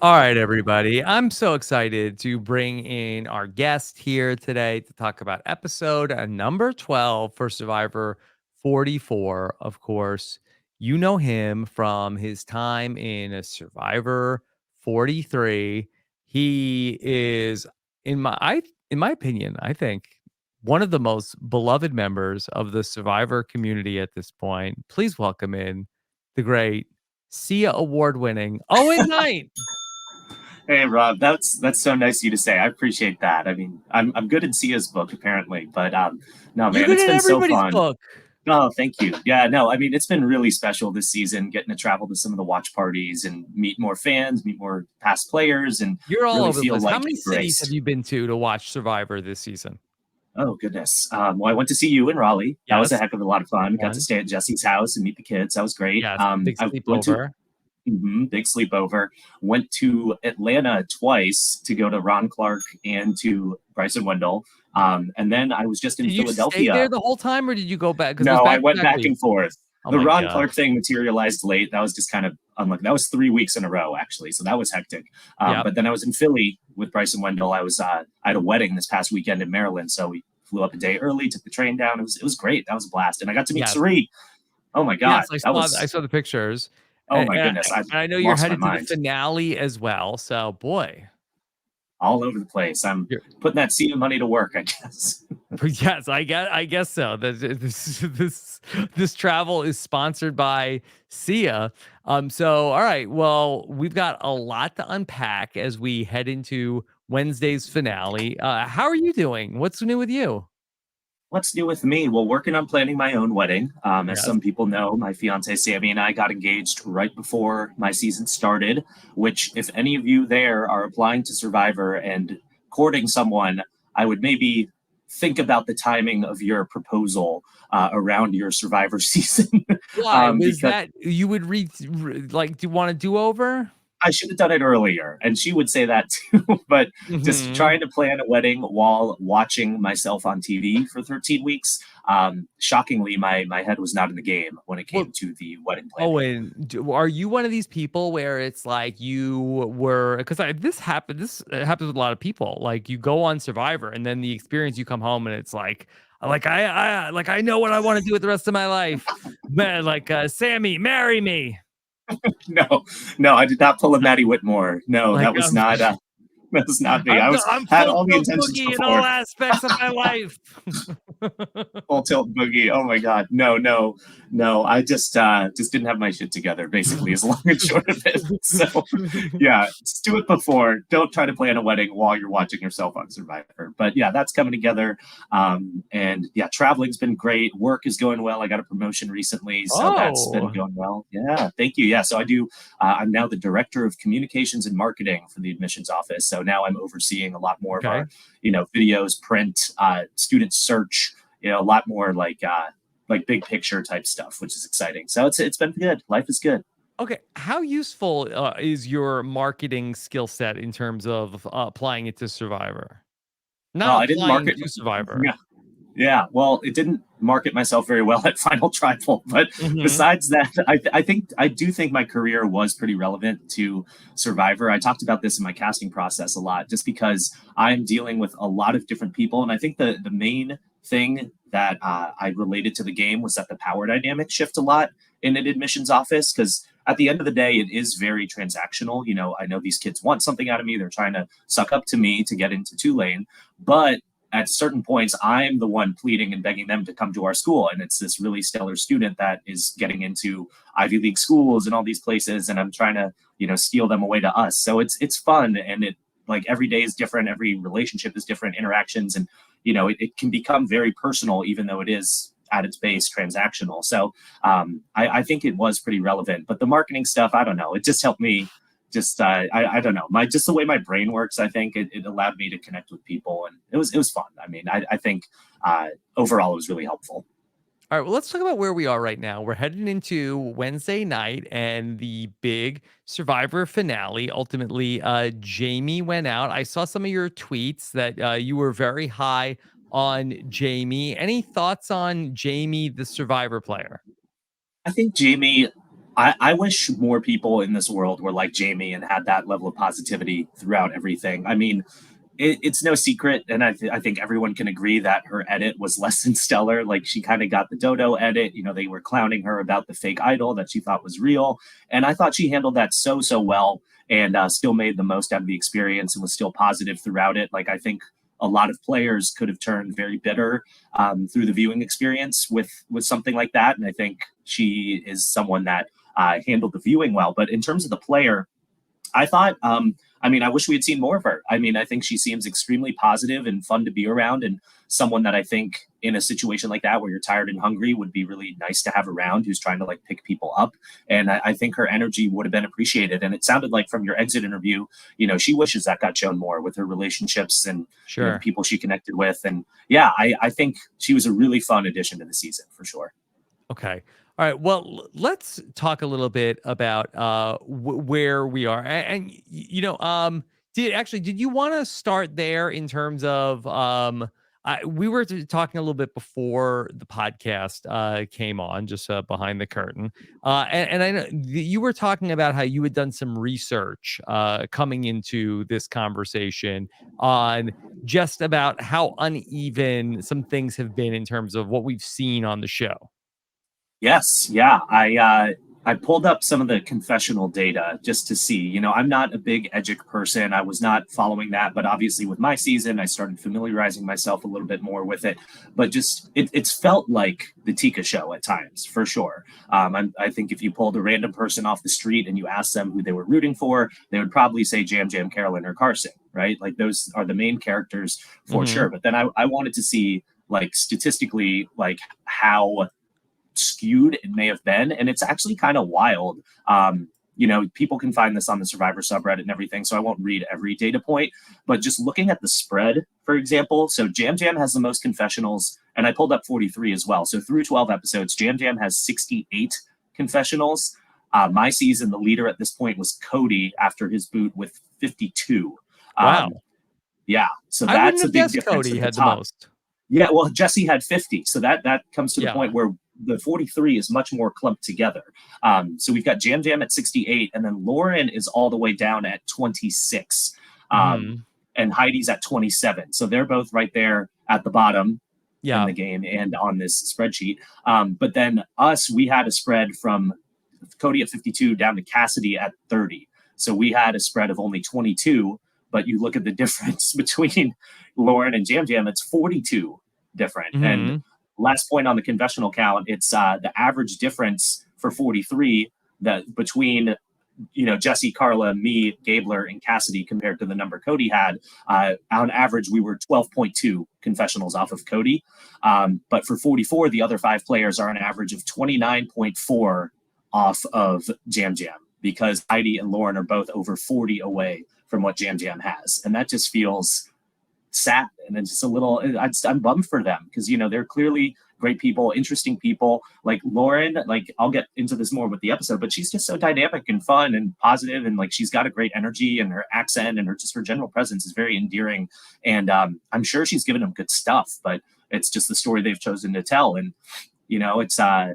All right, everybody. I'm so excited to bring in our guest here today to talk about episode number 12 for Survivor 44. Of course, you know him from his time in a Survivor 43. He is in my opinion, I think one of the most beloved members of the Survivor community at this point. Please welcome in the great Sia award winning Owen Knight. Hey Rob, that's so nice of you to say. I appreciate that. I mean, I'm good in Sia's book apparently, but no You're man, good it's at been so everybody's fun. book. Oh, thank you. Yeah, no, I mean it's been really special this season, getting to travel to some of the watch parties and meet more fans, meet more past players, and You're all really over the feel place. How like many cities have embraced. you been to watch Survivor this season? Oh goodness. Well, I went to see you in Raleigh. That was a Yes, heck of a lot of fun. Got to one. stay at Jesse's house and meet the kids. That was great. Yes, big I went to sleepover. big sleepover. Went to Atlanta twice to go to Ron Clark and to Bryson Wendell. And then I was just in Did you stay there Philadelphia. the whole time, or did you go back? Because it was No, I back to went back back week. and forth. Oh The my Ron god. Clark thing materialized late. That was just kind of unlucky. That was 3 weeks in a row, actually. So that was hectic. Yep. But then I was in Philly with Bryson Wendell. I had a wedding this past weekend in Maryland. So we flew up a day early, took the train down. It was great. That was a blast. And I got to meet Yes. Sari. Oh my Yes, God. That I was, saw the pictures. oh my goodness. I And I know you're lost my headed to the mind. finale as well. So boy. All over the place. I'm You're, putting that seed of money to work, I guess. yes, I guess so. This travel is sponsored by Sia. So all right, well, we've got a lot to unpack as we head into Wednesday's finale. How are you doing? What's new with you? What's new with me? Well, working on planning my own wedding. As Yes. some people know, my fiance Sammy and I got engaged right before my season started. Which, if any of you there are applying to Survivor and courting someone, I would maybe think about the timing of your proposal around your Survivor season, Why was because that? You would read like? Do you want a do over? I should have done it earlier. And she would say that too. But just Hmm. trying to plan a wedding while watching myself on TV for 13 weeks, shockingly, my head was not in the game when it Well, came to the wedding planning. Owen, are you one of these people where it's like you were because this happened? This happens with a lot of people. Like you go on Survivor, and then the experience you come home, and it's like I know what I want to do with the rest of my life. Man, like Sammy, marry me. No, no, I did not pull a Maddie Whitmore. No, Like that was not. That was not me. I'm Had full all the tilt intentions boogie in all before. aspects of my life. Full tilt boogie. Oh my god. No, no, no. I just didn't have my shit together, basically, is long and short of it. So yeah, just do it before. Don't try to plan a wedding while you're watching yourself on Survivor. But yeah, that's coming together. And yeah, traveling's been great. Work is going well. I got a promotion recently, so that's been Oh, going well. Yeah, thank you. Yeah, so I'm now the director of communications and marketing for the admissions office. So now I'm overseeing a lot more of okay. our, videos, print, student search, a lot more like big picture type stuff, which is exciting. So it's been good. Life is good. Okay, how useful is your marketing skill set in terms of applying it to Survivor? Oh, Not I didn't applying market. to Survivor. Yeah, yeah. Well, it didn't market myself very well at Final Tribal, but Mhm. besides that, I do think my career was pretty relevant to Survivor. I talked about this in my casting process a lot, just because I'm dealing with a lot of different people, and I think the main thing that I related to the game was that the power dynamic shift a lot in an admissions office, because at the end of the day, it is very transactional. I know these kids want something out of me. They're trying to suck up to me to get into Tulane, but at certain points, I'm the one pleading and begging them to come to our school. And it's this really stellar student that is getting into Ivy League schools and all these places. And I'm trying to, steal them away to us. So it's fun. And it, like, every day is different. Every relationship is different, interactions. And, it can become very personal, even though it is at its base transactional. So I think it was pretty relevant. But the marketing stuff, I don't know. It just helped me, just I don't know, my just the way my brain works. I think it allowed me to connect with people, and it was fun. I mean, I think overall it was really helpful. All right, well, let's talk about where we are right now. We're heading into Wednesday night and the big Survivor finale. Ultimately, Jamie went out. I saw some of your tweets that you were very high on Jamie. Any thoughts on Jamie, the Survivor player? I think Jamie I wish more people in this world were like Jamie and had that level of positivity throughout everything. I mean, it's no secret, and I think everyone can agree that her edit was less than stellar. Like she kind of got the Dodo edit. You know, they were clowning her about the fake idol that she thought was real, and I thought she handled that so well, and still made the most out of the experience and was still positive throughout it. Like I think a lot of players could have turned very bitter through the viewing experience with something like that, and I think she is someone that handled the viewing well. But in terms of the player, I thought, I mean, I wish we had seen more of her. I mean, I think she seems extremely positive and fun to be around, and someone that I think in a situation like that where you're tired and hungry would be really nice to have around, who's trying to like pick people up. And I think her energy would have been appreciated. And it sounded like from your exit interview, you know, she wishes that got shown more with her relationships and you know, the Sure. people she connected with. And yeah, I think she was a really fun addition to the season for sure. Okay. All right. Well, let's talk a little bit about where we are. You know, did you want to start there in terms of we were talking a little bit before the podcast came on, just behind the curtain. And I know you were talking about how you had done some research coming into this conversation on just about how uneven some things have been in terms of what we've seen on the show. Yes, yeah. I pulled up some of the confessional data just to see. You know, I'm not a big Edgic person. I was not following that, but obviously with my season, I started familiarizing myself a little bit more with it. But just it's felt like the Tika show at times, for sure. I think if you pulled a random person off the street and you asked them who they were rooting for, they would probably say Jam Jam, Carolyn, or Carson, right? Like those are the main characters for sure. But then I wanted to see like statistically like how skewed it may have been, and it's actually kind of wild. You know, people can find this on the Survivor subreddit and everything, so I won't read every data point, but just looking at the spread, for example, so Jam Jam has the most confessionals, and I pulled up 43 as well. So through 12 episodes, Jam Jam has 68 confessionals. My season, the leader at this point was Cody after his boot with 52. Wow. Yeah, so I wouldn't that's a have big guessed difference Cody at the had the top. most. Yeah, well, Jesse had 50, so that comes to the Yeah. point where the 43 is much more clumped together. So we've got Jam Jam at 68, and then Lauren is all the way down at 26, and Heidi's at 27. So they're both right there at the bottom in Yeah. the game and on this spreadsheet. But then us, we had a spread from Cody at 52 down to Cassidy at 30. So we had a spread of only 22, but you look at the difference between Lauren and Jam Jam, it's 42 different. And last point on the confessional count, it's the average difference for 43 that between you know Jesse, Carla, me, Gabler, and Cassidy compared to the number Cody had. On average, we were 12.2 confessionals off of Cody, but for 44, the other five players are an average of 29.4 off of Jam Jam because Heidi and Lauren are both over 40 away from what Jam Jam has, and that just feels sad, and it's just a little. I'm bummed for them because you know they're clearly great people, interesting people. Like Lauren, like I'll get into this more with the episode, but she's just so dynamic and fun and positive, and like she's got a great energy, and her accent and her general presence is very endearing. And I'm sure she's given them good stuff, but it's just the story they've chosen to tell. And you know, it's I'd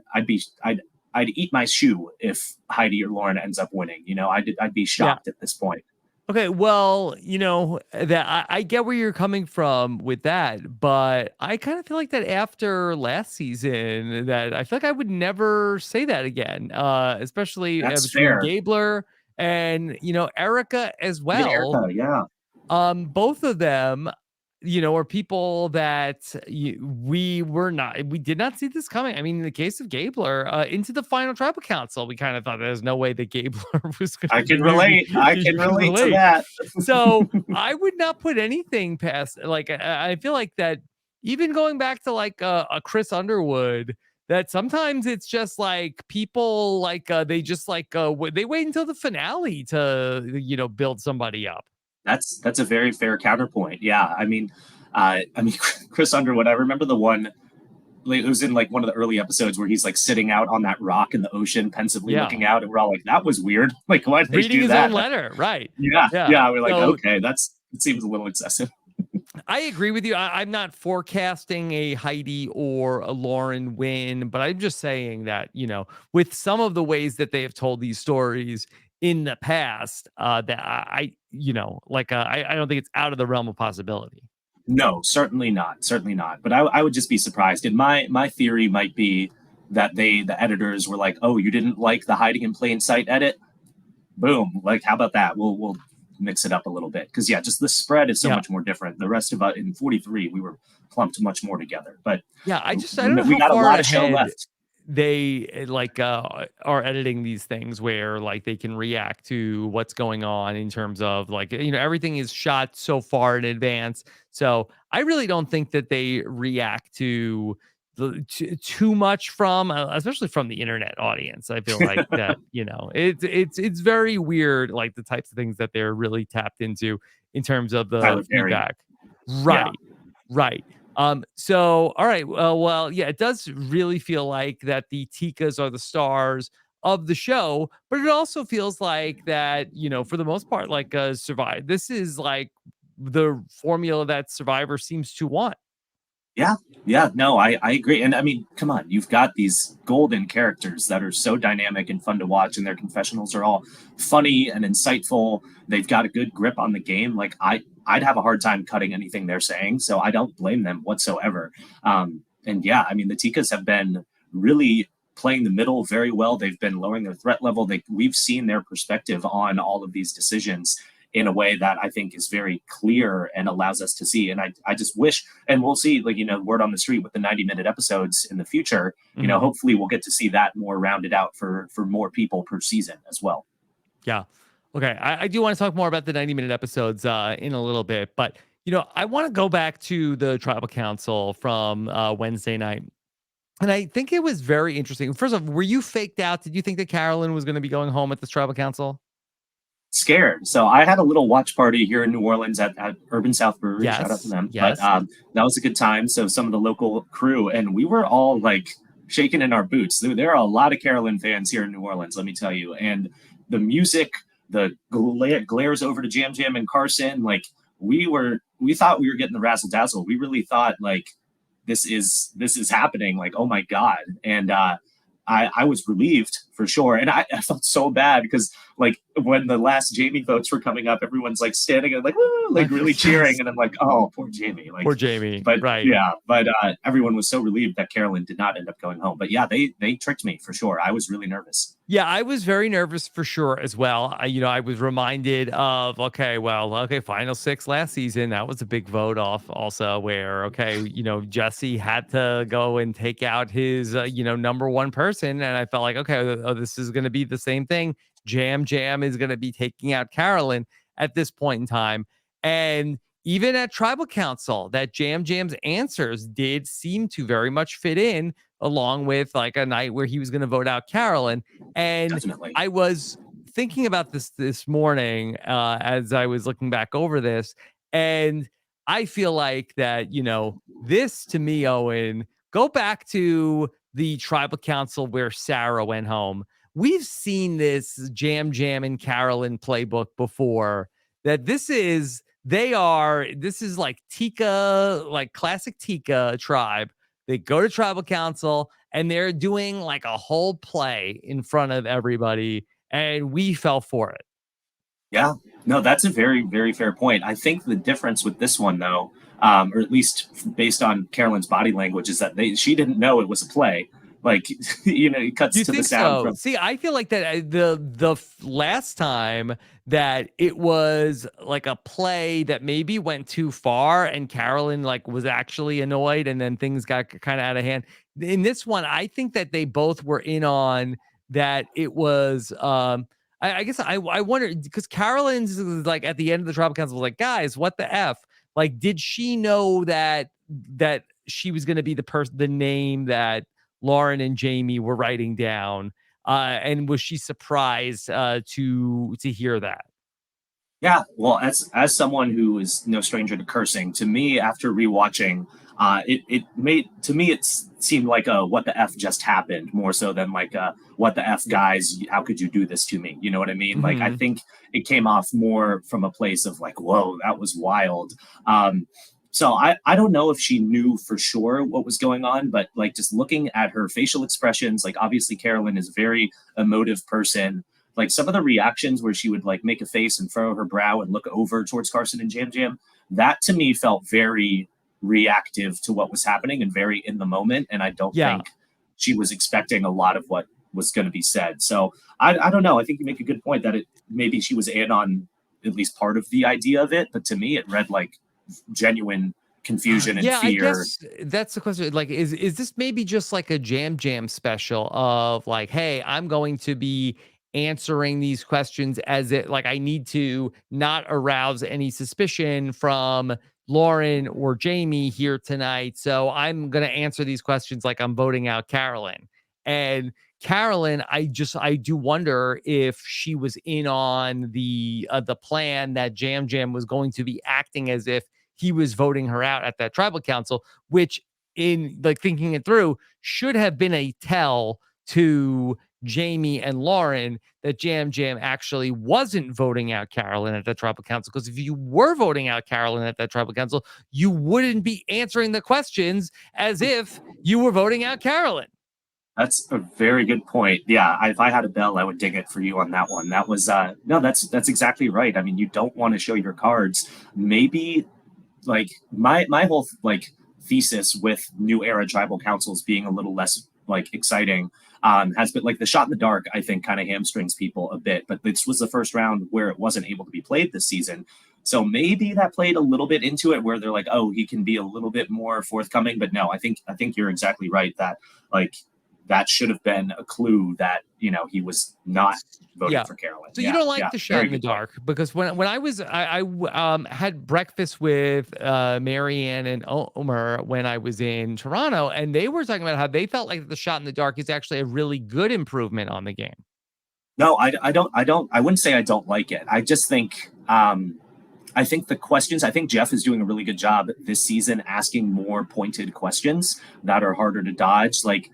eat my shoe if Heidi or Lauren ends up winning. You know, I'd be shocked at this point. Okay, well, you know, that I get where you're coming from with that, but I kind of feel like that after last season, that I feel like I would never say that again, especially That's between fair. Gabler and, you know, Erica as Even well. Erica, yeah. Both of them, you know, are people that we did not see this coming. I mean, in the case of Gabler, into the final tribal council, we kind of thought there's no way that Gabler was going I to can relate. I you can can relate to relate. that. So I would not put anything past, like, I feel like that even going back to like a Chris Underwood, that sometimes it's just like people like they just like they wait until the finale to, you know, build somebody up. That's a very fair counterpoint. Yeah, I mean, Chris Underwood. I remember the one. Like, it was in like one of the early episodes where he's like sitting out on that rock in the ocean, pensively Yeah. looking out, and we're all like, "That was weird. Like, why did they Reading do his that?" own letter, right? Yeah, Yeah. yeah. We're like, So okay, it seems a little excessive. I agree with you. I'm not forecasting a Heidi or a Lauren win, but I'm just saying that, with some of the ways that they have told these stories in the past, that I don't think it's out of the realm of possibility. No, certainly not. Certainly not. But I would just be surprised. And my theory might be that the editors were like, oh, you didn't like the hiding in plain sight edit? Boom. Like, how about that? We'll mix it up a little bit. Because yeah, just the spread is so Yeah. much more different. The rest of us in 43, we were clumped much more together. But Yeah. I don't know we how got a far lot of show ahead left. they are editing these things where like they can react to what's going on in terms of like everything is shot so far in advance, so I really don't think that they react to too much from especially from the internet audience. I feel like that it's very weird, like the types of things that they're really tapped into in terms of the Tyler Perry. feedback. Yeah. Right right so all right, well, yeah, it does really feel like that the Tikas are the stars of the show, but it also feels like that, for the most part, like Survive. This is like the formula that Survivor seems to want. Yeah, yeah, no, I agree. And I mean, come on, you've got these golden characters that are so dynamic and fun to watch, and their confessionals are all funny and insightful. They've got a good grip on the game. Like I'd have a hard time cutting anything they're saying, so I don't blame them whatsoever. And yeah, I mean, the Tikas have been really playing the middle very well. They've been lowering their threat level. We've seen their perspective on all of these decisions in a way that I think is very clear and allows us to see. And I just wish, and we'll see, like, word on the street with the 90-minute episodes in the future, Mhm. hopefully we'll get to see that more rounded out for more people per season as well. Yeah. Okay. I do want to talk more about the 90-minute episodes in a little bit, but I want to go back to the tribal council from Wednesday night. And I think it was very interesting. First off, were you faked out? Did you think that Carolyn was going to be going home at this tribal council? Scared. So I had a little watch party here in New Orleans at Urban South Brewery. Shout out to Yes. them. But Yes. that was a good time. So some of the local crew, and we were all like shaking in our boots. There are a lot of Carolyn fans here in New Orleans, let me tell you. And the music, the glares over to Jam Jam and Carson, like we thought we were getting the razzle dazzle. We really thought like this is happening. Like, oh my God. And I was relieved for sure. And I felt so bad because like when the last Jamie votes were coming up, everyone's like standing and like, woo, like really cheering. Yes. And I'm like, oh, poor Jamie. Like, Poor Jamie. but Right. yeah, but everyone was so relieved that Carolyn did not end up going home. But yeah, they tricked me for sure. I was really nervous. Yeah, I was very nervous for sure as well. I was reminded of, okay, final six last season. That was a big vote off also where, okay, Jesse had to go and take out his, number one person. And I felt like, okay, this is going to be the same thing. Jam Jam is going to be taking out Carolyn at this point in time. And even at tribal council, that Jam Jam's answers did seem to very much fit in along with like a night where he was going to vote out Carolyn. And Definitely. I was thinking about this morning as I was looking back over this, and I feel like that this to me, Owen, go back to the tribal council where Sarah went home. We've seen this Jam Jam and Carolyn playbook before. That this is like Tika, like classic Tika tribe. They go to tribal council and they're doing like a whole play in front of everybody, and we fell for it. Yeah, no, that's a very, very fair point. I think the difference with this one, though, or at least based on Carolyn's body language, is that she didn't know it was a play. Like, it cuts You to the think sound so? from. See, I feel like that last time that it was like a play that maybe went too far, and Carolyn like was actually annoyed, and then things got kind of out of hand. In this one, I think that they both were in on that. It was I guess I wonder because Carolyn's like at the end of the tribal council was like, guys, what the f? Like, did she know that she was going to be the name that Lauren and Jamie were writing down? And was she surprised to hear that? Yeah, well, as someone who is no stranger to cursing, to me, after rewatching, it made to me seemed like a what the f just happened more so than like a what the f guys, how could you do this to me? You know what I mean? Like I Hmm. think it came off more from a place of like, whoa, that was wild. So I don't know if she knew for sure what was going on, but like just looking at her facial expressions, like obviously Carolyn is a very emotive person. Like some of the reactions where she would like make a face and furrow her brow and look over towards Carson and Jam Jam, that to me felt very reactive to what was happening and very in the moment. And I don't Yeah. think she was expecting a lot of what was going to be said. So I don't know. I think you make a good point that it maybe she was in on at least part of the idea of it, but to me it read like genuine confusion and Yeah, I fear. guess that's the question. Like, is this maybe just like a jam special of like, hey, I'm going to be answering these questions as it like I need to not arouse any suspicion from Lauren or Jamie here tonight. So I'm gonna answer these questions like I'm voting out Carolyn. And Carolyn, I do wonder if she was in on the plan that Jam was going to be acting as if he was voting her out at that tribal council, which in like thinking it through should have been a tell to Jamie and Lauren that Jam actually wasn't voting out Carolyn at that tribal council. Because if you were voting out Carolyn at that tribal council, you wouldn't be answering the questions as if you were voting out Carolyn. That's a very good point. Yeah, if I had a bell, I would ding it for you on that one. That was no, that's exactly right. I mean, you don't want to show your cards. Maybe like my whole like thesis with new era tribal councils being a little less like exciting has been like the shot in the dark. I think kind of hamstrings people a bit, but this was the first round where it wasn't able to be played this season. So maybe that played a little bit into it, where they're like, oh, he can be a little bit more forthcoming. But no, I think you're exactly right that like that should have been a clue that he was not voting Yeah. for Carolyn. So you Yeah, don't like yeah, the shot very in the good point. dark because when I was had breakfast with Marianne and Omer when I was in Toronto, and they were talking about how they felt like the shot in the dark is actually a really good improvement on the game. No, I wouldn't say I don't like it. I just think, I think the questions, I think Jeff is doing a really good job this season asking more pointed questions that are harder to dodge. Like,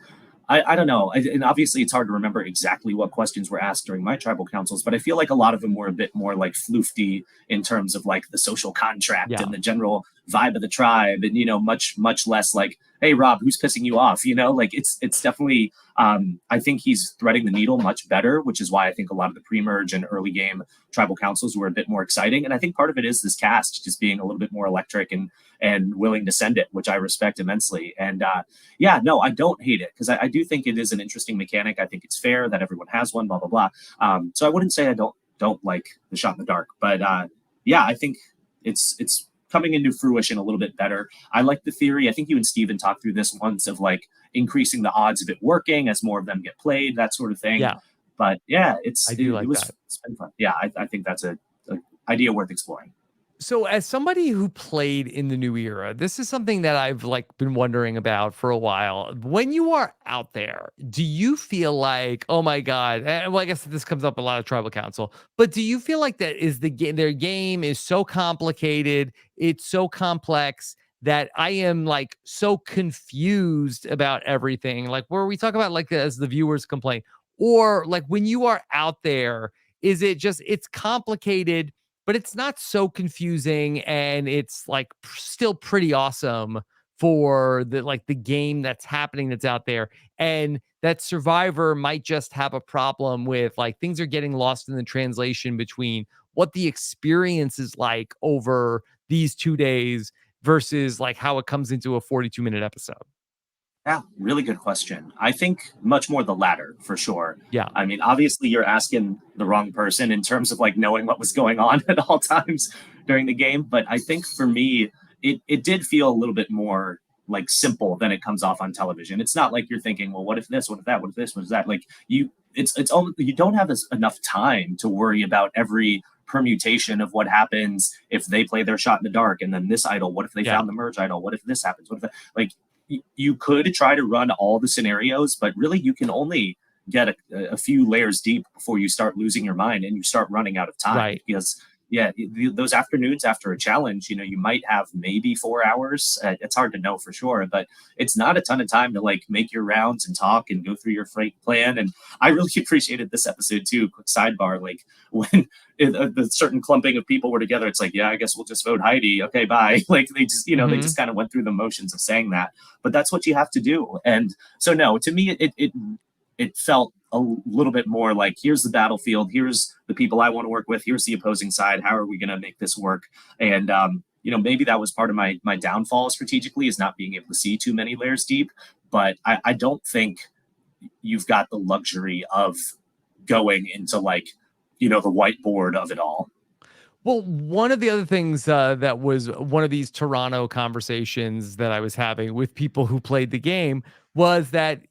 I don't know. And obviously, it's hard to remember exactly what questions were asked during my tribal councils, but I feel like a lot of them were a bit more like floofty in terms of like the social contract Yeah. and the general vibe of the tribe, and much less like, hey, Rob, who's pissing you off? Like it's definitely. I think he's threading the needle much better, which is why I think a lot of the pre-merge and early game tribal councils were a bit more exciting. And I think part of it is this cast just being a little bit more electric and willing to send it, which I respect immensely. And yeah, no, I don't hate it because I do think it is an interesting mechanic. I think it's fair that everyone has one, blah blah blah. So I wouldn't say I don't like the shot in the dark, but yeah, I think it's coming into fruition a little bit better. I like the theory. I think you and Steven talked through this once of like increasing the odds of it working as more of them get played, that sort of thing. Yeah. But yeah, I do like that. it's been fun. Yeah, I think that's a idea worth exploring. So as somebody who played in the new era, this is something that I've like been wondering about for a while. When you are out there, do you feel like, oh my God, well, I guess this comes up a lot of tribal council, but do you feel like that is the game, their game is so complicated, it's so complex that I am like so confused about everything? Like where we talk about like as the viewers complain, or like when you are out there, is it just it's complicated? But it's not so confusing and it's like still pretty awesome for the like the game that's happening that's out there, and that Survivor might just have a problem with like things are getting lost in the translation between what the experience is like over these 2 days versus like how it comes into a 42-minute episode. Yeah, really good question. I think much more the latter for sure. Yeah. I mean, obviously, you're asking the wrong person in terms of like knowing what was going on at all times during the game. But I think for me, it did feel a little bit more like simple than it comes off on television. It's not like you're thinking, well, what if this, what if that, what if this, what is that? Like it's you don't have enough time to worry about every permutation of what happens if they play their shot in the dark and then this idol. What if they Yeah. found the merge idol? What if this happens? What if that, like you could try to run all the scenarios, but really you can only get a few layers deep before you start losing your mind and you start running out of time Right. because yeah, those afternoons after a challenge, you might have maybe 4 hours. It's hard to know for sure, but it's not a ton of time to like make your rounds and talk and go through your fight plan. And I really appreciated this episode too. Quick sidebar, like when the certain clumping of people were together, it's like, yeah, I guess we'll just vote Heidi. Okay, bye. Like they just, they Hmm. just kind of went through the motions of saying that, but that's what you have to do. And so, no, to me, it felt a little bit more like, here's the battlefield, here's the people I want to work with, here's the opposing side, how are we going to make this work? And maybe that was part of my downfall strategically, is not being able to see too many layers deep. But I don't think you've got the luxury of going into like the whiteboard of it all. Well, one of the other things that was one of these Toronto conversations that I was having with people who played the game was that,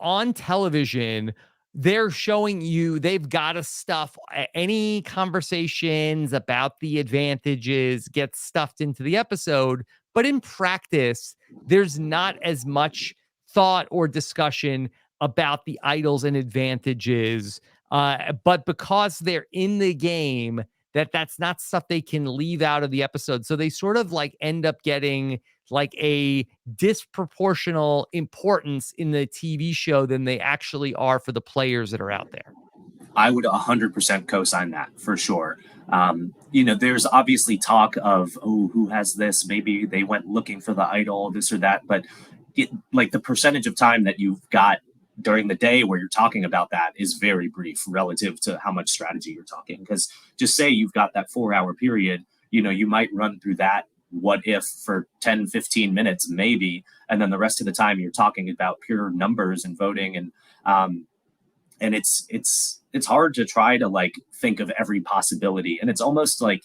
on television, they're showing you they've got to stuff any conversations about the advantages get stuffed into the episode. But in practice, there's not as much thought or discussion about the idols and advantages. But because they're in the game, that's not stuff they can leave out of the episode. So they sort of like end up getting like a disproportional importance in the TV show than they actually are for the players that are out there. I would 100% co-sign that for sure. There's obviously talk of, oh, who has this? Maybe they went looking for the idol, this or that. But like the percentage of time that you've got during the day where you're talking about that is very brief relative to how much strategy you're talking. Because just say you've got that 4 hour period, you might run through that what if for 10, 15 minutes, maybe. And then the rest of the time you're talking about pure numbers and voting. And it's hard to try to like think of every possibility, and it's almost like,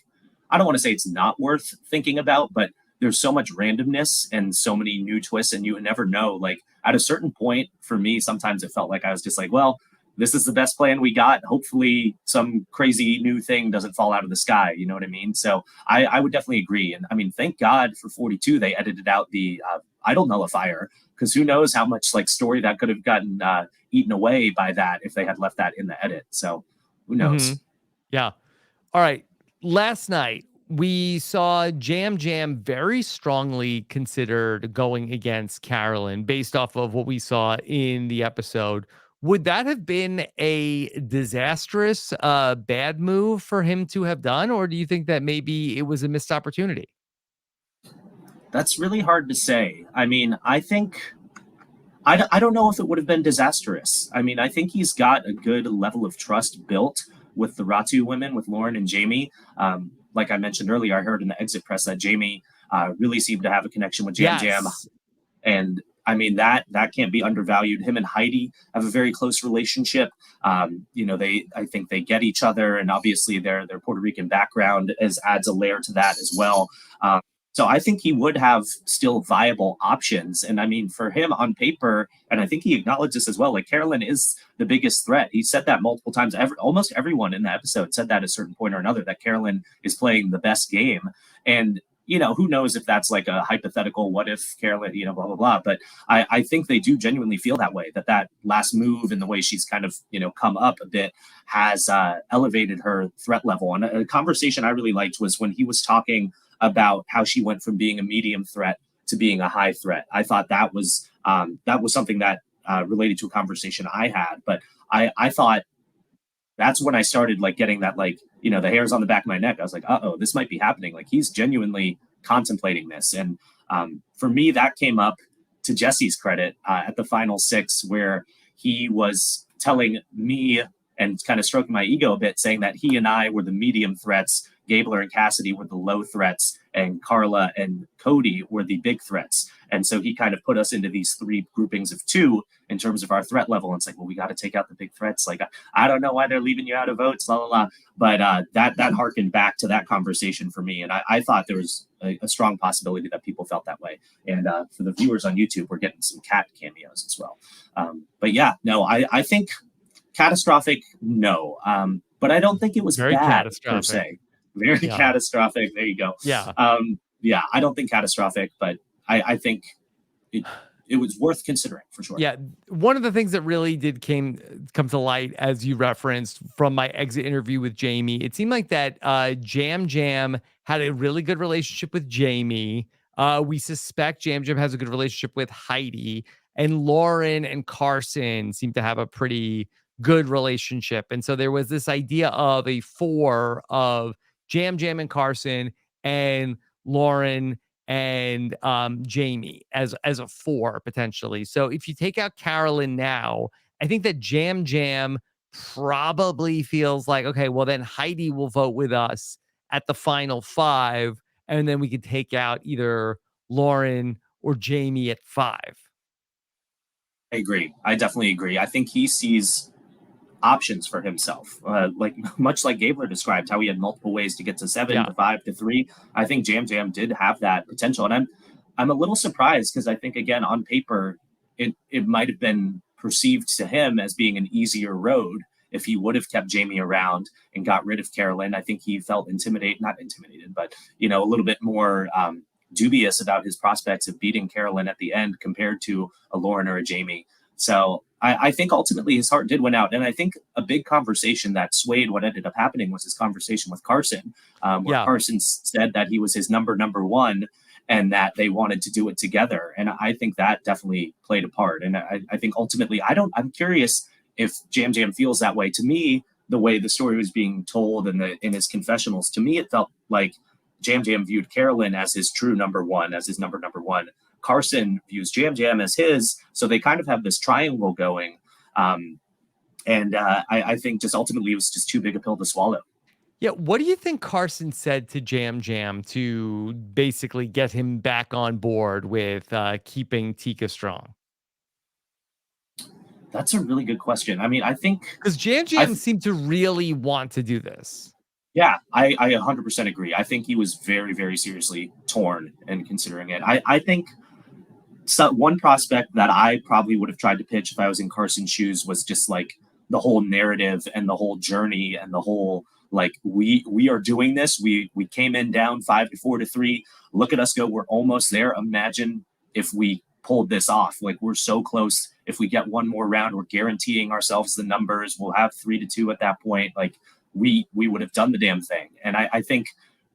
I don't want to say it's not worth thinking about, but there's so much randomness and so many new twists, and you never know. Like at a certain point for me, sometimes it felt like I was just like, well, this is the best plan we got, hopefully some crazy new thing doesn't fall out of the sky, you know what I mean? So I would definitely agree. And I mean, thank God for 42 they edited out the idol nullifier, because who knows how much like story that could have gotten eaten away by that if they had left that in the edit. So who Hmm. knows? Yeah. All right. Last night, we saw Jam Jam very strongly considered going against Carolyn based off of what we saw in the episode. Would that have been a disastrous, bad move for him to have done? Or do you think that maybe it was a missed opportunity? That's really hard to say. I mean, I think I don't know if it would have been disastrous. I mean, I think he's got a good level of trust built with the Ratu women, with Lauren and Jamie. Like I mentioned earlier, I heard in the exit press that Jamie really seemed to have a connection with Jam Jam, Yes. and I mean that can't be undervalued. Him and Heidi have a very close relationship. I think they get each other, and obviously their Puerto Rican background adds a layer to that as well. So I think he would have still viable options. And I mean, for him on paper, and I think he acknowledged this as well, like Carolyn is the biggest threat. He said that multiple times. Almost everyone in the episode said that at a certain point or another, that Carolyn is playing the best game. And who knows if that's like a hypothetical, what if Carolyn, blah, blah, blah. But I think they do genuinely feel that way, that last move and the way she's kind of, come up a bit has elevated her threat level. And a conversation I really liked was when he was talking about how she went from being a medium threat to being a high threat. I thought that was something that related to a conversation I had. But I thought that's when I started like getting that, like, the hairs on the back of my neck. I was like, oh, this might be happening. Like he's genuinely contemplating this. And for me, that came up, to Jesse's credit, at the final six, where he was telling me and kind of stroking my ego a bit, saying that he and I were the medium threats, Gabler and Cassidy were the low threats, and Carla and Cody were the big threats. And so he kind of put us into these three groupings of two in terms of our threat level. And it's like, well, we got to take out the big threats. Like, I don't know why they're leaving you out of votes, la la la. But that harkened back to that conversation for me, and I thought there was a strong possibility that people felt that way. And for the viewers on YouTube, we're getting some cat cameos as well. But yeah, no, I think catastrophic, no. But I don't think it was Very bad per catastrophic. se. Very Yeah. catastrophic. There you go. Yeah. Yeah, I don't think catastrophic, but I think it was worth considering for sure. Yeah, one of the things that really did come to light, as you referenced from my exit interview with Jamie, it seemed like that Jam Jam had a really good relationship with Jamie. We suspect Jam Jam has a good relationship with Heidi, and Lauren and Carson seem to have a pretty good relationship. And so there was this idea of a four of Jam Jam and Carson and Lauren and Jamie as a four potentially. So if you take out Carolyn now, I think that Jam Jam probably feels like, okay, well then Heidi will vote with us at the final five, and then we could take out either Lauren or Jamie at five. I agree. I definitely agree. I think he sees options for himself. Like much like Gabler described, how he had multiple ways to get to seven, Yeah. to five, to three. I think Jam Jam did have that potential, and I'm a little surprised because I think again on paper it might have been perceived to him as being an easier road if he would have kept Jamie around and got rid of Carolyn. I think he felt not intimidated, but a little bit more dubious about his prospects of beating Carolyn at the end compared to a Lauren or a Jamie. So I think ultimately his heart did win out. And I think a big conversation that swayed what ended up happening was his conversation with Carson, where Yeah. Carson said that he was his number one and that they wanted to do it together. And I think that definitely played a part. And I think ultimately, I'm curious if Jam Jam feels that way. To me, the way the story was being told in his confessionals, to me, it felt like Jam Jam viewed Carolyn as his true number one, as his number one. Carson views Jam Jam as his, so they kind of have this triangle going. I think just ultimately it was just too big a pill to swallow. Yeah. What do you think Carson said to Jam Jam to basically get him back on board with keeping Tika strong? That's a really good question. I mean, I think, Because Jam Jam seemed to really want to do this. yeah, I 100% agree. I think he was very, very seriously torn and considering it. I think one prospect that I probably would have tried to pitch if I was in Carson's shoes was just like the whole narrative and the whole journey and the whole like we are doing this. We came in down 5-4-3. Look at us go. We're almost there. Imagine if we pulled this off. Like we're so close. If we get one more round, we're guaranteeing ourselves the numbers. We'll have 3-2 at that point. Like we would have done the damn thing. And I think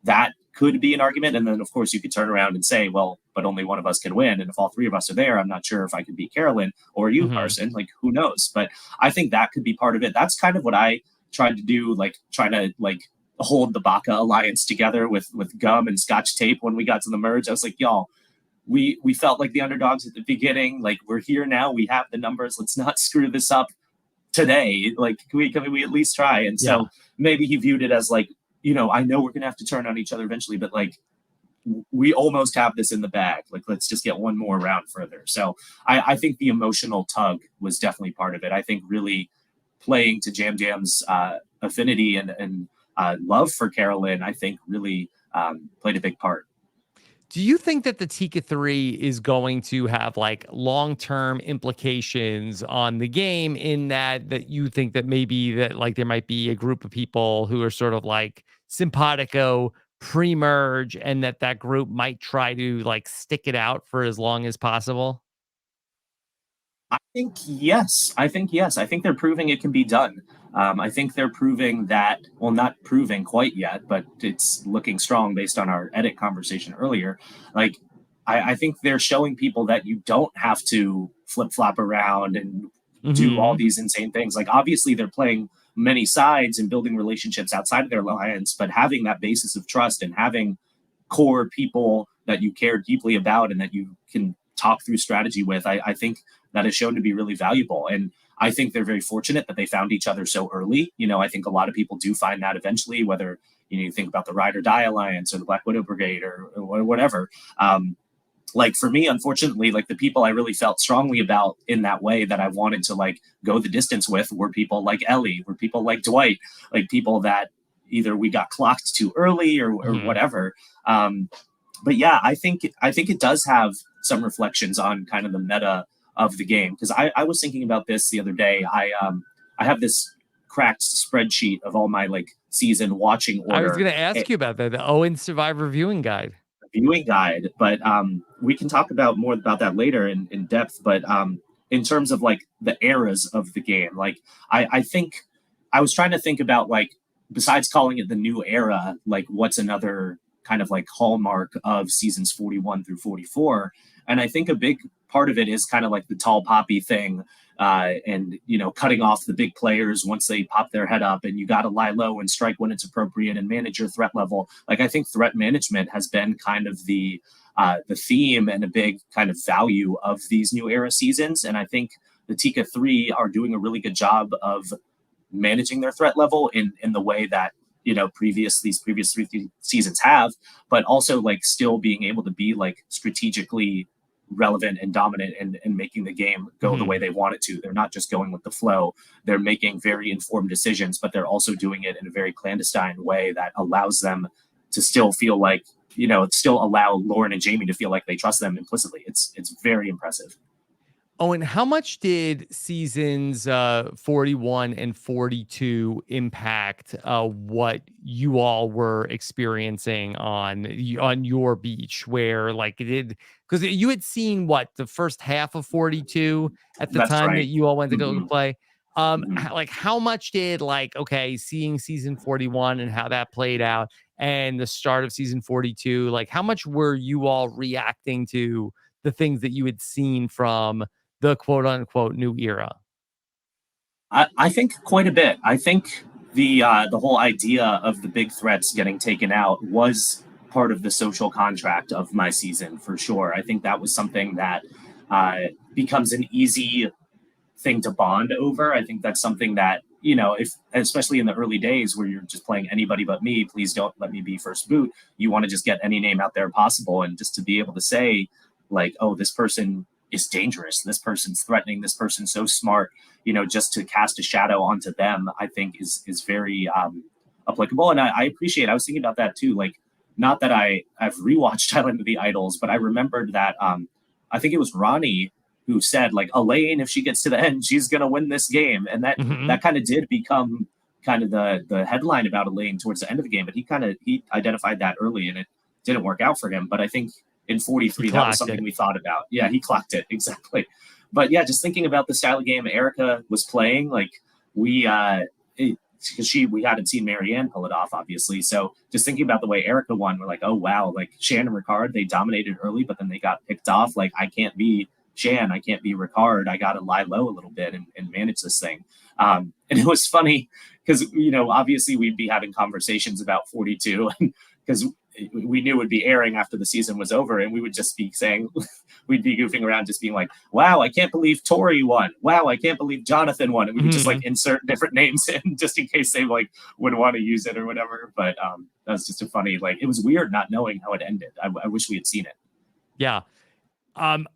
that could be an argument. And then, of course, you could turn around and say, well, but only one of us can win. And if all three of us are there, I'm not sure if I could beat Carolyn or you, Carson. Like, who knows? But I think that could be part of it. That's kind of what I tried to do, like trying to like hold the Baca alliance together with gum and scotch tape when we got to the merge. I was like, y'all, we felt like the underdogs at the beginning. Like, we're here now. We have the numbers. Let's not screw this up today. Like, can we at least try? And so maybe he viewed it as like, I know we're gonna have to turn on each other eventually, but like we almost have this in the bag. Like, let's just get one more round further. So I think the emotional tug was definitely part of it. I think really playing to Jam Jam's affinity and love for Carolyn, I think really played a big part. Do you think that the Tika 3 is going to have like long-term implications on the game in that you think that maybe that like there might be a group of people who are sort of like simpatico pre-merge and that group might try to like stick it out for as long as possible? I think yes. I think yes. I think they're proving it can be done. I think they're proving that, well, not proving quite yet, but it's looking strong based on our edit conversation earlier. Like, I think they're showing people that you don't have to flip flop around and do all these insane things. Like, obviously, they're playing many sides and building relationships outside of their alliance, but having that basis of trust and having core people that you care deeply about and that you can talk through strategy with, I think that has shown to be really valuable. And I think they're very fortunate that they found each other so early. I think a lot of people do find that eventually, whether you think about the Ride or Die Alliance or the Black Widow Brigade or whatever. Like for me, unfortunately, like the people I really felt strongly about in that way that I wanted to like go the distance with were people like Ellie, were people like Dwight, like people that either we got clocked too early or whatever. But yeah, I think it does have some reflections on kind of the meta of the game, because I was thinking about this the other day. I have this cracked spreadsheet of all my like season watching order. I was going to ask you about that, the Owen Survivor Viewing Guide. viewing guide, but we can talk about more about that later in depth. But in terms of like the eras of the game, like I think I was trying to think about like besides calling it the new era, like what's another kind of like hallmark of seasons 41 through 44. And I think a big part of it is kind of like the tall poppy thing, and cutting off the big players once they pop their head up, and you got to lie low and strike when it's appropriate and manage your threat level. Like I think threat management has been kind of the theme and a big kind of value of these new era seasons, and I think the Tika 3 are doing a really good job of managing their threat level in the way that these previous three seasons have, but also like still being able to be like strategically relevant and dominant and making the game go the way they want it to. They're not just going with the flow. They're making very informed decisions, but they're also doing it in a very clandestine way that allows them to still feel like, still allow Lauren and Jamie to feel like they trust them implicitly. It's very impressive. Owen, how much did seasons 41 and 42 impact what you all were experiencing on your beach? Where like it did, because you had seen what the first half of 42 at the That's time that right. you all went to go Mhm. play. Mhm. Like how much did seeing season 41 and how that played out and the start of season 42, like how much were you all reacting to the things that you had seen from the quote unquote new era? I think quite a bit. I think the whole idea of the big threats getting taken out was part of the social contract of my season for sure. I think that was something that uh, becomes an easy thing to bond over. I think that's something that, if especially in the early days where you're just playing anybody but me, please don't let me be first boot. You want to just get any name out there possible, and just to be able to say, like, oh, this person is dangerous, this person's threatening, this person's so smart, just to cast a shadow onto them, I think is very applicable. And I appreciate. I was thinking about that too. Like, not that I've rewatched Island of the Idols, but I remembered that I think it was Ronnie who said like Elaine, if she gets to the end, she's gonna win this game, and that kind of did become kind of the headline about Elaine towards the end of the game. But he identified that early, and it didn't work out for him. But I think in He 43, that was clocked something it. we thought about. Yeah, he clocked it exactly. But yeah, just thinking about the style of game Erica was playing, like we because we hadn't seen Marianne pull it off, obviously. So just thinking about the way Erica won, we're like, oh wow, like Shan and Ricard, they dominated early, but then they got picked off. Like I can't be Shan, I can't be Ricard. I got to lie low a little bit and manage this thing. And it was funny because, obviously we'd be having conversations about 42 because we knew it would be airing after the season was over. And we would just be saying, we'd be goofing around, just being like, wow, I can't believe Tori won. Wow, I can't believe Jonathan won. And we would just like insert different names in just in case they like would want to use it or whatever. But that was just a funny, like, it was weird not knowing how it ended. I wish we had seen it. Yeah. Um,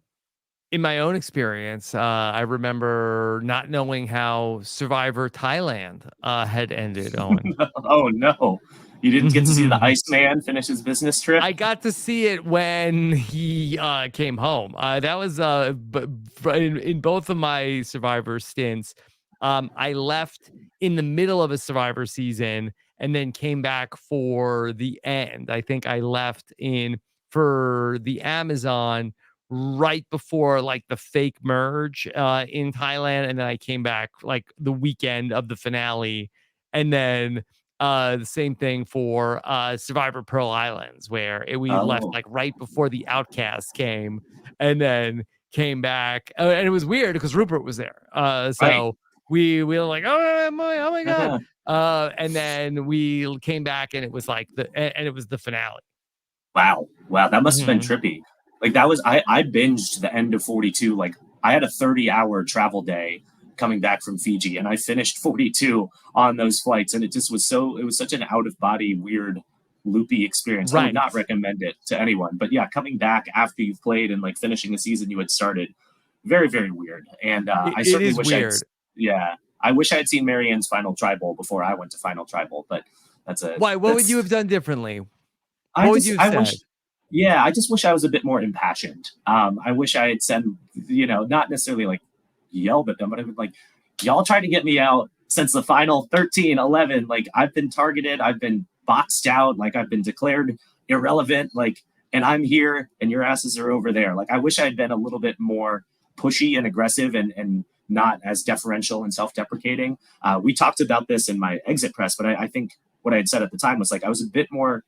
in my own experience, I remember not knowing how Survivor Thailand had ended, Owen. Oh no. You didn't get to see the Iceman finish his business trip? I got to see it when he came home. That was in both of my Survivor stints. I left in the middle of a Survivor season and then came back for the end. I think I left in for the Amazon right before like the fake merge in Thailand, and then I came back like the weekend of the finale, and then the same thing for Survivor Pearl Islands, where we left Oh, like right before the Outcast came, and then came back, and it was weird because Rupert was there. right. So we were like, oh my god, and then we came back, and it was like and it was the finale. Wow. Wow. That must have been Mhm. trippy. Like that was I binged the end of 42. Like I had a 30-hour travel day coming back from Fiji, and I finished 42 on those flights. And it was such an out of body, weird, loopy experience. I would Right. not recommend it to anyone. But yeah, coming back after you've played and like finishing a season you had started, very, very weird. And I It certainly is wish weird. yeah, I wish I had seen Marianne's final tribal before I went to final tribal, but Why? What would you that's have done differently? I What would just you have I wish said? yeah, I just wish I was a bit more impassioned. I wish I had said, not necessarily like yelled at them, but I've been like, y'all tried to get me out since the final 13, 11. Like I've been targeted, I've been boxed out, like I've been declared irrelevant. Like and I'm here and your asses are over there. Like I wish I had been a little bit more pushy and aggressive and not as deferential and self-deprecating. We talked about this in my exit press, but I think what I had said at the time was like I was a bit more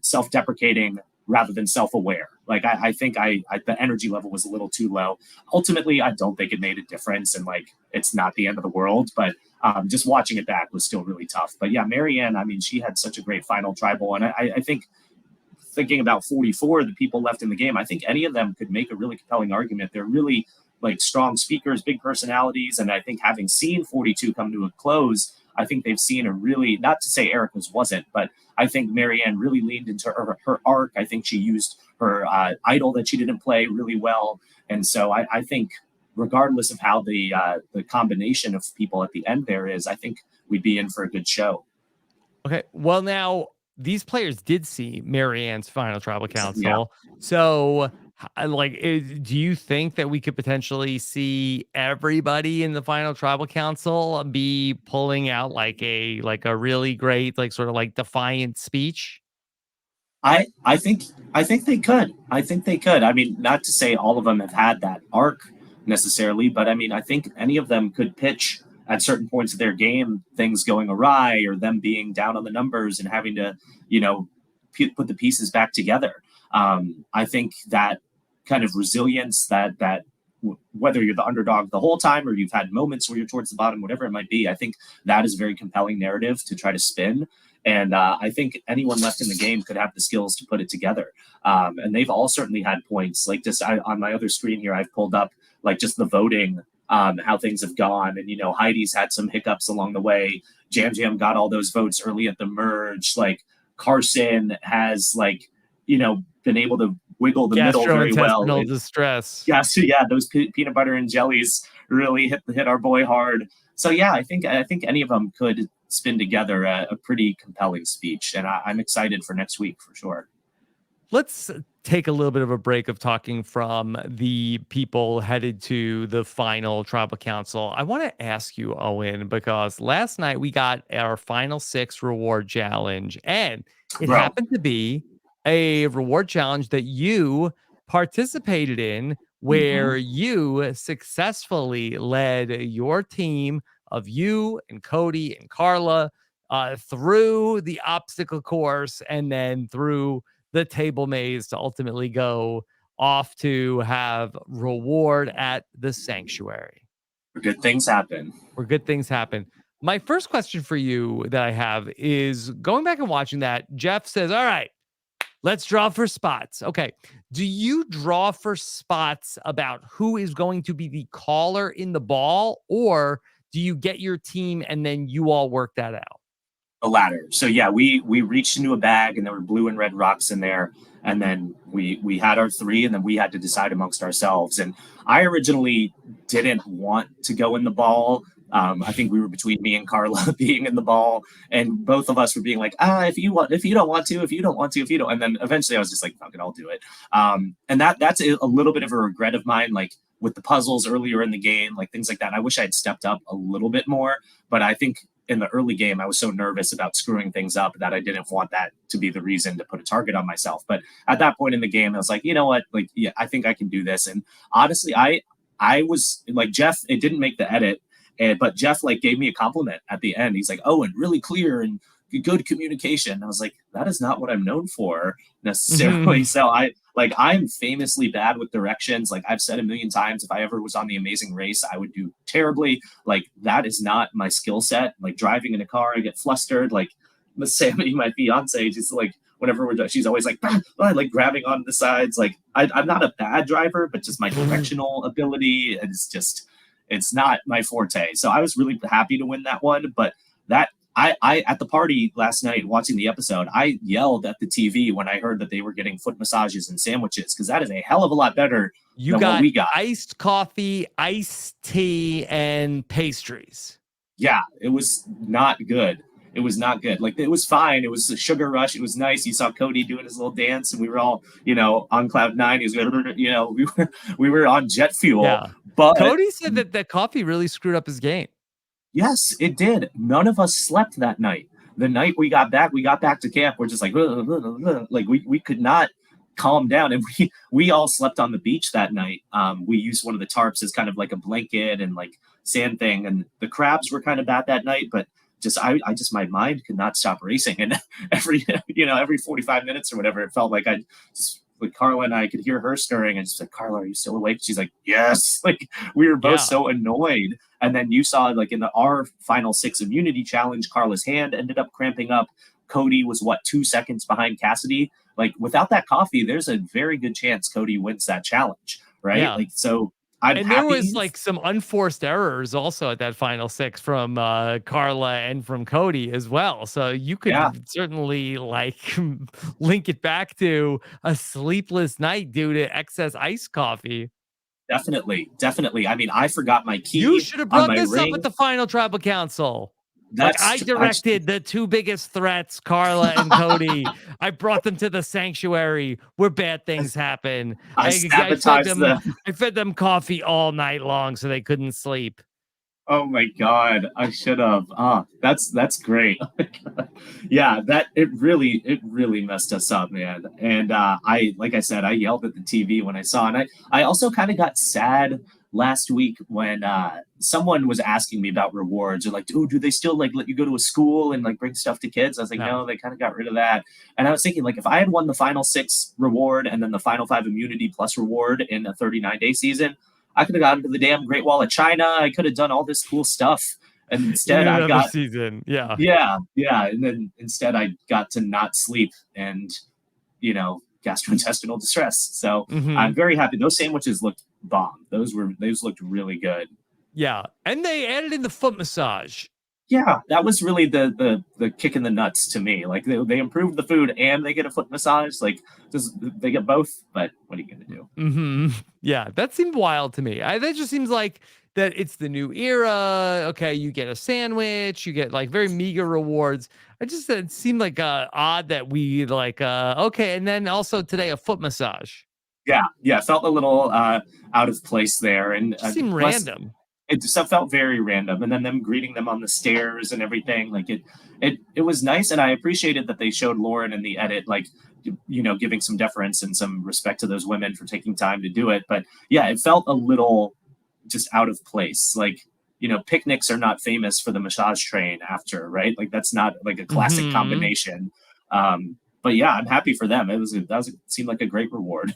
self-deprecating rather than self-aware. Like I think the energy level was a little too low. Ultimately, I don't think it made a difference, and like it's not the end of the world. But just watching it back was still really tough. But yeah, Marianne, I mean, she had such a great final tribal, and I think thinking about 44, the people left in the game, I think any of them could make a really compelling argument. They're really like strong speakers, big personalities, and I think having seen 42 come to a close, I think they've seen a really, not to say Erica's wasn't, but I think Marianne really leaned into her arc. I think she used her idol that she didn't play really well. And so I think regardless of how the combination of people at the end there is, I think we'd be in for a good show. Okay. Well, now these players did see Marianne's final tribal Yeah. council. So, do you think that we could potentially see everybody in the final tribal council be pulling out like a really great, like sort of like defiant speech? I think they could. I think they could. I mean, not to say all of them have had that arc necessarily, but I mean, I think any of them could pitch at certain points of their game things going awry or them being down on the numbers and having to, you know, put the pieces back together. I think that kind of resilience that whether you're the underdog the whole time or you've had moments where you're towards the bottom, whatever it might be, I think that is a very compelling narrative to try to spin. And I think anyone left in the game could have the skills to put it together. And they've all certainly had points. Like just on my other screen here, I've pulled up like just the voting, how things have gone. And, you know, Heidi's had some hiccups along the way. Jam Jam got all those votes early at the merge. Like Carson has like, you know, been able to wiggle the middle very well. Gastrointestinal distress. Yeah, so yeah, those peanut butter and jellies really hit our boy hard. So yeah, I think any of them could spin together a pretty compelling speech, and I'm excited for next week for sure. Let's take a little bit of a break of talking from the people headed to the final tribal council. I want to ask you, Owen, because last night we got our final six reward challenge, and it Bro, happened to be a reward challenge that you participated in, hmm where you successfully led your team of you and Cody and Carla through the obstacle course and then through the table maze to ultimately go off to have reward at the sanctuary good things happen. where good things happen. My first question for you that I have is going back and watching that. Jeff says, all right, let's draw for spots. Okay. Do you draw for spots about who is going to be the caller in the ball, or do you get your team and then you all work that out? The latter. So yeah, we reached into a bag and there were blue and red rocks in there, and then we had our three, and then we had to decide amongst ourselves. And I originally didn't want to go in the ball. I think we were between me and Carla being in the ball, and both of us were being like, if you want, if you don't want to, if you don't want to, if you don't. And then eventually I was just like, fuck it, I'll do it. And that's a little bit of a regret of mine, like with the puzzles earlier in the game, like things like that. I wish I had stepped up a little bit more, but I think in the early game, I was so nervous about screwing things up that I didn't want that to be the reason to put a target on myself. But at that point in the game, I was like, you know what? Like, yeah, I think I can do this. And honestly, I was like Jeff. It didn't make the edit, but Jeff like gave me a compliment at the end. He's like, "Oh, and really clear and good communication." And I was like, that is not what I'm known for necessarily. So I'm famously bad with directions. Like I've said a million times, if I ever was on The Amazing Race, I would do terribly. Like that is not my skill set. Like driving in a car, I get flustered. Like Sammy, my fiance, just like whenever we're done, she's always like, like grabbing on the sides. Like I'm not a bad driver, but just my directional ability is just, it's not my forte. So I was really happy to win that one. But that I at the party last night watching the episode, I yelled at the TV when I heard that they were getting foot massages and sandwiches, because that is a hell of a lot better You than got what we got. iced coffee, iced tea, and pastries. Yeah, it was not good. It was not good. Like it was fine. It was a sugar rush. It was nice. You saw Cody doing his little dance, and we were all, on cloud nine. He was, we were on jet fuel. Yeah. But Cody said that the coffee really screwed up his game. yes, it did. None of us slept that night. The night we got back to camp, we're just like, like we could not calm down. And we all slept on the beach that night. We used one of the tarps as kind of like a blanket and like sand thing. And the crabs were kind of bad that night, but I just my mind could not stop racing. And every 45 minutes or whatever, it felt like I just like Carla and I could hear her stirring and just like, Carla, are you still awake? She's like, yes. Like we were both Yeah. so annoyed. And then you saw like in our final six immunity challenge, Carla's hand ended up cramping up. Cody was what, 2 seconds behind Cassidy. Like without that coffee, there's a very good chance Cody wins that challenge, right? Yeah. Like so I'm And there was happy. like some unforced errors also at that final six from Carla and from Cody as well. So you Yeah, could certainly like link it back to a sleepless night due to excess iced coffee. definitely, definitely. I mean, I forgot my You key should have on brought my this up at ring. the final tribal council. Like That's I directed the two biggest threats, Carla and Cody. I brought them to the sanctuary where bad things happen. I I fed sabotaged them. the. I fed them coffee all night long so they couldn't sleep. Oh my god, I should have. Ah, that's great. Oh my god. Yeah, that it really messed us up, man. And I like I said, I yelled at the TV when I saw, and I also kind of got sad last week when someone was asking me about rewards or like, oh, do they still like let you go to a school and like bring stuff to kids? I was like, No. no, they kind of got rid of that. And I was thinking like if I had won the final six reward and then the final five immunity plus reward in a 39-day season, I could have gone to the damn Great Wall of China. I could have done all this cool stuff. And In instead, I another got, season. Yeah. yeah, yeah. And then instead, I got to not sleep and, gastrointestinal distress. So Hmm. I'm very happy. Those sandwiches looked bomb. Those looked really good. Yeah. And they added in the foot massage. Yeah, that was really the kick in the nuts to me. Like they improved the food and they get a foot massage. Like just they get both. But what are you gonna do? Hmm. Yeah. That seemed wild to me. That just seems like that it's the new era. Okay. You get a sandwich, you get like very meager rewards. It seemed like odd that we like, okay. And then also today, a foot massage. Yeah, yeah, felt a little out of place there, and Just seemed plus random. it just felt very random. And then them greeting them on the stairs and everything, like it was nice, and I appreciated that they showed Lauren in the edit, like giving some deference and some respect to those women for taking time to do it. But yeah, it felt a little just out of place. Like picnics are not famous for the massage train after, right? Like that's not like a classic Hmm. combination. But yeah, I'm happy for them. It seemed like a great reward,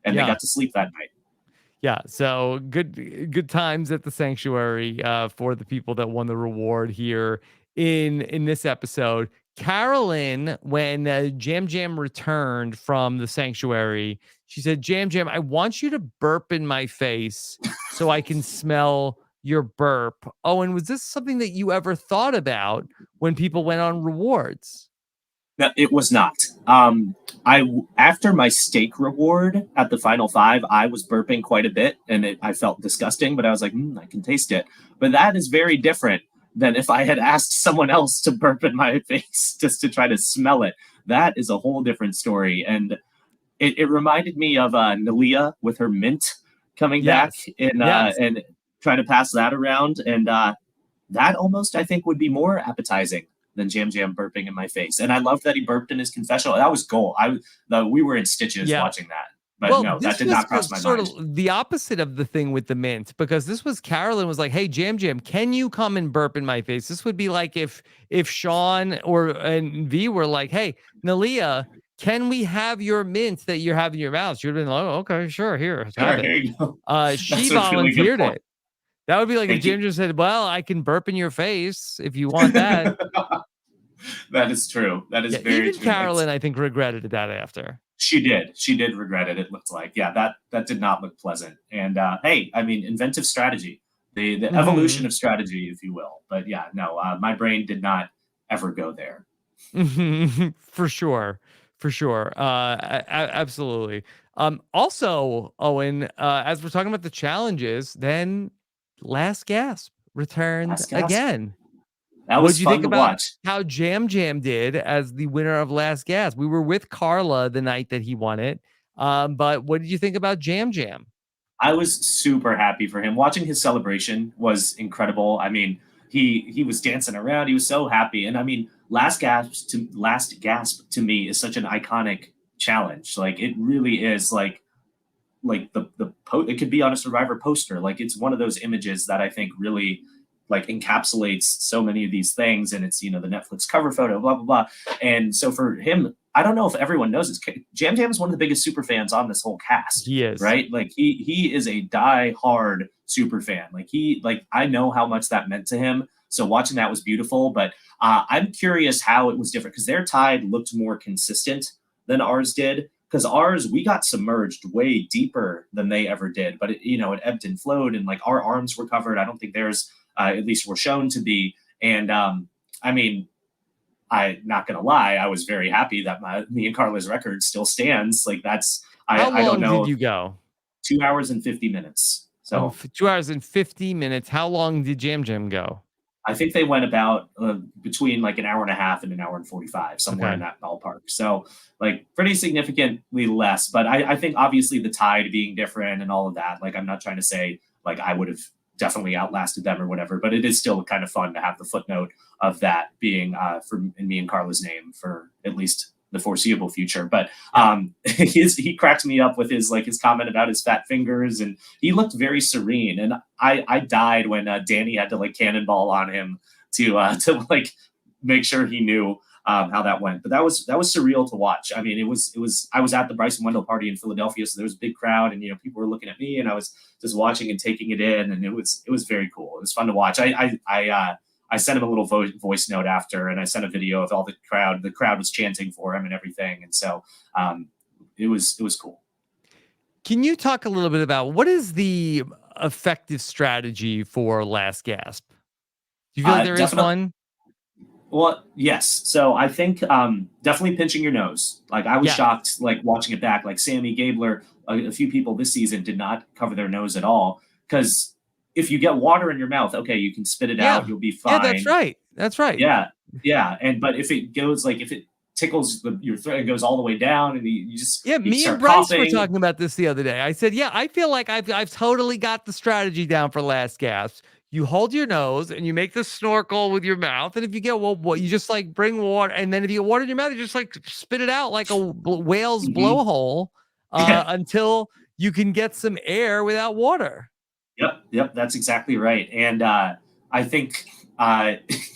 and they Yeah. got to sleep that night. Yeah, so good times at the sanctuary for the people that won the reward here in this episode. Carolyn, when Jam Jam returned from the sanctuary, she said, "Jam Jam, I want you to burp in my face so I can smell your burp." Oh, and was this something that you ever thought about when people went on rewards? No, it was not. I After my steak reward at the final five, I was burping quite a bit, and I felt disgusting. But I was like, I can taste it. But that is very different than if I had asked someone else to burp in my face just to try to smell it. That is a whole different story, and it reminded me of Nalia with her mint coming back Yes. in Yes. and trying to pass that around, and that almost I think would be more appetizing than Jam Jam burping in my face. And I loved that he burped in his confessional. That was gold. We were in stitches Yeah. watching that, but Well, no, that this did was not cross my sort mind. of the opposite of the thing with the mint because this was Carolyn was like, "Hey, Jam Jam, can you come and burp in my face?" This would be like if Sean or and V were like, "Hey, Nalia, can we have your mint that you have in your mouth?" She would have been like, "Oh, okay, sure, here, have Sure, it." here you go. She That's a really good volunteered point. it. That would be like if Thank you. Jam Jam said, "Well, I can burp in your face if you want that." That is true. That is Yeah, very even true. Carolyn, I think, regretted that after. She did. She did regret it. It looked like, yeah, that did not look pleasant. And hey, I mean, inventive strategy, the evolution Mhm. of strategy, if you will. But yeah, no, my brain did not ever go there. Mhm. For sure. For sure. Absolutely. Also, Owen, as we're talking about the challenges, then Last Gasp returned Last gasp. again. That What was do you fun think to about watch. how Jam Jam did as the winner of Last Gasp? We were with Carla the night that he won it. But what did you think about Jam Jam? I was super happy for him. Watching his celebration was incredible. I mean, he was dancing around. He was so happy. And I mean, Last Gasp to Me is such an iconic challenge. Like it really is like it could be on a Survivor poster. Like it's one of those images that I think really like encapsulates so many of these things, and it's, you know, the Netflix cover photo, blah blah blah. And so for him, I don't know if everyone knows this, Jam Jam is one of the biggest super fans on this whole cast, He is. right? Like he is a die hard super fan. Like I know how much that meant to him, so watching that was beautiful. But I'm curious how it was different, because their tide looked more consistent than ours did, because ours, we got submerged way deeper than they ever did. But it, you know, it ebbed and flowed, and like our arms were covered. I don't think theirs, at least were shown to be. And I mean, I not gonna lie, I was very happy that me and Carla's record still stands. Like that's How I don't long did know, you go? 2 hours and 50 minutes. Oh, So 2 hours and 50 minutes. How long did Jam Jam go? I think they went about between like an hour and a half and an hour and 45, somewhere in Okay. that ballpark. So like pretty significantly less. But I think obviously the tide being different and all of that, like I'm not trying to say like I would have definitely outlasted them or whatever, but it is still kind of fun to have the footnote of that being for in me and Carla's name for at least the foreseeable future. But he cracked me up with his comment about his fat fingers, and he looked very serene. And I died when Danny had to like cannonball on him to like make sure he knew how that went. But that was surreal to watch. I mean, it was I was at the Bryson Wendell party in Philadelphia, so there was a big crowd, and you know, people were looking at me, and I was just watching and taking it in, and it was very cool. It was fun to watch. I sent him a little voice note after, and I sent a video of all the crowd. The crowd was chanting for him and everything, and so it was cool. Can you talk a little bit about what is the effective strategy for Last Gasp? Do you feel like there is Definitely. one? Well, yes. So I think definitely pinching your nose. Like I was Yeah. shocked, like watching it back. Like Sammy Gabler, a few people this season did not cover their nose at all, because if you get water in your mouth, okay, you can spit it out, Yeah. you'll be Yeah, that's fine. right. That's right. Yeah, yeah. And but if it goes like if it tickles your throat and goes all the way down, and Yeah, you me and start Bryce were coughing. talking about this the other day. I said, "Yeah, I feel like I've totally got the strategy down for Last Gasp. You hold your nose and you make the snorkel with your mouth, and if you get what you just like bring water, and then if you get water in your mouth, you just like spit it out like a whale's Mhm. blowhole Yeah. until you can get some air without water." Yep, yep, that's exactly right. And I think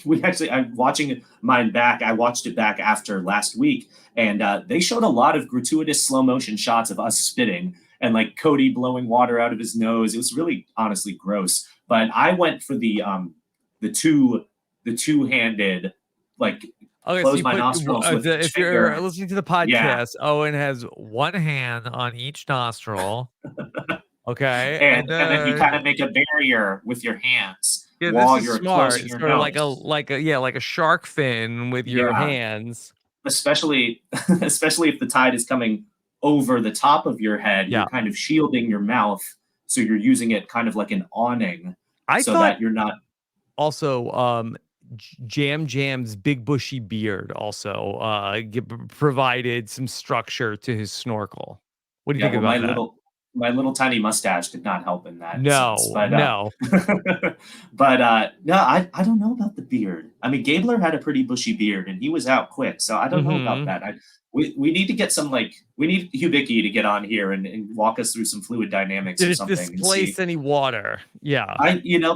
we actually, I'm watching mine back. I watched it back after last week, and they showed a lot of gratuitous slow motion shots of us spitting and like Cody blowing water out of his nose. It was really honestly gross. But I went for the two handed, like Okay, so close you my put nostrils with each if you're finger. listening to the Yeah, podcast, Owen has one hand on each nostril. Okay, and and then you kind then of make a barrier with your hands yeah, this while is you're smart. closing It's your sort of nose. like a yeah, like a shark fin with your Yeah, hands. especially especially if the tide is coming over the top of your head, you're Yeah. kind of shielding your mouth, so you're using it kind of like an awning, I so thought that you're not. also Jam Jam's big bushy beard also provided some structure to his snorkel. What do you Yeah, think well, about that? my little tiny mustache did not help in that sense, No, but no. no, I don't know about the beard. I mean, Gabler had a pretty bushy beard, and he was out quick, so I don't know about Mhm. that. We need to get some like we need Hubicki to get on here and walk us through some fluid dynamics Did or it something and see. displace any water? Yeah.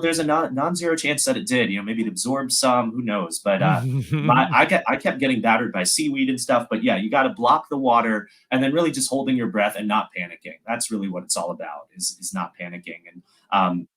There's a non-zero chance that it did. You know, maybe it absorbed some. Who knows? But I kept getting battered by seaweed and stuff. But yeah, you got to block the water and then really just holding your breath and not panicking. That's really what it's all about. Is not panicking. And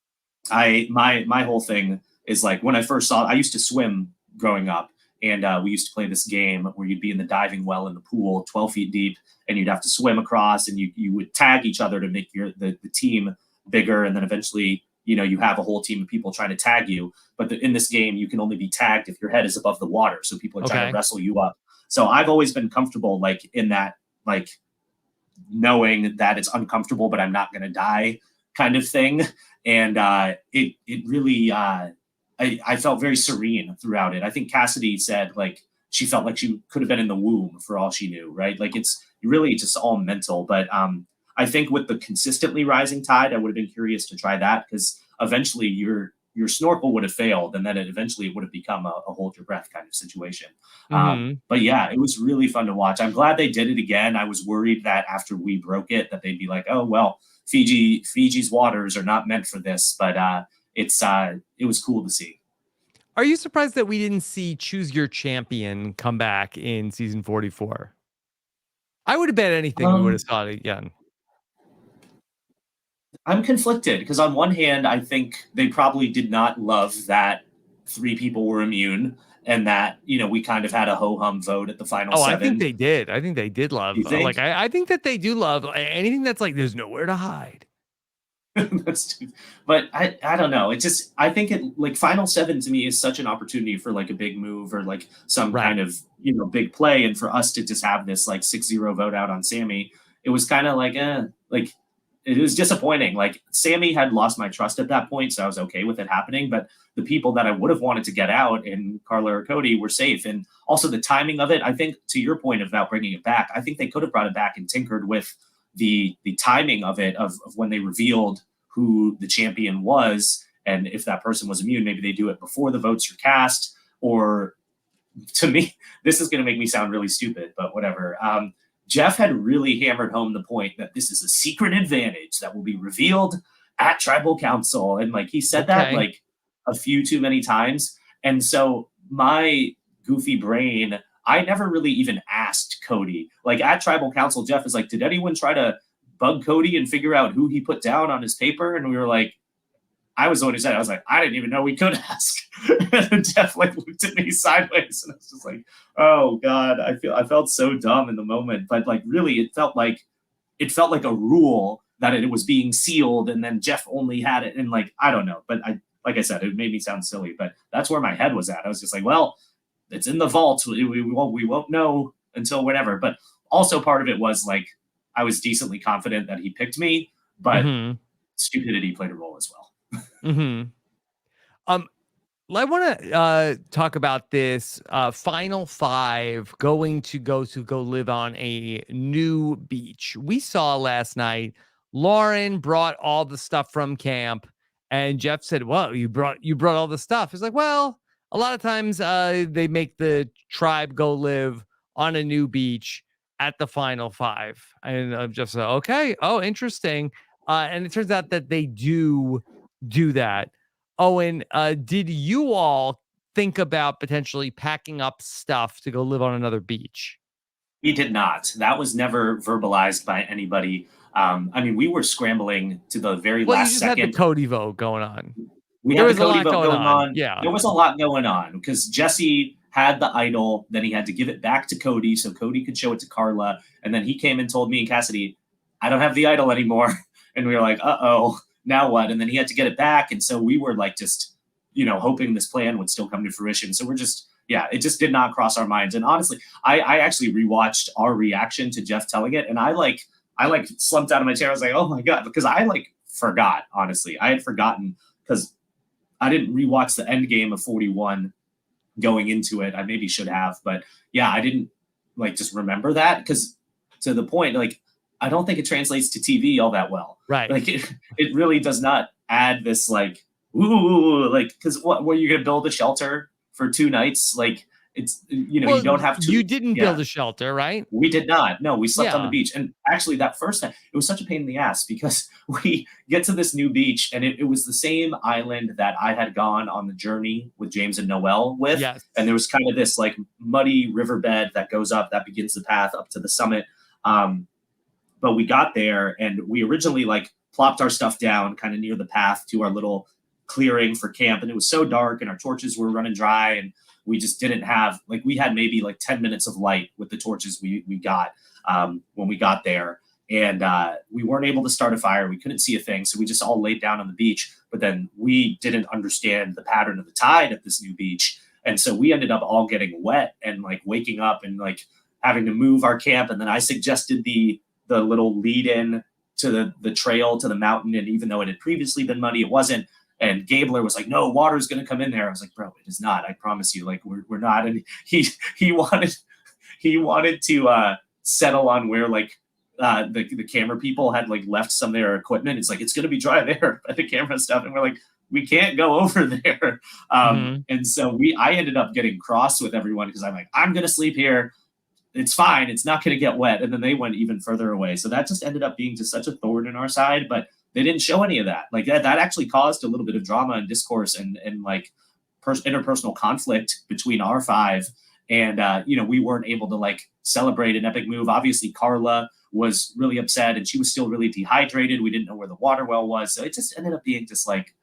my whole thing is like when I first saw it, I used to swim growing up, and we used to play this game where you'd be in the diving well in the pool, 12 feet deep, and you'd have to swim across, and you would tag each other to make the team bigger, and then eventually, you know, you have a whole team of people trying to tag you. But in this game, you can only be tagged if your head is above the water, so people are trying to Okay. wrestle you up. So I've always been comfortable like in that, like knowing that it's uncomfortable, but I'm not going to die kind of thing. And it really, I felt very serene throughout it. I think Cassidy said like she felt like she could have been in the womb for all she knew, right? Like it's really just all mental. But I think with the consistently rising tide, I would have been curious to try that, because eventually your snorkel would have failed, and then it eventually would have become a hold your breath kind of situation. Hmm. But yeah, it was really fun to watch. I'm glad they did it again. I was worried that after we broke it, that they'd be like, oh well, Fiji's waters are not meant for this. But it was cool to see. Are you surprised that we didn't see Choose Your Champion come back in season 44? I would have bet anything we would have Um, saw it again. I'm conflicted because on one hand, I think they probably did not love that three people were immune and that, we kind of had a ho hum vote at the final Oh, I think seven. they did. I think they did You love. Like, think? I think that they do love anything that's like there's nowhere to hide. That's but I don't know. It just I think it like final seven to me is such an opportunity for like a big move or like some Right. kind of big play, and for us to just have this like 6-0 vote out on Sammy, it was kind of like it was disappointing. Like Sammy had lost my trust at that point, so I was okay with it happening. But the people that I would have wanted to get out in Carla or Cody were safe, and also the timing of it. I think to your point about bringing it back, I think they could have brought it back and tinkered with the timing of it of when they revealed who the champion was, and if that person was immune, maybe they do it before the votes are cast. Or to me, this is going to make me sound really stupid, but whatever. Jeff had really hammered home the point that this is a secret advantage that will be revealed at tribal council, and like he said that Okay. like a few too many times. And so my goofy brain, I never really even asked Cody. Like at tribal council, Jeff is like, did anyone try to bug Cody and figure out who he put down on his paper? And we were like, I was the one who said it. I was like, I didn't even know we could ask. And Jeff like looked at me sideways, and I was just like, oh God, I felt so dumb in the moment. But like really, it felt like a rule that it was being sealed, and then Jeff only had it, and like I don't know. But like I said, it made me sound silly, but that's where my head was at. I was just like, well, it's in the vault. We won't know until whatever. But also part of it was like I was decently confident that he picked me, but Hmm. stupidity played a role as well. Hmm. Um, I want to talk about this final five go live on a new beach. We saw last night. Lauren brought all the stuff from camp, and Jeff said, "Well, you brought all the stuff." He's like, "Well, a lot of times they make the tribe go live on a new beach at the final five." And Jeff said, "Okay, oh, interesting." And it turns out that they do that. Owen, did you all think about potentially packing up stuff to go live on another beach? He did not. That was never verbalized by anybody. I mean, we were scrambling to the very Well, you last just had the second. Cody vote going on. We There had the was a Cody lot vote going going on. on. Yeah. There was a lot going on because Jesse had the idol, then he had to give it back to Cody so Cody could show it to Carla, and then he came and told me and Cassidy, "I don't have the idol anymore," and we were like, "Uh oh, now what?" And then he had to get it back, and so we were like just hoping this plan would still come to fruition. So we're just yeah, it just did not cross our minds. And honestly, I actually rewatched our reaction to Jeff telling it, and I slumped out of my chair. I was like, "Oh my god," because I like forgot. Honestly, I had forgotten because I didn't rewatch the end game of 41 going into it. I maybe should have, but yeah, I didn't like just remember that because to the point, like I don't think it translates to TV all that well. Right. Like it really does not add this like ooh like because what were you gonna build a shelter for 2 nights? Like it's you Well, don't have you to didn't yeah build a shelter, right? we did not. No, we slept on the Yeah. beach. And actually, that first time, it was such a pain in the ass because we get to this new beach and it was the same island that I had gone on the journey with James and Noel with. Yes. And there was kind of this like muddy riverbed that goes up, that begins the path up to the summit. Um, but we got there and we originally like plopped our stuff down kind of near the path to our little clearing for camp. And it was so dark and our torches were running dry and we just didn't have like we had maybe like 10 minutes of light with the torches we got when we got there. And we weren't able to start a fire. We couldn't see a thing. So we just all laid down on the beach. But then we didn't understand the pattern of the tide at this new beach. And so we ended up all getting wet and like waking up and like having to move our camp. And then I suggested the little lead in to the trail to the mountain. And even though it had previously been muddy, it wasn't. And Gabler was like, "No, water's going to come in there." I was like, "Bro, it is not. I promise you. Like, we're not." And he wanted to settle on where like the camera people had like left some of their equipment. It's like it's going to be dry there at the camera stuff, and we're like, we can't go over there. Mhm. And so I ended up getting cross with everyone because I'm like, I'm going to sleep here. It's fine. It's not going to get wet. And then they went even further away. So that just ended up being just such a thorn in our side. But they didn't show any of that. Like that actually caused a little bit of drama and discourse and like interpersonal conflict between our five. And we weren't able to like celebrate an epic move. Obviously, Carla was really upset and she was still really dehydrated. We didn't know where the water well was. So it just ended up being just like,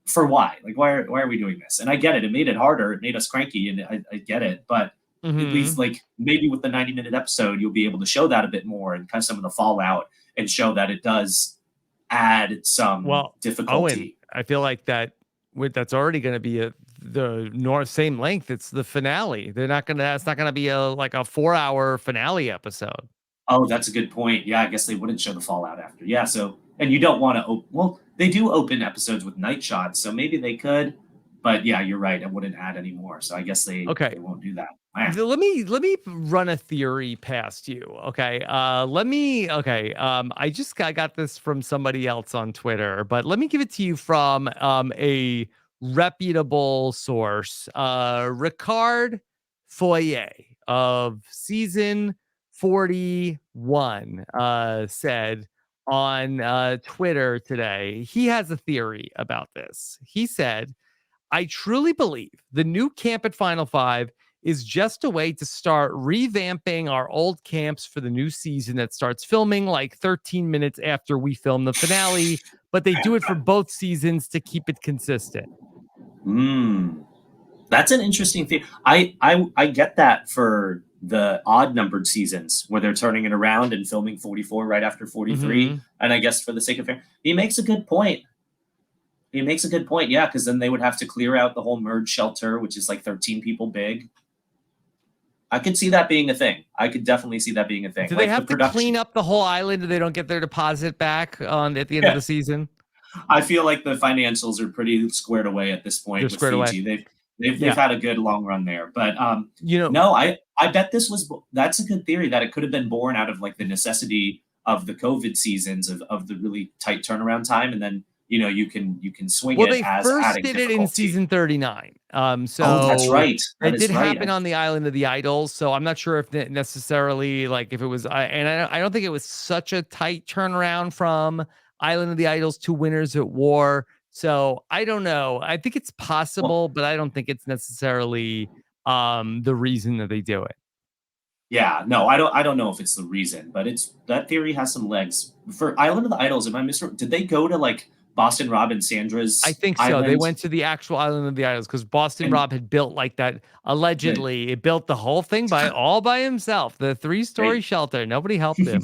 for why? Like, why are we doing this? And I get it. It made it harder. It made us cranky, and I get it. But at least, Mhm. like, maybe with the 90-minute episode, you'll be able to show that a bit more and kind of some of the fallout and show that it does add some Well, Owen, difficulty. I feel like that's already going to be the north same length. It's the finale. They're not going to. It's not going to be a like a 4-hour finale episode. Oh, that's a good point. Yeah, I guess they wouldn't show the fallout after. Yeah, so and you don't want to. Well, they do open episodes with night shots, so maybe they could. But yeah, you're right. It wouldn't add any more. So I guess Okay, they won't do that. Man. let me run a theory past you. Okay. Let me. Okay. I got this from somebody else on Twitter, but let me give it to you from a reputable source. Ricard Foyer of season 41 said on Twitter today. He has a theory about this. He said, I truly believe the new camp at Final Five is just a way to start revamping our old camps for the new season that starts filming like 13 minutes after we film the finale, but they do it for both seasons to keep it consistent. Hmm. That's an interesting thing. I get that for the odd numbered seasons where they're turning it around and filming 44 right after 43. Hmm. And I guess for the sake of fair, he makes a good point. He makes a good point. Yeah, because then they would have to clear out the whole merge shelter, which is like 13 people big. I could see that being a thing. I could definitely see that being a thing. Do they Like the have to clean production. up the whole island if they don't get their deposit back on at the end of Yeah, the season? I feel like the financials are pretty squared away at this They're point with squared away. Fiji. They've Yeah. had a good long run there. But You know, no, I bet that's a good theory that it could have been born out of like the necessity of the COVID seasons of the really tight turnaround time, and then you can swing well, it they as first adding did it in difficulty. season 39. Oh, that's So right. That it is did right. happen on the Island of the Idols. So I'm not sure if necessarily like if it was, I don't think it was such a tight turnaround from Island of the Idols to Winners at War. So I don't know. I think it's Well, possible, but I don't think it's necessarily the reason that they do it. yeah, no, I don't know if it's the reason, but it's that theory has some legs. For Island of the Idols, am I did they go to like Boston Rob and I Sandra's think so. They island? went to the actual Island of the Isles because Boston And Rob had built like that. the, Allegedly, it built the whole thing all by himself. The 3-story they shelter. Nobody helped him,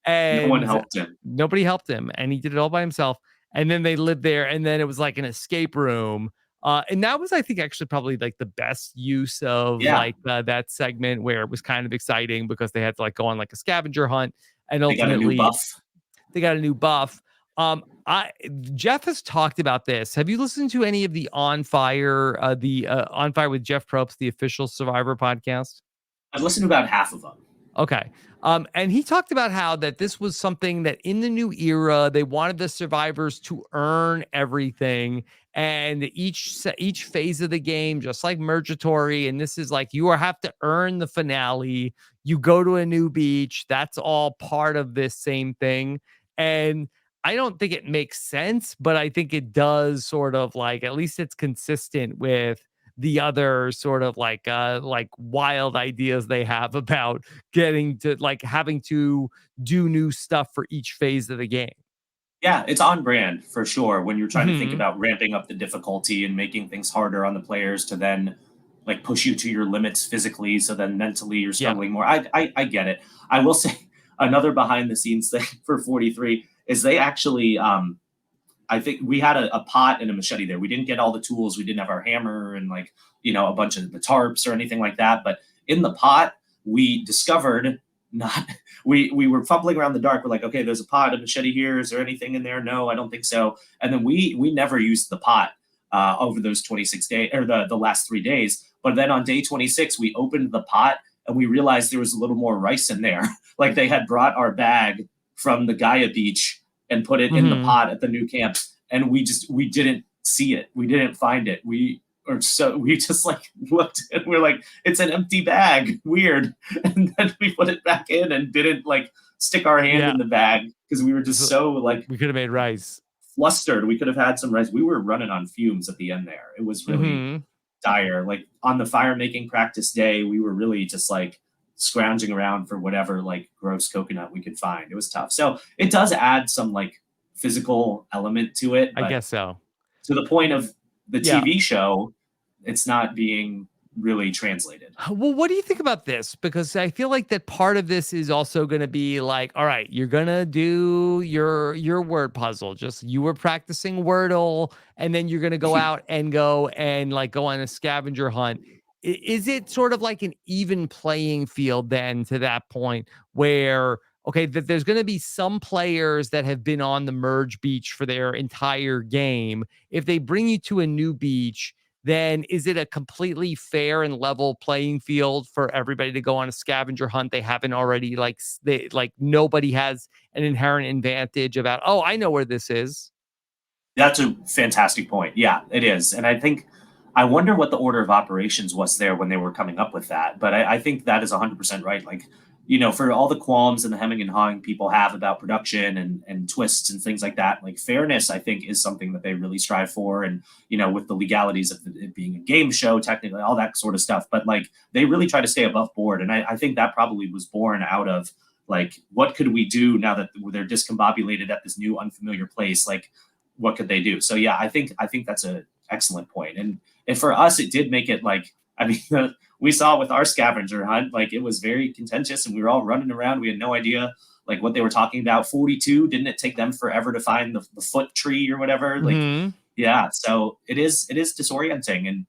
no one and helped him. nobody helped him, and he did it all by himself. And then they lived there, and then it was like an escape room. And that was, I think, actually probably like the best use of Yeah, like that segment where it was kind of exciting because they had to like go on like a scavenger hunt, and they got a new ultimately buff. they got a new buff. I Jeff has talked about this. Have you listened to any of the On Fire with Jeff Probst, the official Survivor podcast? I've listened to about half of them. Okay. And he talked about how that this was something that in the new era, they wanted the survivors to earn everything. And each phase of the game, just like Mergatory, and this is like have to earn the finale. You go to a new beach. That's all part of this same thing. And I don't think it makes sense, but I think it does sort of like at least it's consistent with the other sort of like wild ideas they have about getting to like having to do new stuff for each phase of the game. Yeah, it's on brand for sure when you're trying to think Hmm. about ramping up the difficulty and making things harder on the players to then like push you to your limits physically. So then mentally you're Yeah. struggling more. I get it. I will say another behind the scenes thing for 43 is they actually I think we had a pot and a machete there. We didn't get all the tools. We didn't have our hammer and like, a bunch of the tarps or anything like that. But in the pot, we discovered not we were fumbling around the dark. We're like, okay, there's a pot, a machete here. Is there anything in there? No, I don't think so. And then we never used the pot over those 26 days or the last 3 days. But then on day 26, we opened the pot and we realized there was a little more rice in there. Like they had brought our bag from the Gaia beach and put it in the Hmm. pot at the new camp. And we didn't see it. We didn't find it. We just like looked and we're like, it's an empty bag. Weird. And then we put it back in and didn't like stick our hand Yeah. in the bag because we were just So so like we could have made rice. flustered. We could have had some rice. We were running on fumes at the end there. It was really Hmm. dire. Like on the fire making practice day, we were really just like scrounging around for whatever like gross coconut we could find. It was tough. So it does add some like physical element to it, I but guess so. to the point of the Yeah. TV show, it's not being really translated. Well, what do you think about this? Because I feel like that part of this is also going to be like, all right, you're gonna do your word puzzle. Just you were practicing Wordle, and then you're gonna go out and go on a scavenger hunt. Is it sort of like an even playing field then to that point where okay, that there's going to be some players that have been on the merge beach for their entire game. If they bring you to a new beach, then is it a completely fair and level playing field for everybody to go on a scavenger hunt? They haven't already nobody has an inherent advantage about, oh, I know where this is. That's a fantastic point. Yeah, it is. And I wonder what the order of operations was there when they were coming up with that. But I think that is 100% right. Like, for all the qualms and the hemming and hawing people have about production and twists and things like that, like fairness, I think, is something that they really strive for. And, with the legalities of it being a game show, technically, all that sort of stuff. But like, they really try to stay above board. And I think that probably was born out of like, what could we do now that they're discombobulated at this new unfamiliar place? Like, what could they do? So yeah, I think that's an excellent point. And for us, it did make it like, I mean, we saw with our scavenger hunt, like it was very contentious, and we were all running around. We had no idea like what they were talking about. 42, didn't it take them forever to find the foot tree or whatever? Like, Hmm. yeah. So it is disorienting, and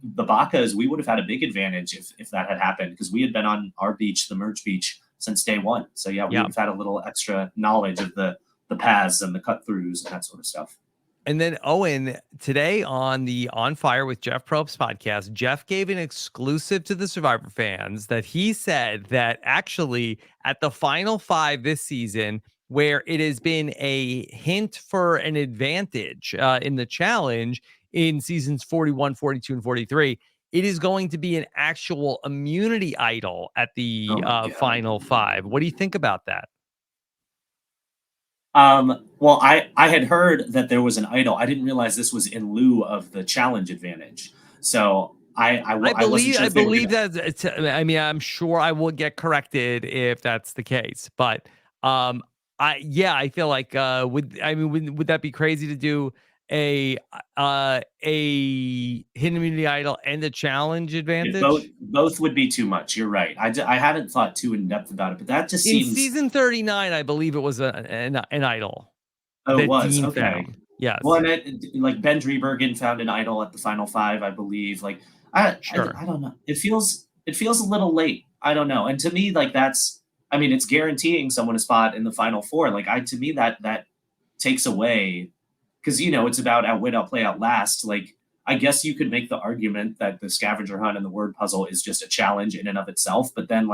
the Bacas, we would have had a big advantage if that had happened because we had been on our beach, the merge beach, since day one. So yeah, we Yeah. would have had a little extra knowledge of the paths and the cut throughs and that sort of stuff. And then Owen, today on the On Fire with Jeff Probst podcast, Jeff gave an exclusive to the Survivor fans that he said that actually at the final five this season, where it has been a hint for an advantage in the challenge in seasons 41, 42, and 43, it is going to be an actual immunity idol at Oh the my god. final five. What do you think about that? Well, I had heard that there was an idol. I didn't realize this was in lieu of the challenge advantage. So I wasn't sure I if they were believe gonna. that I mean, I'm sure I will get corrected if that's the case. But I feel like would that be crazy to do a hidden immunity idol and a challenge Both advantage? both would be too much. You're right. I hadn't thought too in depth about it, but that just In seems. season 39, I believe it was an idol Oh, it that was Dean okay. found. Well, Yes. and like Ben Drebergen found an idol at the final five, I believe. Like Sure. I don't know. It feels a little late. I don't know. And to me, like that's. I mean, it's guaranteeing someone a spot in the final four. Like to me that takes away because it's about outwit, outplay, outlast. Like I guess you could make the argument that the scavenger hunt and the word puzzle is just a challenge in and of itself, but then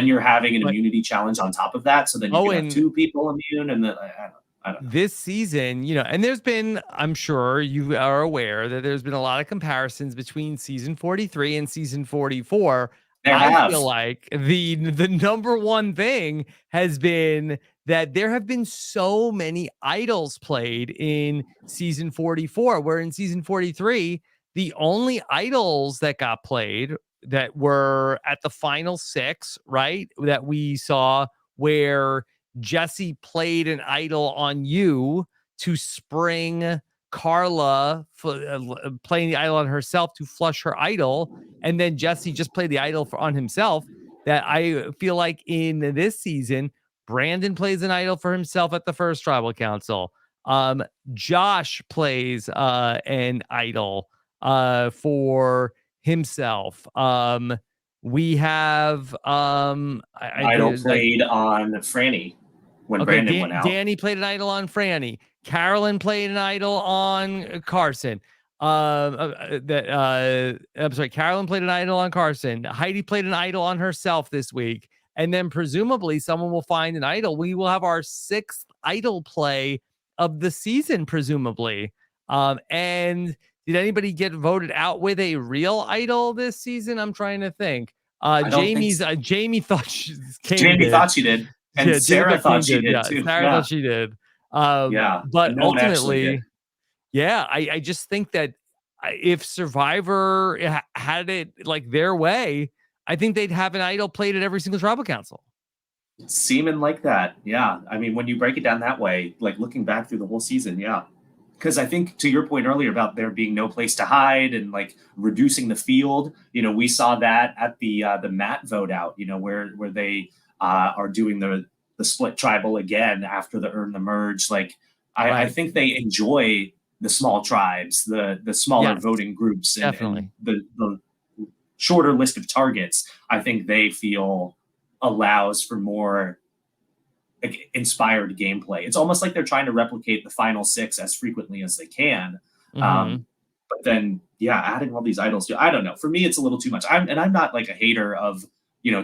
you're having an But immunity challenge on top of that. So then you could have Owen, two people immune, and I don't know. this season, and there's been, I'm sure you are aware that there's been a lot of comparisons between season 43 and season 44. There I feel have. like the number one thing has been that there have been so many idols played in season 44, where in season 43, the only idols that got played that were at the final six, right? That we saw where Jesse played an idol on you to spring Carla playing the idol on herself to flush her idol, and then Jesse just played the idol on himself. That I feel like in this season, Brandon plays an idol for himself at the first tribal council. Um, Josh plays an idol for himself. We have Idol there's like played on Franny when okay, Brandon went out. Danny played an idol on Franny. Carolyn played an idol on Carson. I'm sorry, Carolyn played an idol on Carson. Heidi played an idol on herself this week. And then presumably someone will find an idol. We will have our sixth idol play of the season, presumably. And did anybody get voted out with a real idol this season? I'm trying to think. I don't think Jamie thought Kane Jamie did. thought she did, and Yeah, Jamie Sarah thought thought King she did. did Yeah, too. Sarah Yeah, thought she did. yeah, But and no one actually did. ultimately, yeah, I just think that if Survivor had it like their way, I think they'd have an idol played at every single tribal council. Seeming like that, yeah. I mean, when you break it down that way, like looking back through the whole season, yeah. Because I think to your point earlier about there being no place to hide and like reducing the field, we saw that at the Matt vote out, where they are doing the split tribal again after the earn the merge. Like I Right. think they enjoy the small tribes, the smaller Yes, voting groups, and definitely. the shorter list of targets. I think they feel allows for more like inspired gameplay. It's almost like they're trying to replicate the final six as frequently as they can. Hmm. But then, yeah, adding all these idols, I don't know. For me, it's a little too much. I'm not like a hater of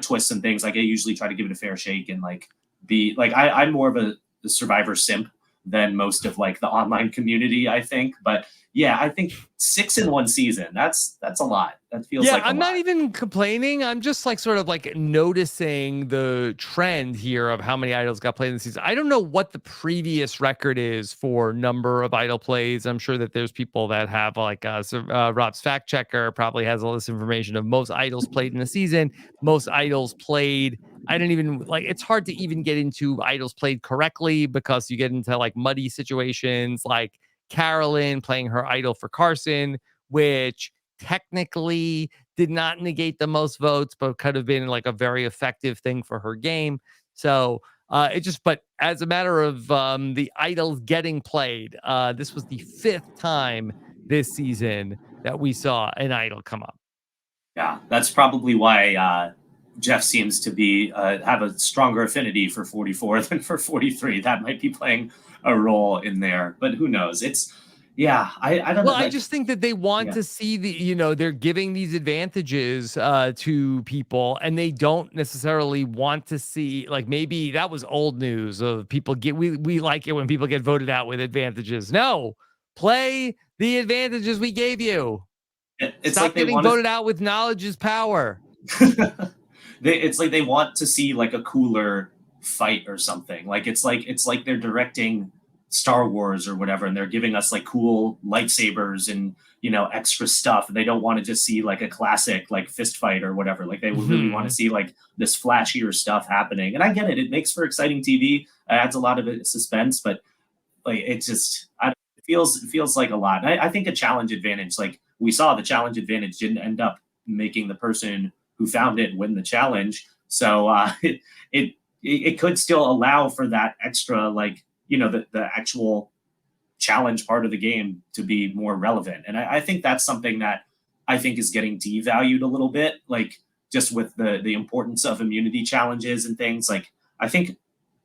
twists and things. Like I usually try to give it a fair shake and like be like I'm more of a Survivor simp than most of like the online community. I think, but yeah, I think 6 in 1 season. That's a lot. That feels Yeah, like a I'm not lot. even complaining. I'm just like sort of like noticing the trend here of how many idols got played in the season. I don't know what the previous record is for number of idol plays. I'm sure that there's people that have like Rob's fact checker probably has all this information of most idols played in the season, most idols played. I don't even like it's hard to even get into idols played correctly because you get into like muddy situations like Carolyn playing her idol for Carson, which technically did not negate the most votes, but could have been like a very effective thing for her game. So but as a matter of the idols getting played, this was the fifth time this season that we saw an idol come up. Yeah, that's probably why Jeff seems to be have a stronger affinity for 44 than for 43. That might be playing a role in there, but who knows? It's yeah, I don't know. Well, I Like just think that they want yeah, to see they're giving these advantages to people and they don't necessarily want to see like maybe that was old news of people we like it when people get voted out with advantages. No, play the advantages we gave you. it's like Stop they getting want voted out with knowledge is power. to. It's like they want to see like a cooler fight or something. Like it's like they're directing Star Wars or whatever, and they're giving us like cool lightsabers and extra stuff. They don't want to just see like a classic like fist fight or whatever. Like they would really want to Mhm. see like this flashier stuff happening. And I get it; it makes for exciting TV. It adds a lot of suspense, but like it feels like a lot. And I think a challenge advantage, like we saw, the challenge advantage didn't end up making the person who found it win the challenge. So it it could still allow for that extra, like the actual challenge part of the game to be more relevant. And I think that's something that I think is getting devalued a little bit, like just with the importance of immunity challenges and things. Like I think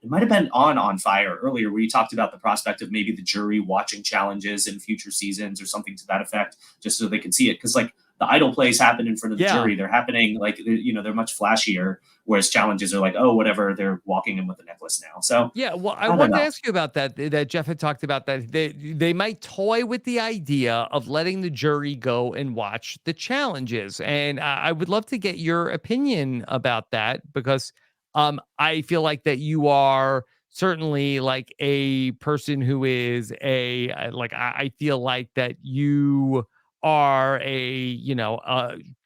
it might have been on fire earlier where you talked about the prospect of maybe the jury watching challenges in future seasons or something to that effect, just so they can see it. Because like the idle plays happen in front of the Yeah. jury, they're happening like they're much flashier, whereas challenges are like, oh, whatever, they're walking in with a necklace now. So Yeah, well, I I don't wanted to know. ask you about that Jeff had talked about that they might toy with the idea of letting the jury go and watch the challenges. And I would love to get your opinion about that because I feel like that you are certainly like a person who is like I feel like that you are a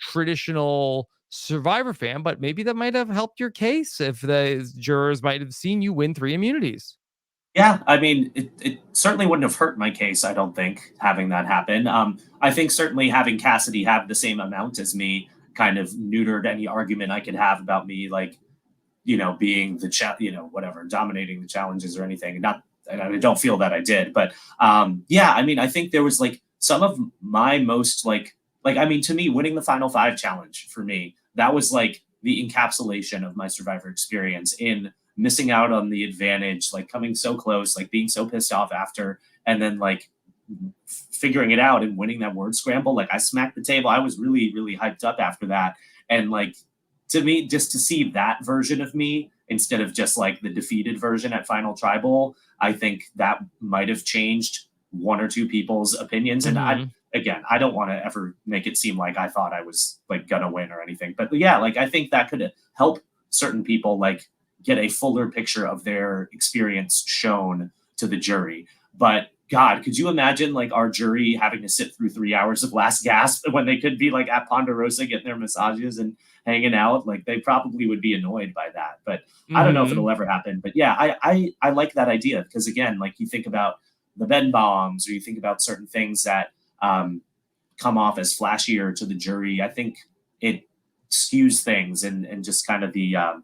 traditional Survivor fan, but maybe that might have helped your case if the jurors might have seen you win 3 immunities. Yeah, I mean, it certainly wouldn't have hurt my case, I don't think, having that happen. I think certainly having Cassidy have the same amount as me kind of neutered any argument I could have about me, like, being whatever, dominating the challenges or anything. Not, and I don't feel that I did, but yeah, I mean, I think there was like some of my most I mean, to me, winning the final five challenge for me, that was like the encapsulation of my Survivor experience in missing out on the advantage, like coming so close, like being so pissed off after, and then like figuring it out and winning that word scramble. Like I smacked the table. I was really, really hyped up after that. And like to me, just to see that version of me instead of just like the defeated version at Final Tribal, I think that might have changed one or two people's opinions. And Mhm. I don't want to ever make it seem like I thought I was like gonna win or anything. But yeah, like I think that could help certain people like get a fuller picture of their experience shown to the jury. But God, could you imagine like our jury having to sit through 3 hours of Last Gasp when they could be like at Ponderosa getting their massages and hanging out? Like they probably would be annoyed by that. But I don't know if Mhm. it'll ever happen. But yeah, I like that idea because again, like you think about the Ben bombs or you think about certain things that um, come off as flashier to the jury. I think it skews things and just kind of the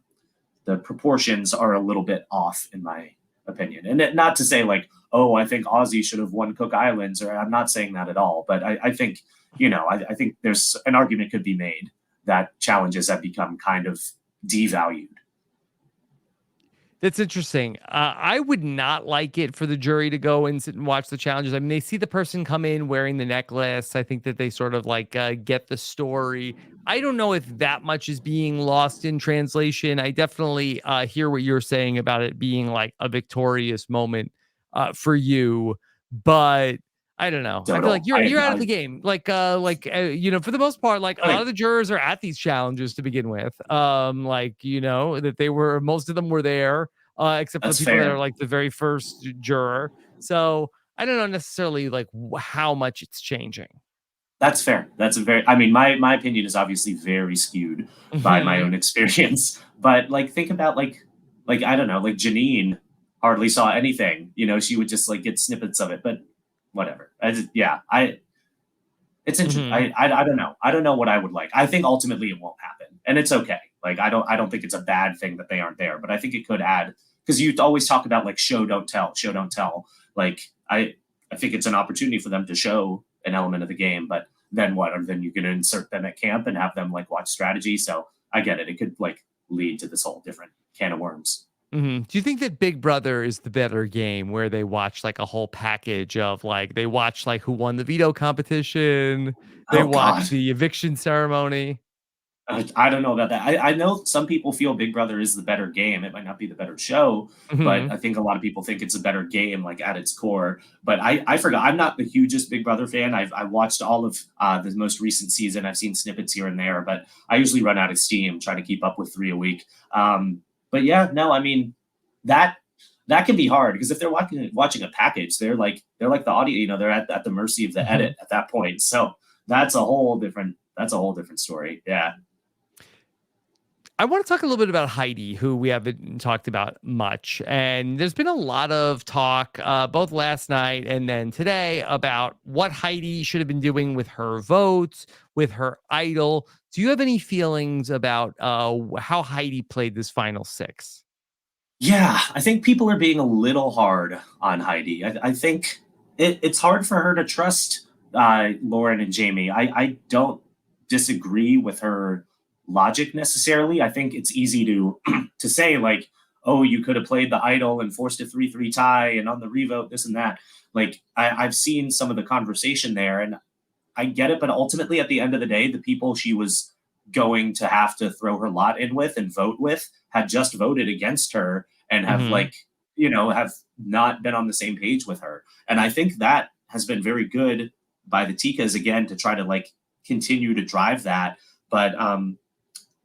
proportions are a little bit off in my opinion. And not to say like, oh, I think Aussie should have won Cook Islands, or I'm not saying that at all. But I think, I think there's an argument could be made that challenges have become kind of devalued. That's interesting. I would not like it for the jury to go and sit and watch the challenges. I mean, they see the person come in wearing the necklace. I think that they sort of like get the story. I don't know if that much is being lost in translation. I definitely hear what you're saying about it being like a victorious moment for you, but I don't know. I feel like Total. you're out of the game. For the most part, like a lot I of the jurors are at these challenges to begin with. That they were most of them were there, except for the That's people that are fair. like the very first juror. So I don't know necessarily like how much it's changing. That's fair. That's a very. I mean, my opinion is obviously very skewed by my Hmm. own experience. But like, think about like I don't know, like Janine hardly saw anything. She would just like get snippets of it. But whatever. Yeah, it's interesting. Hmm. I don't know. I don't know what I would like. I think ultimately it won't happen, and it's okay. Like I don't think it's a bad thing that they aren't there, but I think it could add because you always talk about like show don't tell. Like I think it's an opportunity for them to show an element of the game, but then what? Or then you're going to insert them at camp and have them like watch strategy. So I get it. It could like lead to this whole different can of worms. Hmm. Do you think that Big Brother is the better game where they watch like a whole package of like they watch like who won the veto competition, they Oh watch God. the eviction ceremony? I don't know about that. I know some people feel Big Brother is the better game. It might not be the better show, but Hmm. I think a lot of people think it's a better game, like at its core. But I forgot. I'm not the hugest Big Brother fan. I watched all of the most recent season. I've seen snippets here and there, but I usually run out of steam trying to keep up with 3 a week. But yeah, no, I mean that that can be hard because if they're watching a package, they're like the audio. They're at the mercy of the Hmm. edit at that point. So that's a whole different story. Yeah. I want to talk a little bit about Heidi, who we haven't talked about much. And there's been a lot of talk, both last night and then today, about what Heidi should have been doing with her votes, with her idol. Do you have any feelings about how Heidi played this final six? Yeah, I think people are being a little hard on Heidi. I think it's hard for her to trust Lauren and Jamie. I don't disagree with her logic necessarily. I think it's easy to to say like, oh, you could have played the idol and forced a 3-3 tie, and on the revote this and that. Like I've seen some of the conversation there, and I get it, but ultimately, at the end of the day, the people she was going to have to throw her lot in with and vote with had just voted against her and have Hmm. have not been on the same page with her. And I think that has been very good by the Tikas again to try to like continue to drive that. But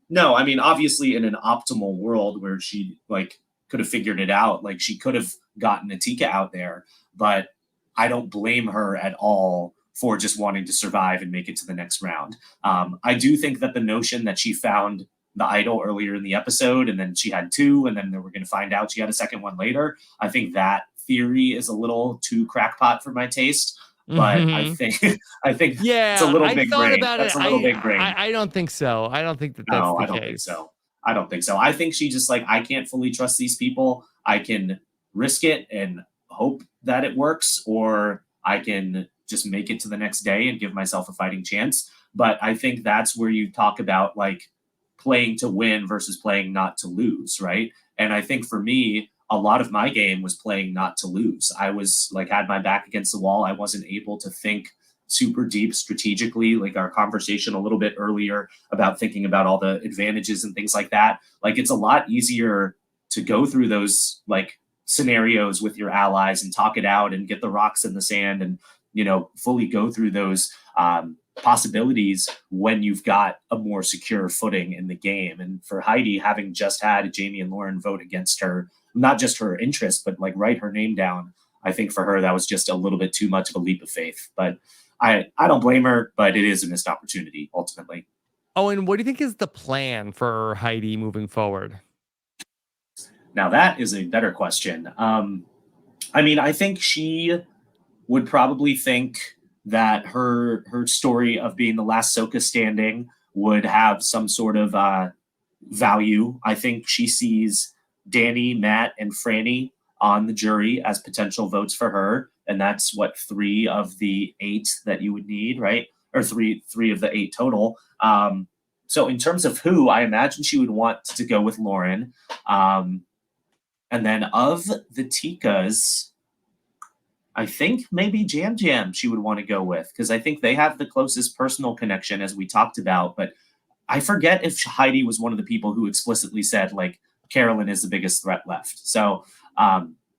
no, I mean, obviously, in an optimal world where she like could have figured it out, like she could have gotten a Tika out there, but I don't blame her at all for just wanting to survive and make it to the next round. I do think that the notion that she found the idol earlier in the episode and then she had two and then they were going to find out she had a second one later, I think that theory is a little too crackpot for my taste. But I Hmm. think I think it's a Yeah, little I big thought brain. about it. That's a little big brain. I don't think so. I don't think that that's No, the I don't think case. so. I don't think so. I think she just like I can't fully trust these people. I can risk it and hope that it works, or I can just make it to the next day and give myself a fighting chance. But I think that's where you talk about like playing to win versus playing not to lose, right? And I think for me, a lot of my game was playing not to lose. I was like had my back against the wall. I wasn't able to think super deep strategically, like our conversation a little bit earlier about thinking about all the advantages and things like that. Like it's a lot easier to go through those like scenarios with your allies and talk it out and get the rocks in the sand and, fully go through those possibilities when you've got a more secure footing in the game. And for Heidi, having just had Jamie and Lauren vote against her, not just her interest, but like write her name down, I think for her that was just a little bit too much of a leap of faith. But I don't blame her, but it is a missed opportunity ultimately. Oh, and what do you think is the plan for Heidi moving forward? Now that is a better question. I think she would probably think that her story of being the last Soka standing would have some sort of value. I think she sees Danny, Matt, and Franny on the jury as potential votes for her, and that's what 3 of the 8 that you would need, right? Or three of the 8 total. So in terms of who, I imagine she would want to go with Lauren. And then of the Tikas, I think maybe Jam Jam she would want to go with because I think they have the closest personal connection as we talked about. But I forget if Heidi was one of the people who explicitly said like Carolyn is the biggest threat left. So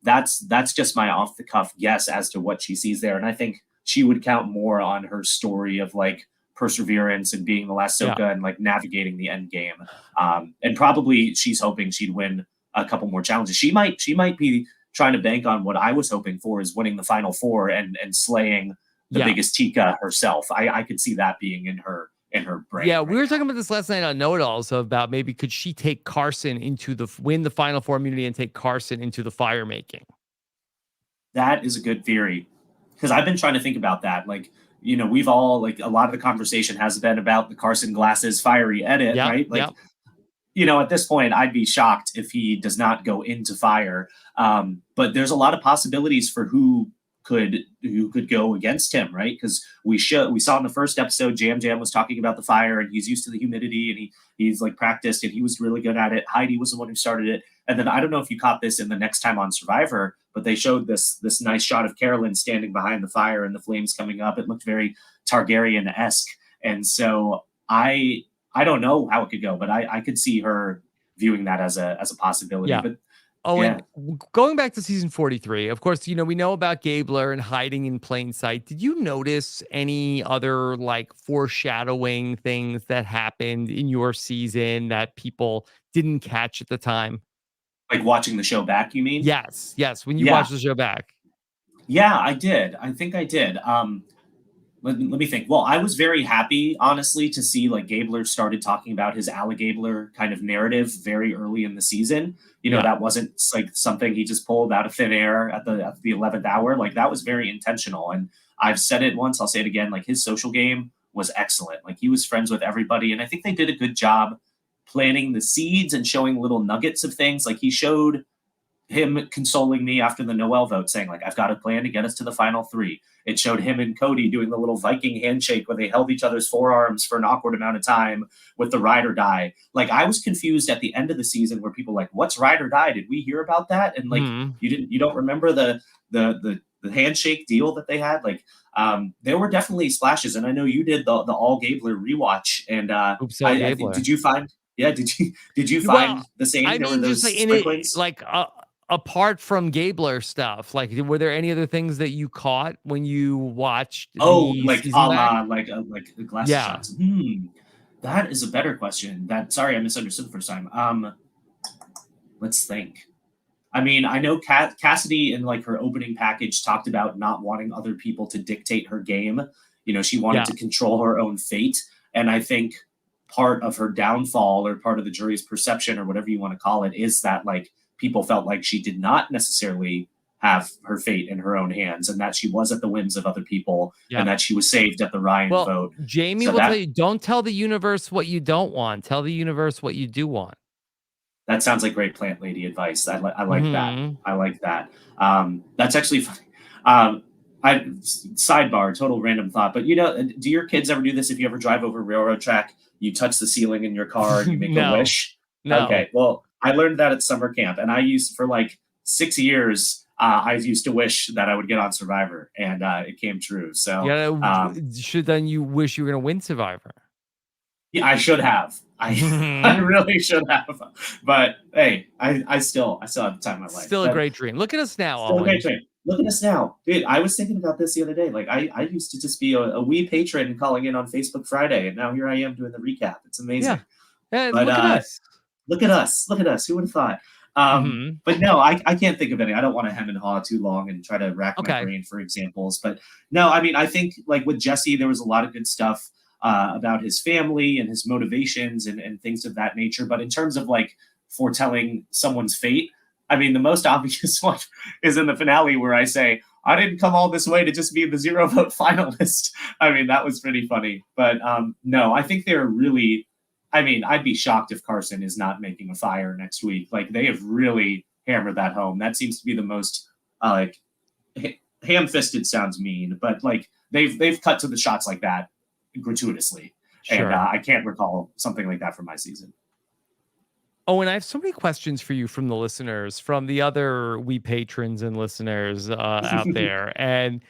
that's just my off the cuff guess as to what she sees there, and I think she would count more on her story of like perseverance and being the last Soka and like navigating the end game. And probably she's hoping she'd win a couple more challenges. She might be trying to bank on what I was hoping for is winning the final 4 and slaying the biggest Tika herself. I could see that being in her brain. Yeah, we were talking about this last night on Know It All, so about maybe could she take Carson into win the final 4 immunity and take Carson into the fire making. That is a good theory because I've been trying to think about that. Like, we've all like a lot of the conversation has been about the Carson Glasses fiery edit, right? Like, at this point, I'd be shocked if he does not go into fire. But there's a lot of possibilities for who could go against him, right? Because we saw in the first episode, Jam Jam was talking about the fire, and he's used to the humidity, and he's like practiced, and he was really good at it. Heidi was the one who started it, and then I don't know if you caught this in the next time on Survivor, but they showed this nice shot of Carolyn standing behind the fire and the flames coming up. It looked very Targaryen-esque, and so I don't know how it could go, but I could see her viewing that as a possibility. But and going back to season 43, of course, we know about Gabler and hiding in plain sight. Did you notice any other like foreshadowing things that happened in your season that people didn't catch at the time? Like watching the show back, you mean? Yes. When you watch the show back. Yeah, I did. I think I did. Let me think. Well, I was very happy, honestly, to see like Gabler started talking about his Alligabler kind of narrative very early in the season. That wasn't like something he just pulled out of thin air at the 11th hour. Like that was very intentional. And I've said it once, I'll say it again. Like his social game was excellent. Like he was friends with everybody, and I think they did a good job planting the seeds and showing little nuggets of things. Like he showed him consoling me after the Noel vote, saying like, I've got a plan to get us to the final 3. It showed him and Cody doing the little Viking handshake where they held each other's forearms for an awkward amount of time with the ride or die. Like I was confused at the end of the season where people were like, what's ride or die? Did we hear about that? And like, you don't remember the handshake deal that they had? Like, there were definitely splashes. And I know you did the all Gabler rewatch. And I think, did you find, did you find the same? I mean, just like in it, like apart from Gabler stuff, like were there any other things that you caught when you watched? Like glass shots. That is a better question. Sorry, I misunderstood the first time. Let's think. I mean, I know Cassidy in like her opening package talked about not wanting other people to dictate her game. She wanted to control her own fate, and I think part of her downfall or part of the jury's perception or whatever you want to call it is that like people felt like she did not necessarily have her fate in her own hands and that she was at the whims of other people and that she was saved at the Ryan vote. Jamie will tell you, don't tell the universe what you don't want. Tell the universe what you do want. That sounds like great plant lady advice. I like that. I like that. That's actually funny. Sidebar, total random thought, but do your kids ever do this? If you ever drive over a railroad track, you touch the ceiling in your car and you make a wish? No. Okay. Well, I learned that at summer camp, and I used for like 6 years. I used to wish that I would get on Survivor, and it came true. So should then you wish you were going to win Survivor? Yeah, I should have. I really should have, but hey, I still have the time of my life. Still a But great dream. Look at us now, still a great Owen. train. Look at us now, dude. I was thinking about this the other day. Like I used to just be a wee patron calling in on Facebook Friday, and now here I am doing the recap. It's Yeah. amazing. But Look at us. look at us. Look at us. Who would have thought? But no, I can't think of any. I don't want to hem and haw too long and try to rack my Okay. brain for examples. But no, I mean, I think like with Jesse, there was a lot of good stuff about his family and his motivations and things of that nature. But in terms of like foretelling someone's fate, I mean, the most obvious one is in the finale where I say, I didn't come all this way to just be the 0 vote finalist. I mean, that was pretty funny. But no, I think they're really, I mean, I'd be shocked if Carson is not making a fire next week. Like they have really hammered that home. That seems to be the most like ham-fisted sounds mean, but like they've cut to the shots like that gratuitously. Sure. And I can't recall something like that from my season. Oh, and I have so many questions for you from the listeners, from the other we patrons and listeners out there. And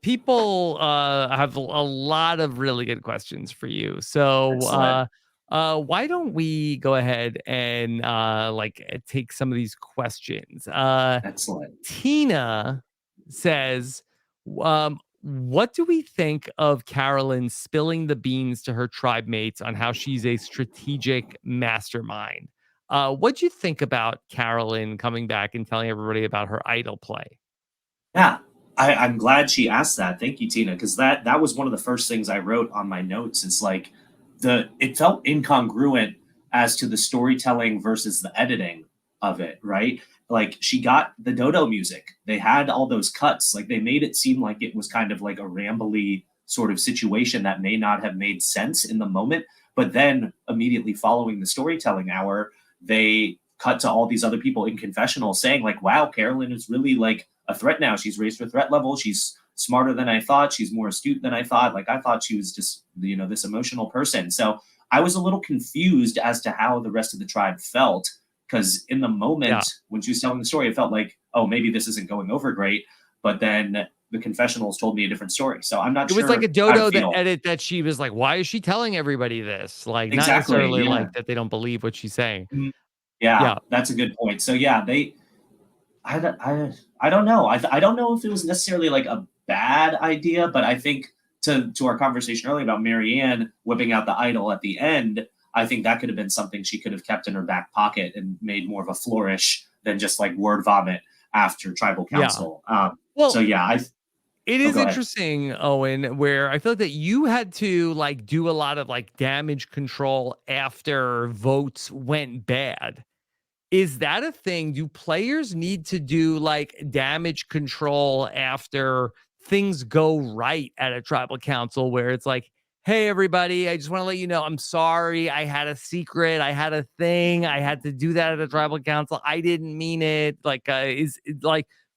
people have a lot of really good questions for you. So Excellent. why don't we go ahead and take some of these questions? Excellent. Tina says, what do we think of Carolyn spilling the beans to her tribe mates on how she's a strategic mastermind? What'd you think about Carolyn coming back and telling everybody about her idol play? Yeah, I'm glad she asked that. Thank you, Tina, because that was one of the first things I wrote on my notes. It's like it felt incongruent as to the storytelling versus the editing of it, right? Like she got the dodo music. They had all those cuts. Like they made it seem like it was kind of like a rambly sort of situation that may not have made sense in the moment. But then immediately following the storytelling hour, they cut to all these other people in confessional saying like, wow, Carolyn is really like a threat now. She's raised her threat level. She's smarter than I thought. She's more astute than I thought. Like I thought she was just, this emotional person. So I was a little confused as to how the rest of the tribe felt because in the moment when she was telling the story, it felt like, oh, maybe this isn't going over great. But then the confessionals told me a different story. So I'm not It sure. was like a how to dodo that feel. edit that she was like, why is she telling everybody this? Like, not Exactly. necessarily Yeah. like that they don't believe what she's saying. Yeah, Yeah. that's a good point. So yeah, I don't know. I don't know if it was necessarily like a bad idea, but I think to our conversation earlier about Marianne whipping out the idol at the end, I think that could have been something she could have kept in her back pocket and made more of a flourish than just like word vomit after tribal council. Well, so yeah, it is go ahead. interesting, Owen, where I feel like that you had to like do a lot of like damage control after votes went bad. Is that a thing? Do players need to do like damage control after things go right at a tribal council where it's like, hey, everybody, I just want to let you know I'm sorry. I had a secret. I had a thing. I had to do that at a tribal council. I didn't mean it. Like,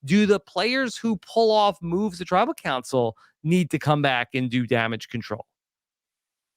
do the players who pull off moves at tribal council need to come back and do damage control?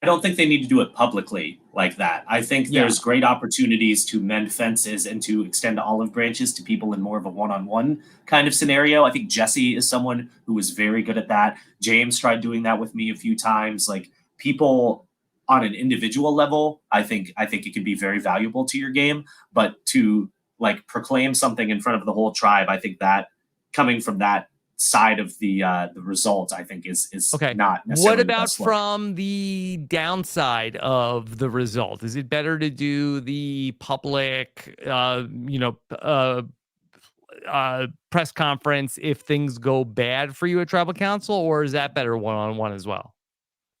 I don't think they need to do it publicly like that. I think Yeah. there's great opportunities to mend fences and to extend olive branches to people in more of a one-on-one kind of scenario. I think Jesse is someone who was very good at that. James tried doing that with me a few times. Like people on an individual level, I think it can be very valuable to your game, but to like proclaim something in front of the whole tribe, I think that coming from that side of the results, I think is Okay. not necessarily What the about best look. from the downside of the result? Is it better to do the public, press conference if things go bad for you at tribal council, or is that better one-on-one as well?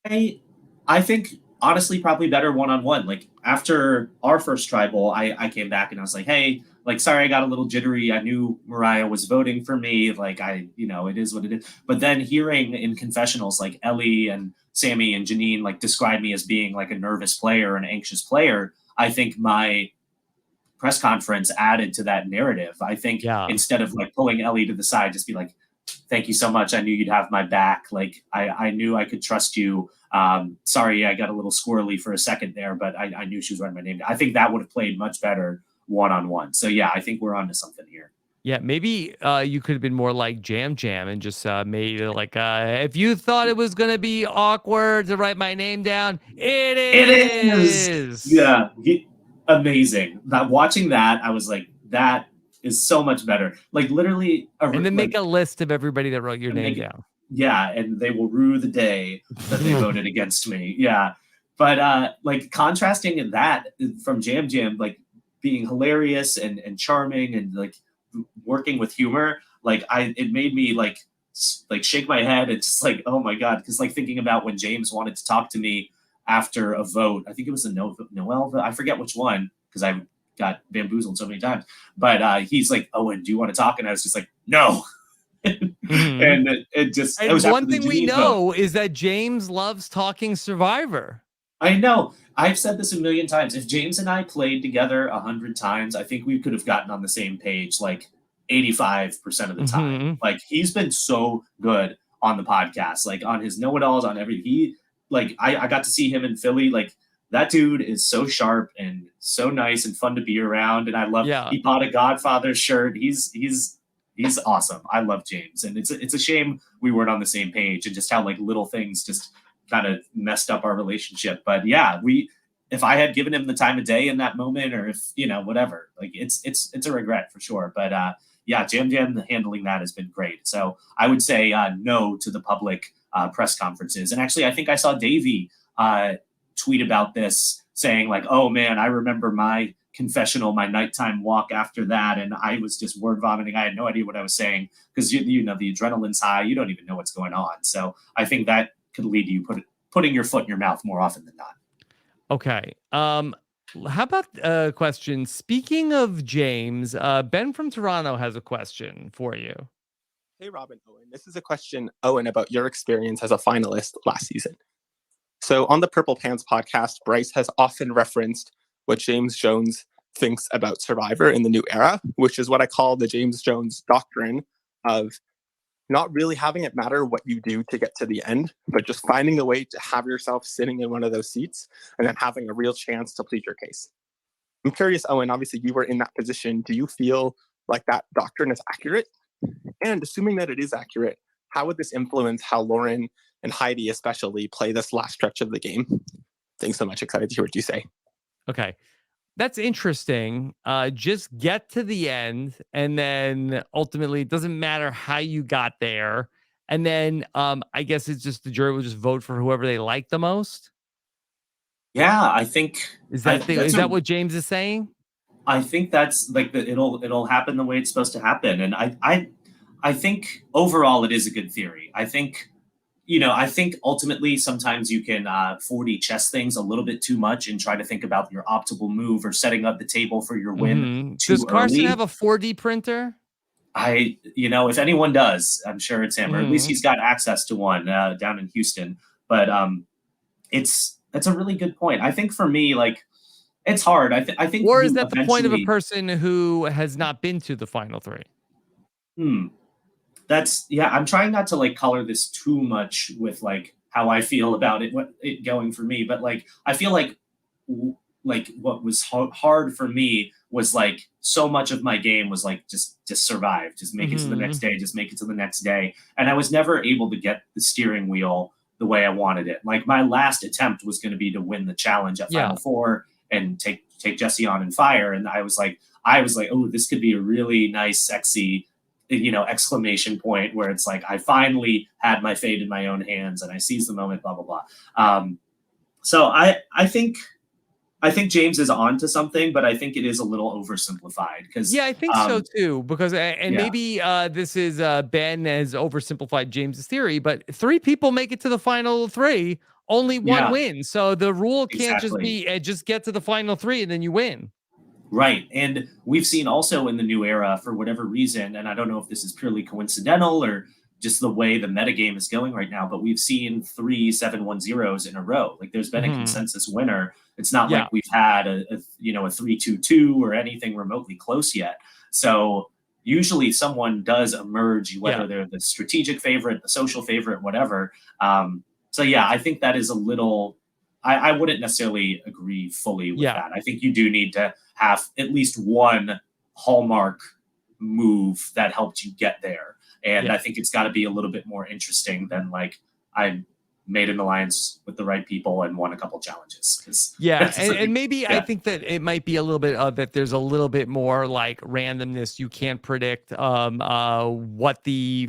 I think honestly probably better one on one. Like after our first tribal, I came back and I was like, hey, like sorry I got a little jittery. I knew Mariah was voting for me. Like it is what it is. But then hearing in confessionals like Ellie and Sammy and Janine like describe me as being like a nervous player, an anxious player, I think my press conference added to that narrative. I think Yeah. instead of like pulling Ellie to the side, just be like, thank you so much. I knew you'd have my back. Like I knew I could trust you. Sorry, I got a little squirrely for a second there, but I knew she was writing my name. I think that would have played much better one-on-one. So yeah, I think we're onto something here. Yeah, maybe you could have been more like Jam Jam and just made it like, if you thought it was gonna be awkward to write my name down, it It is. is. Yeah, amazing. That watching that, I was like, that is so much better. Like literally, And then make like a list of everybody that wrote your and name make it, down. yeah, and they will rue the day that they voted against me. Yeah, but like contrasting that from Jam Jam, like being hilarious and charming and like working with humor, like it made me like like shake my head. It's just like, oh my god, because like thinking about when James wanted to talk to me after a vote, I think it was a Noel vote, I forget which one because I got bamboozled so many times, but he's like, Owen, do you want to talk? And I was just like, no. Mhm. And it And was after one the thing we Janine vote. know is that James loves talking Survivor. I know. I've said this a million times. If James and I played together 100 times, I think we could have gotten on the same page like 85% of the time. Mhm. Like he's been so good on the podcast, like on his know-it-alls, on everything. He like I got to see him in Philly. Like that dude is so sharp and so nice and fun to be around. And I love Yeah. he bought a Godfather shirt. He's awesome. I love James. And it's a shame we weren't on the same page and just how like little things just kind of messed up our relationship. But yeah, if I had given him the time of day in that moment, or if whatever, like it's a regret for sure. But yeah, Jam Jam handling that has been great. So I would say no to the public press conferences. And actually, I think I saw Davey tweet about this, saying like, "Oh man, I remember my confessional, my nighttime walk after that, and I was just word vomiting. I had no idea what I was saying because you know the adrenaline's high. You don't even know what's going on. So I think that could lead to you putting your foot in your mouth more often than not." Okay. How about a question? Speaking of James, Ben from Toronto has a question for you. Hey, Robin, Owen. This is a question, Owen, about your experience as a finalist last season. So on the Purple Pants podcast, Bryce has often referenced what James Jones thinks about Survivor in the new era, which is what I call the James Jones doctrine of not really having it matter what you do to get to the end, but just finding a way to have yourself sitting in one of those seats and then having a real chance to plead your case. I'm curious, Owen, obviously you were in that position. Do you feel like that doctrine is accurate? And assuming that it is accurate, how would this influence how Lauren and Heidi especially play this last stretch of the game? Thanks so much. Excited to hear what you say. Okay. That's interesting. Just get to the end, and then ultimately, it doesn't matter how you got there. And then, I guess it's just the jury will just vote for whoever they like the most. Yeah, I think Is that what James is saying? I think that's like it'll happen the way it's supposed to happen. And I think overall it is a good theory. I think ultimately sometimes you can 4D chess things a little bit too much and try to think about your optimal move or setting up the table for your win Does too Carson early. have a 4D printer? If anyone does, I'm sure it's him, or at least Mhm. he's got access to one down in Houston. But it's a really good point. I think for me, like it's hard. I think Or is you that the point of a eventually. person who has not been to the final three? Hmm. That's yeah. I'm trying not to like color this too much with like how I feel about it going for me, but like I feel like what was hard for me was like so much of my game was like just survive, just make it to the next Mhm. day, just make it to the next day, and I was never able to get the steering wheel the way I wanted it. Like my last attempt was going to be to win the challenge at Yeah. Final Four and take Jesse on and fire, and I was like, oh, this could be a really nice, sexy exclamation point where it's like I finally had my fate in my own hands and I seized the moment, blah blah blah. So I think James is on to something, but I think it is a little oversimplified because Yeah, I think so too. Because and yeah, maybe this is Ben has oversimplified James's theory, but three people make it to the final three, only one yeah, wins. So the rule can't just exactly. be just get to the final three and then you win. Right. And we've seen also in the new era, for whatever reason, and I don't know if this is purely coincidental or just the way the metagame is going right now, but we've seen 3 7-1-0s in a row. Like there's been a Mhm. consensus winner. It's not Yeah, like we've had a 3-2-2 or anything remotely close yet. So usually someone does emerge, yeah, whether they're the strategic favorite, the social favorite, whatever. So yeah, I think that is a little. I wouldn't necessarily agree fully with yeah. that. I think you do need to have at least one hallmark move that helped you get there. And Yeah. I think it's got to be a little bit more interesting than like I made an alliance with the right people and won a couple challenges. Yeah, and maybe I yeah. think that it might be a little bit of that. There's a little bit more like randomness. You can't predict what the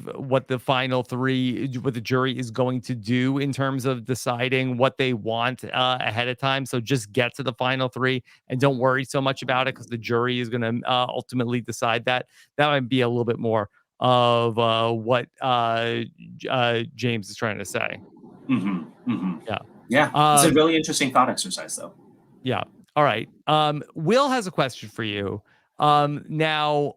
final three, what the jury is going to do in terms of deciding what they want ahead of time. So just get to the final three and don't worry so much about it because the jury is going to ultimately decide that. That might be a little bit more of what James is trying to say. Yeah. Yeah. It's a really interesting thought exercise, though. Yeah. All right. Will has a question for you. Now,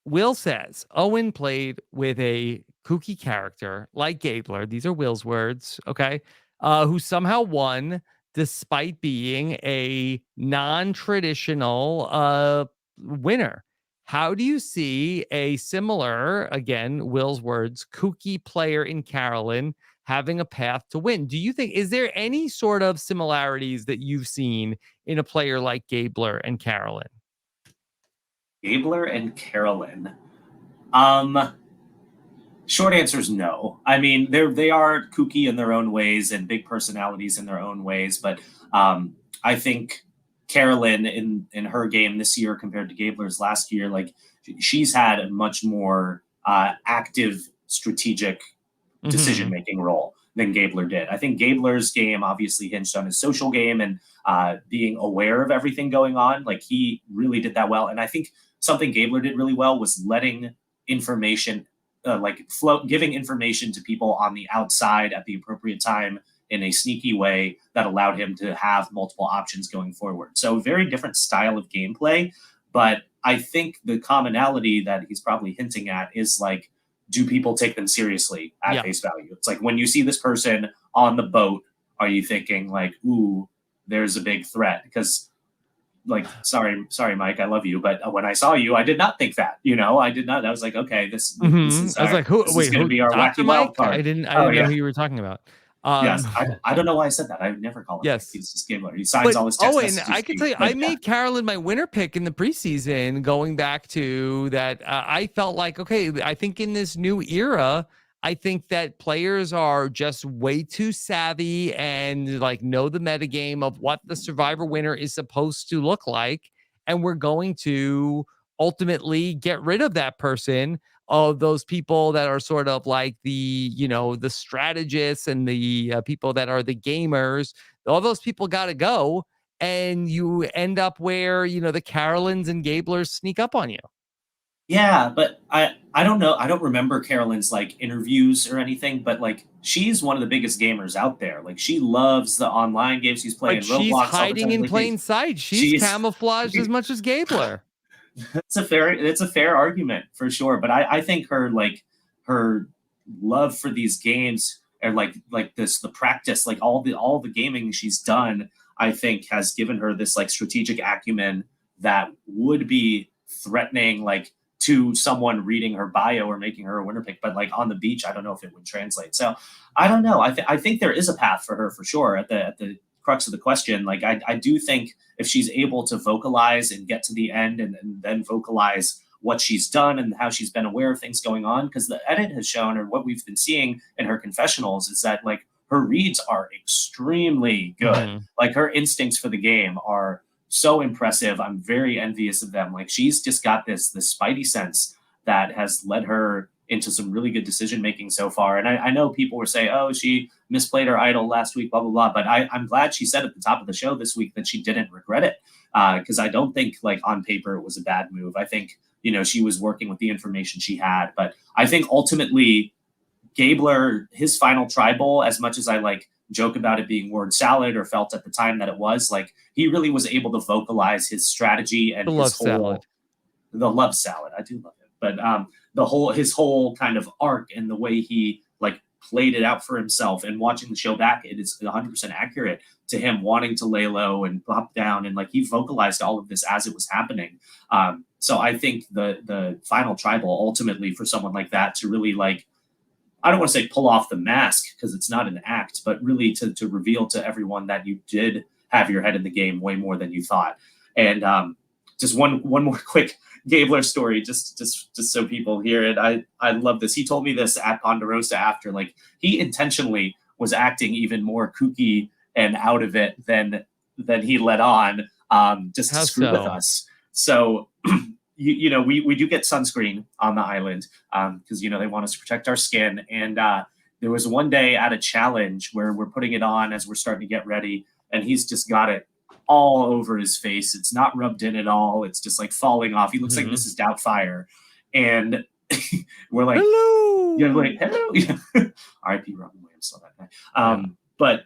Will says Owen played with a kooky character like Gabler. These are Will's words. Okay. Who somehow won despite being a non-traditional winner. How do you see a similar, again, Will's words, kooky player in Carolyn having a path to win? Do you think, is there any sort of similarities that you've seen in a player like Gabler and Carolyn? Gabler and Carolyn. Short answer is no. I mean, they are kooky in their own ways and big personalities in their own ways, but I think Carolyn in her game this year compared to Gabler's last year, like she's had a much more active, strategic decision making role than Gabler did. I think Gabler's game obviously hinged on his social game and being aware of everything going on. Like he really did that well, and I think something Gabler did really well was letting information giving information to people on the outside at the appropriate time in a sneaky way that allowed him to have multiple options going forward. So very different style of gameplay, but I think the commonality that he's probably hinting at is like, do people take them seriously at face value? It's like when you see this person on the boat, are you thinking like, ooh, there's a big threat? Because like, sorry, Mike, I love you, but when I saw you, I did not think that. I did not. I was like, okay, this is. I was like, who? This Wait, is going to be our Dr. wacky Mike? wild card. I didn't know who you were talking about. Yes, I don't know why I said that. I never call him. Yes, He's just Gabler. He signs all his text messages. I can tell you, I made Carolyn my winner pick in the preseason. Going back to that, I felt like, okay, I think in this new era, I think that players are just way too savvy and like know the metagame of what the Survivor winner is supposed to look like, and we're going to ultimately get rid of that person, of those people that are sort of like the strategists and the people that are the gamers. All those people got to go, and you end up where the Carolyns and Gablers sneak up on you. Yeah, but I don't know. I don't remember Carolyn's like interviews or anything, but like she's one of the biggest gamers out there. Like she loves the online games. She's playing Roblox. She's hiding in plain sight. She's camouflaged as much as Gabler. It's a fair argument for sure. But I think her love for these games or like the practice, like all the gaming she's done, I think has given her this like strategic acumen that would be threatening like to someone reading her bio or making her a winner pick, but like on the beach, I don't know if it would translate. So I don't know. I think there is a path for her for sure at the crux of the question. Like I do think if she's able to vocalize and get to the end and then vocalize what she's done and how she's been aware of things going on, because the edit has shown, or what we've been seeing in her confessionals, is that like her reads are extremely good. Like her instincts for the game are so impressive. I'm very envious of them. Like she's just got this spidey sense that has led her into some really good decision making so far. And I know people were saying, oh, she misplayed her idol last week, blah, blah, blah. But I'm glad she said at the top of the show this week that she didn't regret it. Because I don't think like on paper it was a bad move. I think, she was working with the information she had. But I think ultimately Gabler, his final tribal, as much as I like joke about it being word salad or felt at the time that it was, like he really was able to vocalize his strategy and the love salad. I do love it. But his whole kind of arc and the way he like played it out for himself, and watching the show back, it is 100% accurate to him wanting to lay low and pop down. And like he vocalized all of this as it was happening. So I think the final tribal ultimately for someone like that to really like, I don't want to say pull off the mask because it's not an act, but really to reveal to everyone that you did have your head in the game way more than you thought. And just one more quick Gabler story, just so people hear it. I love this. He told me this at Ponderosa after, like, he intentionally was acting even more kooky and out of it than he let on, just to How screw with so? us. So we do get sunscreen on the island, because they want us to protect our skin. And there was one day at a challenge where we're putting it on as we're starting to get ready, and he's just got it all over his face. It's not rubbed in at all. It's just like falling off. He looks like Mrs. Doubtfire. And we're like, hello. Like, hello. R.I.P. Robin Williams, saw that guy. But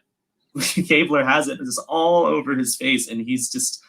Gabler has it just all over his face, and he's just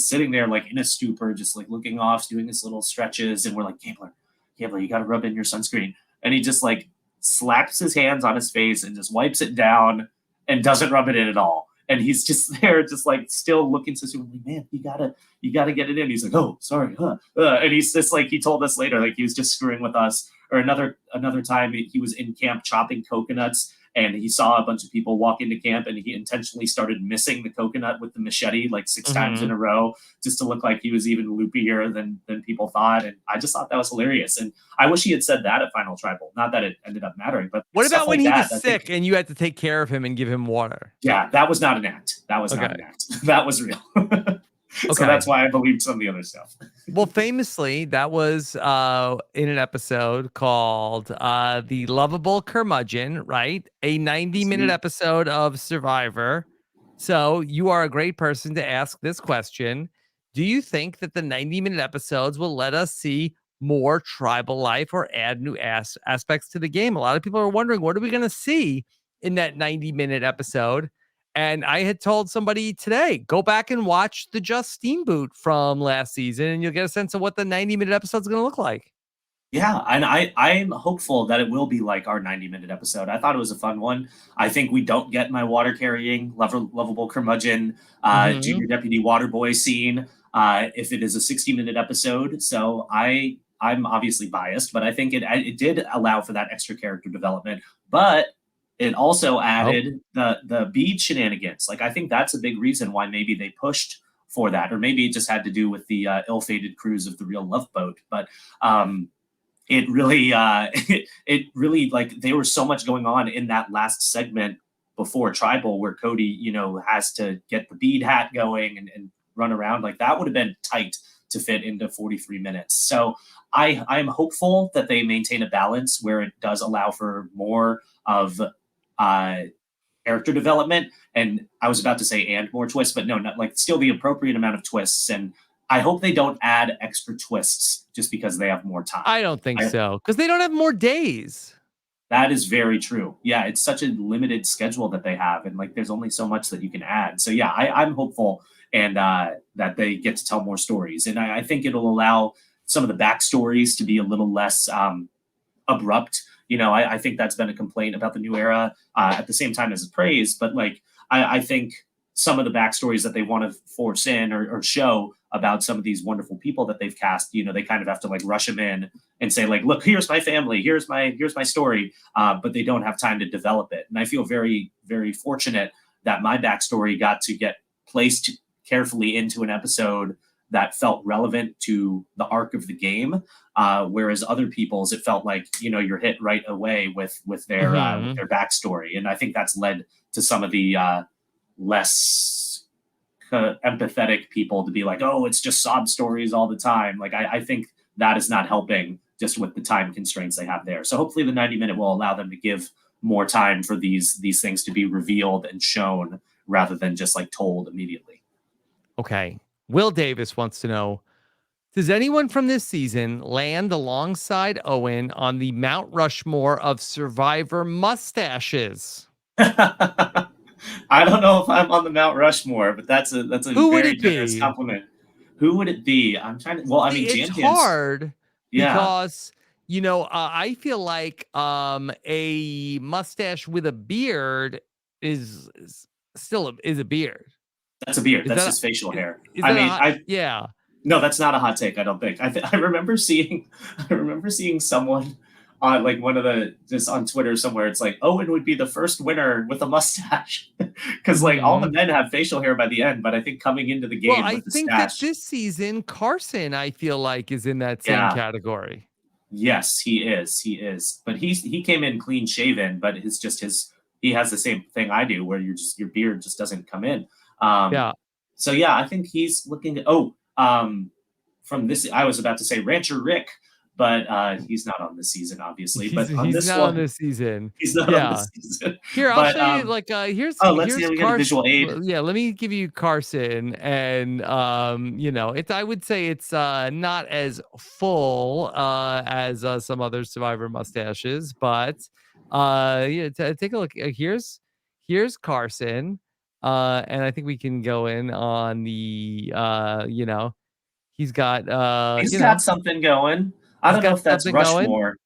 sitting there like in a stupor, just like looking off, doing his little stretches. And we're like, Gabler, you got to rub in your sunscreen. And he just like slaps his hands on his face and just wipes it down and doesn't rub it in at all. And he's just there, just like still looking so super, like, man, you gotta get it in. He's like, oh, sorry, and he's just like, he told us later, like he was just screwing with us. Or another time, he was in camp chopping coconuts, and he saw a bunch of people walk into camp, and he intentionally started missing the coconut with the machete like 6 times in a row, just to look like he was even loopier than people thought. And I just thought that was hilarious. And I wish he had said that at Final Tribal. Not that it ended up mattering, but what about when like he that, was sick and you had to take care of him and give him water? Yeah, that was not an act. That was not an act. That was real. So that's why I believed some of the other stuff. Well, famously, that was in an episode called The Lovable Curmudgeon, right? A 90-minute episode of Survivor. So you are a great person to ask this question. Do you think that the 90-minute episodes will let us see more tribal life or add new aspects to the game? A lot of people are wondering, what are we going to see in that 90-minute episode? And I had told somebody today, go back and watch the Justine boot from last season, and you'll get a sense of what the 90-minute episode is going to look like. Yeah, and I'm hopeful that it will be like our 90-minute episode. I thought it was a fun one. I think we don't get my water carrying, lovable curmudgeon, junior deputy water boy scene if it is a 60-minute episode. So I'm obviously biased, but I think it did allow for that extra character development. But it also added the bead shenanigans. Like, I think that's a big reason why maybe they pushed for that, or maybe it just had to do with the ill-fated cruise of the real Love Boat. But it really, like, there was so much going on in that last segment before Tribal, where Cody, has to get the bead hat going and run around. Like, that would have been tight to fit into 43 minutes. So I'm hopeful that they maintain a balance where it does allow for more of character development. And I was about to say and more twists, but no, not like, still the appropriate amount of twists. And I hope they don't add extra twists just because they have more time. I don't think so, because they don't have more days. That is very true. Yeah, it's such a limited schedule that they have, and like, there's only so much that you can add. So yeah, I'm hopeful and that they get to tell more stories. And I think it'll allow some of the backstories to be a little less abrupt. I think that's been a complaint about the new era, at the same time as a praise. But like, I think some of the backstories that they want to force in or show about some of these wonderful people that they've cast, they kind of have to like rush them in and say like, look, here's my family, here's my story, but they don't have time to develop it. And I feel very, very fortunate that my backstory got to get placed carefully into an episode that felt relevant to the arc of the game, whereas other people's, it felt like you're hit right away with their backstory, and I think that's led to some of the less empathetic people to be like, oh, it's just sob stories all the time. Like, I think that is not helping, just with the time constraints they have there. So hopefully the 90-minute will allow them to give more time for these things to be revealed and shown rather than just like told immediately. Okay. Will Davis wants to know, does anyone from this season land alongside Owen on the Mount Rushmore of Survivor mustaches? I don't know if I'm on the Mount Rushmore, but that's a very generous compliment. Who would it be? I'm trying to. Well, I mean, it's hard because I feel like a mustache with a beard is still a beard. That's a beard. That's his facial hair. Yeah. No, that's not a hot take. I don't think. I remember seeing someone like one of the just on Twitter somewhere, it's like Owen would be the first winner with a mustache because like all the men have facial hair by the end, but I think coming into the Well, game I with the think that stash, this season, Carson, I feel like, is in that same yeah, category. yes, he is, but he came in clean shaven, but it's just he has the same thing I do where your beard just doesn't come in. Yeah. So yeah, I think he's looking at from this I was about to say Rancher Rick, but he's not on this season, obviously. But on He's this not on one, this season. he's not on Yeah. this season. Here, I'll But show you. Like, let's see here's if we get a Carson. visual aid. Yeah, let me give you Carson, and you know, it's. I would say it's not as full as some other Survivor mustaches, but yeah, take a look. Here's Carson, and I think we can go in on the you know, he's got He's you got know, something going. I he's don't know got if that's something going. Rushmore.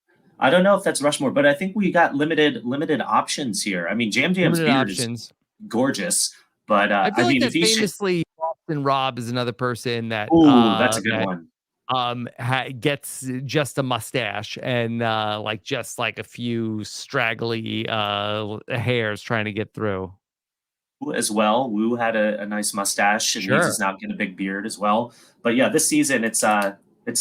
I don't know if that's Rushmore, but I think we got limited options here. I mean, Jam Jam's Limited beard is options. gorgeous, but I I feel like mean, if that he's famously Boston Rob is another person that ooh, that's a good one. gets just a mustache and like just like a few straggly hairs trying to get through. Wu as well. Wu had a nice mustache, and he's Sure. just now getting a big beard as well. But yeah, this season it's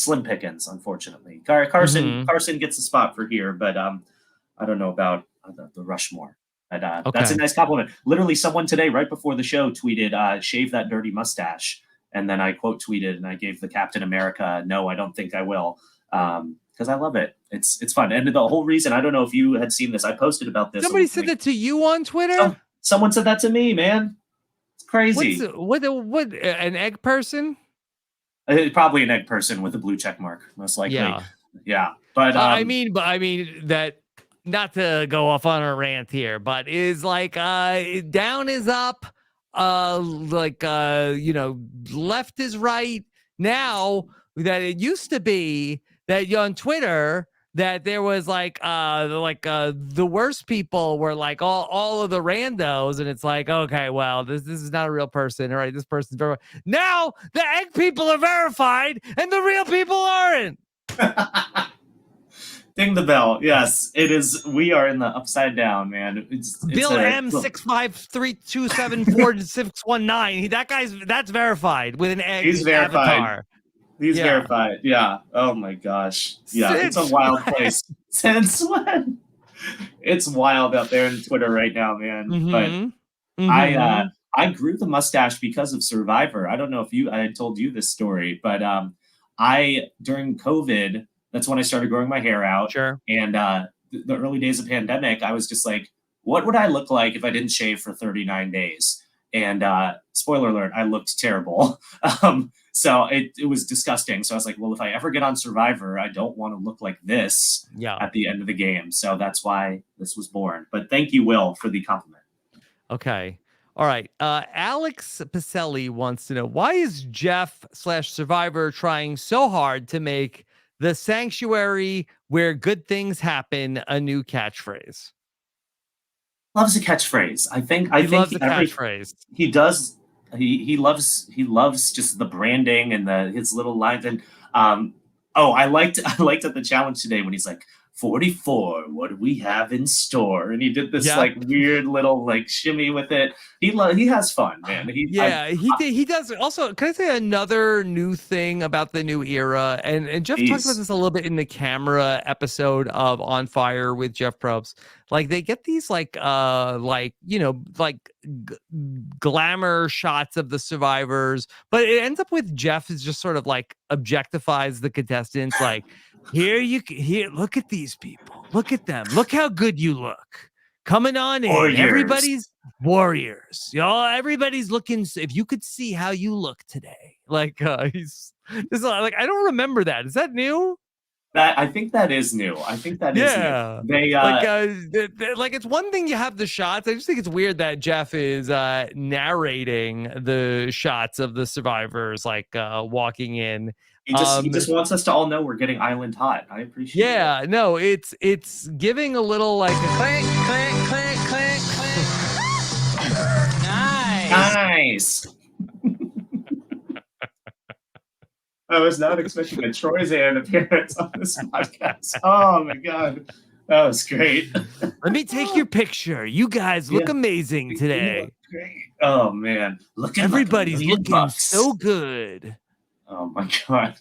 slim pickings, unfortunately. Hmm. Carson gets a spot for here, but I don't know about the Rushmore. But that's a Okay. nice compliment. Literally, someone today, right before the show, tweeted, "Shave that dirty mustache," and then I quote tweeted and I gave the Captain America, "No, I don't think I will," because I love it. It's fun, and the whole reason I don't know if you had seen this. I posted about this. Somebody said Like that to you on Twitter. someone said that to me, man. It's What's crazy. what an egg person? Probably an egg person with a blue check mark, most likely. Yeah. Yeah, but I mean that, not to go off on a rant here, but is like down is up, like you know, left is right. Now that it used to be that on Twitter that there was like the worst people were like all of the randos, and it's like, okay, well, this is not a real person. All right, this person's verified. Now the egg people are verified and the real people aren't. ding the bell. Yes, it is. We are in the upside down, man. It's Bill a M 653274619. That's verified with an egg he's verified. avatar. He's Yeah. verified. Yeah. Oh my gosh. Yeah, it's a Since wild when? place. Since when? It's wild out there in Twitter right now, man. But I grew the mustache because of Survivor. I don't know if I had told you this story, but I during COVID, that's when I started growing my hair out. Sure. And the early days of pandemic, I was just like, what would I look like if I didn't shave for 39 days? And spoiler alert, I looked terrible. So it was disgusting. So I was like, well, if I ever get on Survivor, I don't want to look like this at the end of the game. So that's why this was born. But thank you, Will, for the compliment. Okay. All right. Alex Pacelli wants to know, why is Jeff/Survivor trying so hard to make the sanctuary where good things happen a new catchphrase? Loves a catchphrase. I think He loves a catchphrase. he does. He loves just the branding and his little lines. And I liked at the challenge today when he's like, 44, what do we have in store? And he did this like weird little like shimmy with it. He has fun, man. He does. Also, can I say another new thing about the new era? And Jeff talked about this a little bit in the camera episode of On Fire with Jeff Probst. Like, they get these glamour shots of the survivors, but it ends up with Jeff is just sort of like objectifies the contestants. Like, here, look at these people. Look at them. Look how good you look. Coming on in. Warriors. Everybody's warriors. Everybody's looking. If you could see how you look today. Like, he's like, I don't remember that. Is that new? I think that is new. I think that is new. They like it's one thing you have the shots. I just think it's weird that Jeff is narrating the shots of the survivors, like walking in. He just wants us to all know we're getting island hot. I appreciate it. Yeah, no, it's giving a little like a clank, clank, clank, clank, clank. Nice. I was not expecting a Troyzan appearance on this podcast. Oh my god, that was great. Let me take your picture. You guys look amazing today. Great. Oh man, Everybody's like looking so good. Oh my god.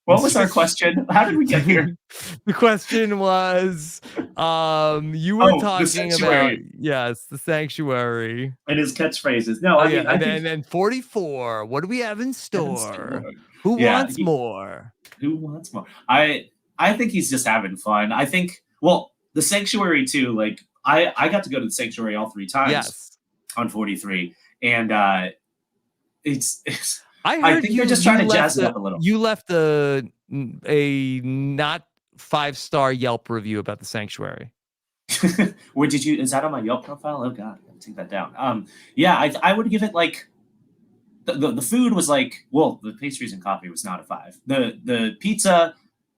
What was our question? How did we get here? The question was, you were talking about the sanctuary and his catchphrases. No, I mean, and then 44. What do we have in store? Who wants more? Who wants more? I think he's just having fun. I think the sanctuary too. Like I got to go to the sanctuary all 3 times on 43, and it's. I think they're just trying to jazz it up a little. You left a not 5-star Yelp review about the sanctuary. Where did you? Is that on my Yelp profile? Oh god, I gotta take that down. Yeah, I would give it like the food was like, well, the pastries and coffee was not a 5. The pizza.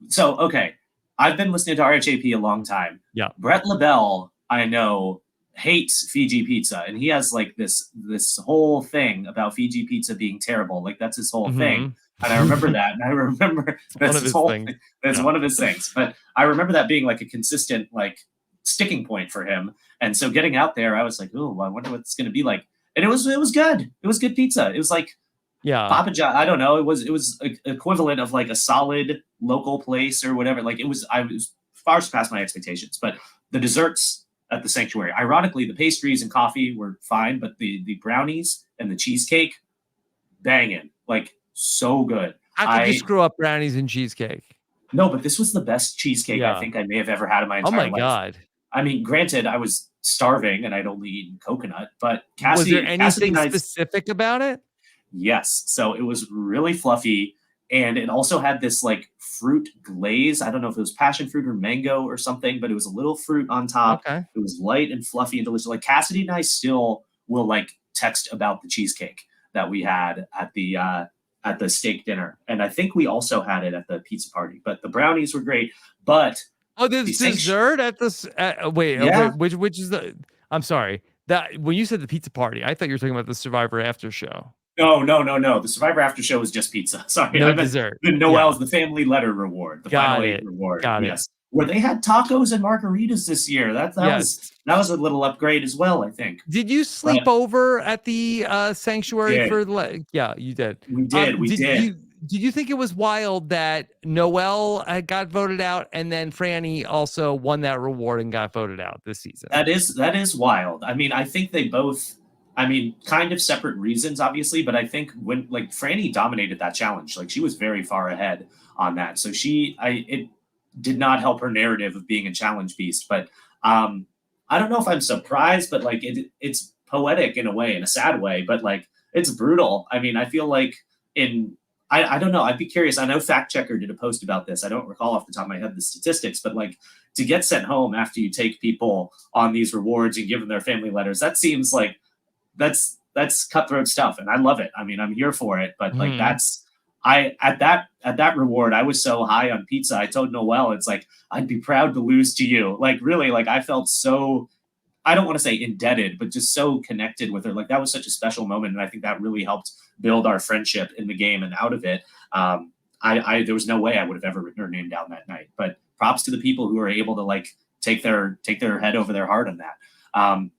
So okay, I've been listening to RHAP a long time. Yeah, Brett LaBelle, I know, hates Fiji pizza, and he has like this whole thing about Fiji pizza being terrible. Like that's his whole thing. And I remember that, and I remember that's his whole thing. That's one of his things. But I remember that being like a consistent like sticking point for him. And so getting out there, I was like, oh, I wonder what it's going to be like. And it was good. It was good pizza. It was like Papa John. I don't know. It was equivalent of like a solid local place or whatever. Like I was far past my expectations. But the desserts at the sanctuary, ironically, the pastries and coffee were fine, but the brownies and the cheesecake, banging, like so good. How could you screw up brownies and cheesecake? No, but this was the best cheesecake I think I may have ever had in my entire life. Oh my god! I mean, granted, I was starving and I'd only eaten coconut, but Cassie, was there anything specific about it? Yes. So it was really fluffy, and it also had this like fruit glaze. I don't know if it was passion fruit or mango or something, but it was a little fruit on top. Okay. It was light and fluffy and delicious. Like Cassidy and I still will like text about the cheesecake that we had at the steak dinner, and I think we also had it at the pizza party. But the brownies were great. But there's dessert at this. Wait, which is the? I'm sorry. That when you said the pizza party, I thought you were talking about the Survivor after show. No. The Survivor after show was just pizza. Sorry, no dessert. The Noel's, the family letter reward, the final 8 reward. Yes, where they had tacos and margaritas this year. That was a little upgrade as well, I think. Did you sleep over at the sanctuary for? Yeah, you did. We did. Did you think it was wild that Noel got voted out and then Franny also won that reward and got voted out this season? That is wild. I mean, I think they both. I mean, kind of separate reasons, obviously, but I think when like Franny dominated that challenge, like she was very far ahead on that. So it did not help her narrative of being a challenge beast. But I don't know if I'm surprised, but like it's poetic in a way, in a sad way, but like it's brutal. I mean, I feel like I don't know. I'd be curious. I know Fact Checker did a post about this. I don't recall off the top of my head the statistics, but like to get sent home after you take people on these rewards and give them their family letters, that seems like that's cutthroat stuff, and I love it. I mean, I'm here for it, but like at that reward, I was so high on pizza. I told Noelle, it's like I'd be proud to lose to you. Like really, like I felt so. I don't want to say indebted, but just so connected with her. Like that was such a special moment, and I think that really helped build our friendship in the game and out of it. There was no way I would have ever written her name down that night. But props to the people who are able to like take their head over their heart on that.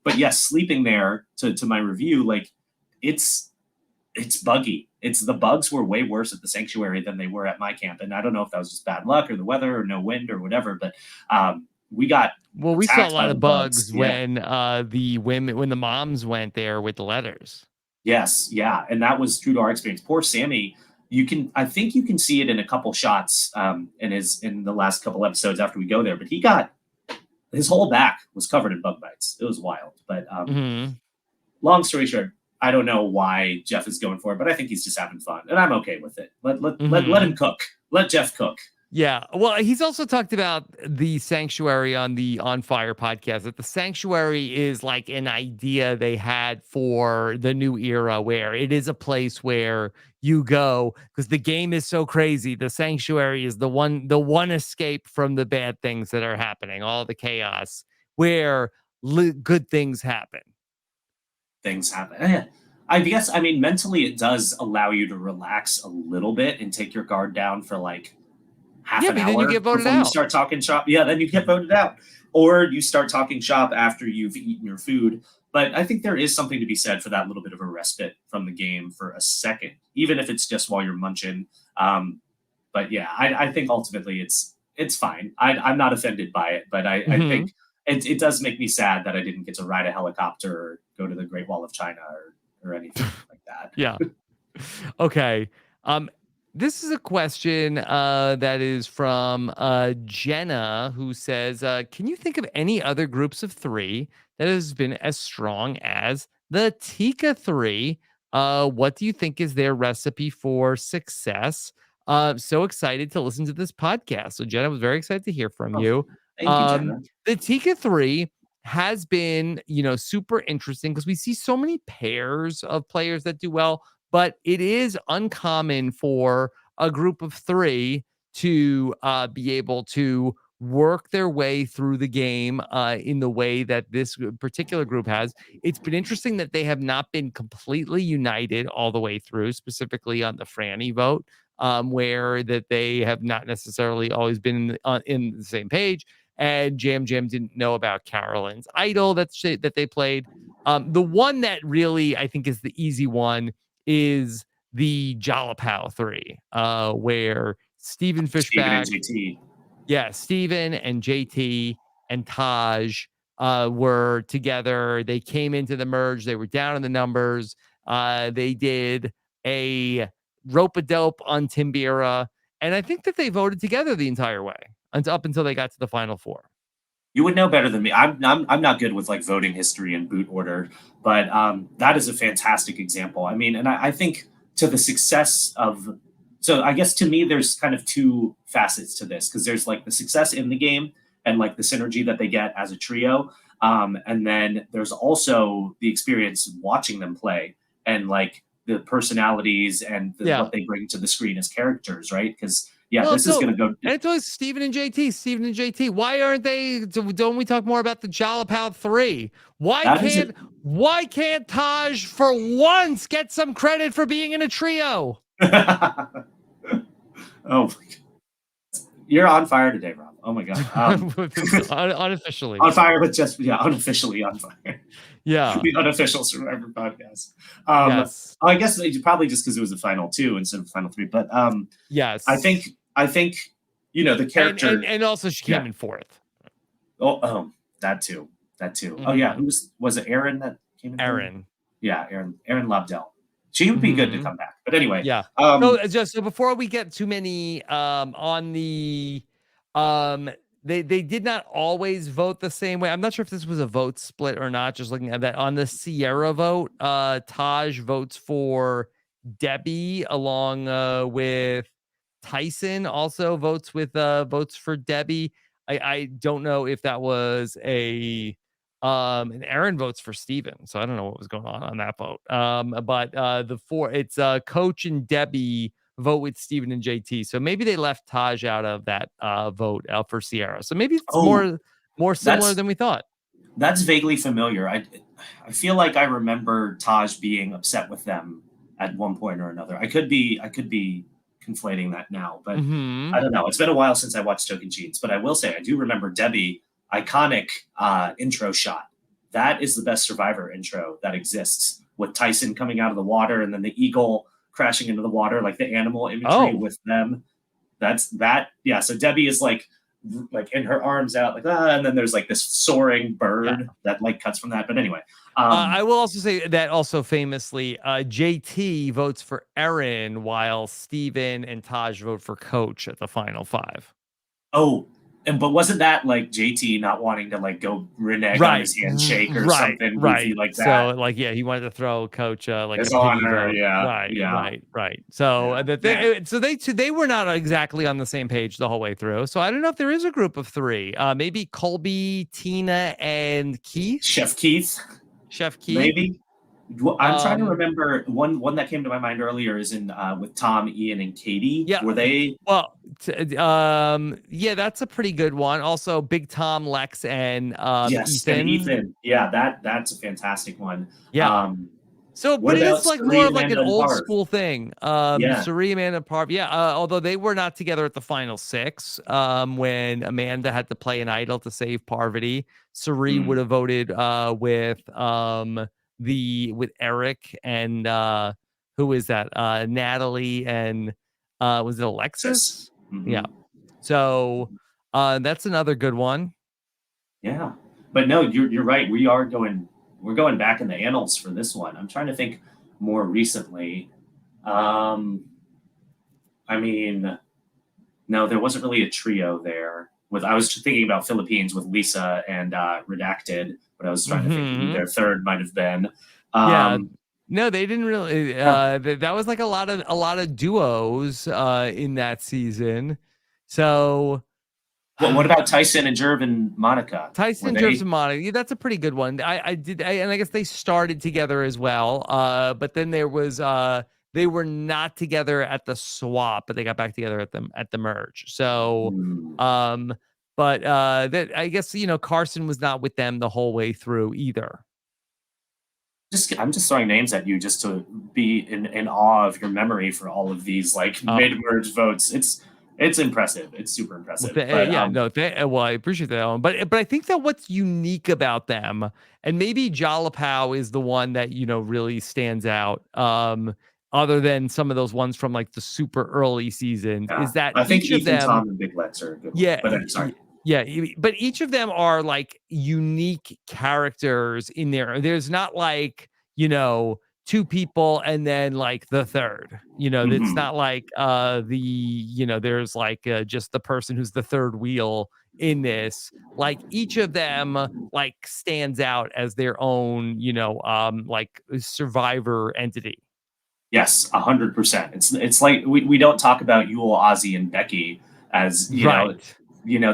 But yes, sleeping there to my review, like it's buggy. The bugs were way worse at the sanctuary than they were at my camp, and I don't know if that was just bad luck or the weather or no wind or whatever, but. We saw a lot of bugs when the moms went there with the letters. Yes, yeah, and that was true to our experience. Poor Sammy, I think you can see it in a couple shots in the last couple episodes after we go there, but his whole back was covered in bug bites. It was wild, but long story short, I don't know why Jeff is going for it, but I think he's just having fun, and I'm okay with it. Let him cook. Let Jeff cook. Yeah. Well, he's also talked about the sanctuary on the On Fire podcast, that the sanctuary is like an idea they had for the new era, where it is a place where you go because the game is so crazy. The sanctuary is the one escape from the bad things that are happening, all the chaos, where good things happen. Things happen. I guess, I mean, mentally, it does allow you to relax a little bit and take your guard down for like half Yeah, an but then you hour get voted before you out. start talking shop. Yeah, then you get voted out. Or you start talking shop after you've eaten your food. But I think there is something to be said for that little bit of a respite from the game for a second, even if it's just while you're munching. But yeah, I think ultimately it's fine. I'm not offended by it, but I Mhm. think it does make me sad that I didn't get to ride a helicopter or go to the Great Wall of China or anything like that. Yeah. Okay. Um, this is a question that is from Jenna, who says, "Can you think of any other groups of three that has been as strong as the Tika three? What do you think is their recipe for success?" So excited to listen to this podcast. So Jenna was very excited to hear from Oh, you. thank you, Jenna. The Tika three has been, super interesting because we see so many pairs of players that do well, but it is uncommon for a group of three to be able to work their way through the game in the way that this particular group has. It's been interesting that they have not been completely united all the way through, specifically on the Franny vote, where that they have not necessarily always been in the same page. And Jam Jam didn't know about Carolyn's Idol that they played. The one that really I think is the easy one is the Jalapao three, where Stephen Stephen and Fishback, JT. yeah, Stephen and JT and Taj were together. They came into the merge. They were down in the numbers. They did a rope a dope on Timbira, and I think that they voted together the entire way up until they got to the final four. You would know better than me. I'm not good with like voting history and boot order, but that is a fantastic example. I mean, and I think to the success of, so I guess to me there's kind of two facets to this because there's like the success in the game and like the synergy that they get as a trio, and then there's also the experience watching them play and like the personalities and Yeah. what they bring to the screen as characters, right? Because yeah, Well, this is going to go. and it's always Steven and JT. Steven and JT. Why aren't they? Don't we talk more about the Jalapao three? That is it. Why can't Taj for once get some credit for being in a trio? Oh, you're on fire today, Rob. Oh my god. Unofficially. On fire, but just unofficially on fire. Yeah. The unofficial Survivor podcast. Yes. I guess probably just because it was the final two instead of the final three. But yes. I think the character and also she came in fourth. Oh, that too. Mm-hmm. Oh yeah, was it? Aaron that came in? Aaron. Yeah, Aaron Lobdell. She would be good to come back. But anyway. Yeah. So before we get too many on the they did not always vote the same way. I'm not sure if this was a vote split or not, just looking at that. On the Sierra vote, Taj votes for Debbie along with Tyson also votes for Debbie. I don't know if that was and Aaron votes for Steven. So I don't know what was going on that vote. But it's Coach and Debbie vote with Steven and JT. So maybe they left Taj out of that vote out for Sierra. So maybe it's more similar than we thought. That's vaguely familiar. I feel like I remember Taj being upset with them at one point or another. I could be conflating that now, but I don't know. It's been a while since I watched Token Cheats, but I will say I do remember Debbie iconic intro shot. That is the best Survivor intro that exists, with Tyson coming out of the water and then the eagle crashing into the water, like the animal imagery with them. Yeah. So Debbie is like in her arms out, like and then there's like this soaring bird that like cuts from that. But anyway, I will also say that also famously, JT votes for Aaron while Steven and Taj vote for Coach at the final five. Oh, but wasn't that like JT not wanting to like go renege on his handshake or something goofy like that? So he wanted to throw Coach like his a pity honor, vote. Right. So they were not exactly on the same page the whole way through. So I don't know if there is a group of three. Maybe Colby, Tina, and Keith. Chef Keith. Maybe. I'm trying to remember one that came to my mind earlier is in with Tom, Ian, and Katie. Yeah. Were they? Well, yeah, that's a pretty good one. Also, Big Tom, Lex, and Ethan. Ethan. Yeah, that's a fantastic one. Yeah. So, What but it about is like more Suri, of like an Amanda, and old Parv? school thing. Yeah. Suri, Amanda, Parv, yeah. Although they were not together at the final six, when Amanda had to play an idol to save Parvati, Suri would Mm. have voted with Eric and who is that? Natalie and was it Sis. Alexis? Hmm. Yeah. So that's another good one. Yeah. But no, you're right. We're going back in the annals for this one. I'm trying to think more recently. Um, I mean, no, there wasn't really a trio there. With I was thinking about Philippines with Lisa and Redacted, but I was trying to think who Hmm. their third might have been. Yeah. Um, No, they didn't really yeah. that was like a lot of duos in that season. So What about Tyson and Jerv and Monica? Were Tyson they? Jervsmani, yeah, that's a pretty good one. And I guess they started together as well. But then there was they were not together at the swap, but they got back together at the merge. So Hmm. um, but that I guess Carson was not with them the whole way through either. I'm just throwing names at you just to be in awe of your memory for all of these like Oh, mid-merge votes. It's impressive. It's super well, impressive. But yeah, no, well, I appreciate that one, but I think that what's unique about them, and maybe Jalapao is the one that really stands out, other than some of those ones from like the super early seasons, yeah, is that I think each of Ethan, them, Tom, and Big Lex are a good one. yeah, But sorry. yeah, but each of them are like unique characters in there. There's not like, two people and then like the third. It's Hmm. not like there's like just the person who's the third wheel in this. Like each of them like stands out as their own, like survivor entity. Yes, 100%. It's like we don't talk about Yule, Ozzy, and Becky as Right.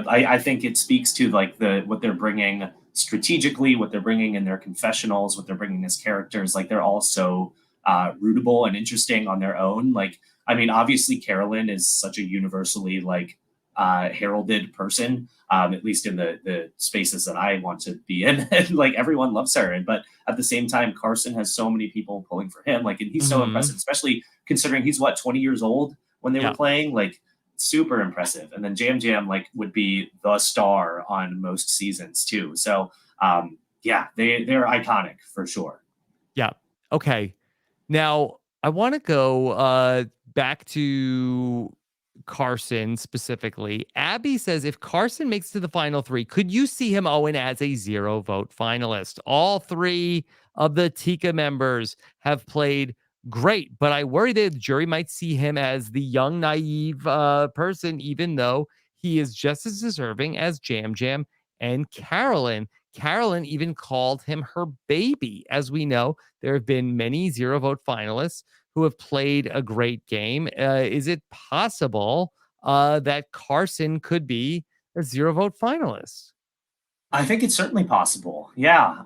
I think it speaks to like what they're bringing strategically, what they're bringing in their confessionals, what they're bringing as characters. Like they're all so rootable and interesting on their own. Like I mean, obviously Carolyn is such a universally like heralded person, at least in the spaces that I want to be in. And like everyone loves her, but at the same time, Carson has so many people pulling for him. Like, and he's so impressive, Hmm. especially considering he's what 20 years old when they were Yeah. playing. Like, super impressive. And then Jam Jam like would be the star on most seasons too. So yeah, they're iconic for sure. Yeah. Okay. Now, I want to go back to Carson specifically. Abby says if Carson makes it to the final three, could you see him, Owen, as a 0-vote finalist? All three of the Tika members have played great, but I worry that the jury might see him as the young, naive person, even though he is just as deserving as Jam Jam and Carolyn. Carolyn even called him her baby. As we know, there have been many 0-vote finalists who have played a great game. Is it possible that Carson could be a 0-vote finalist? I think it's certainly possible. Yeah.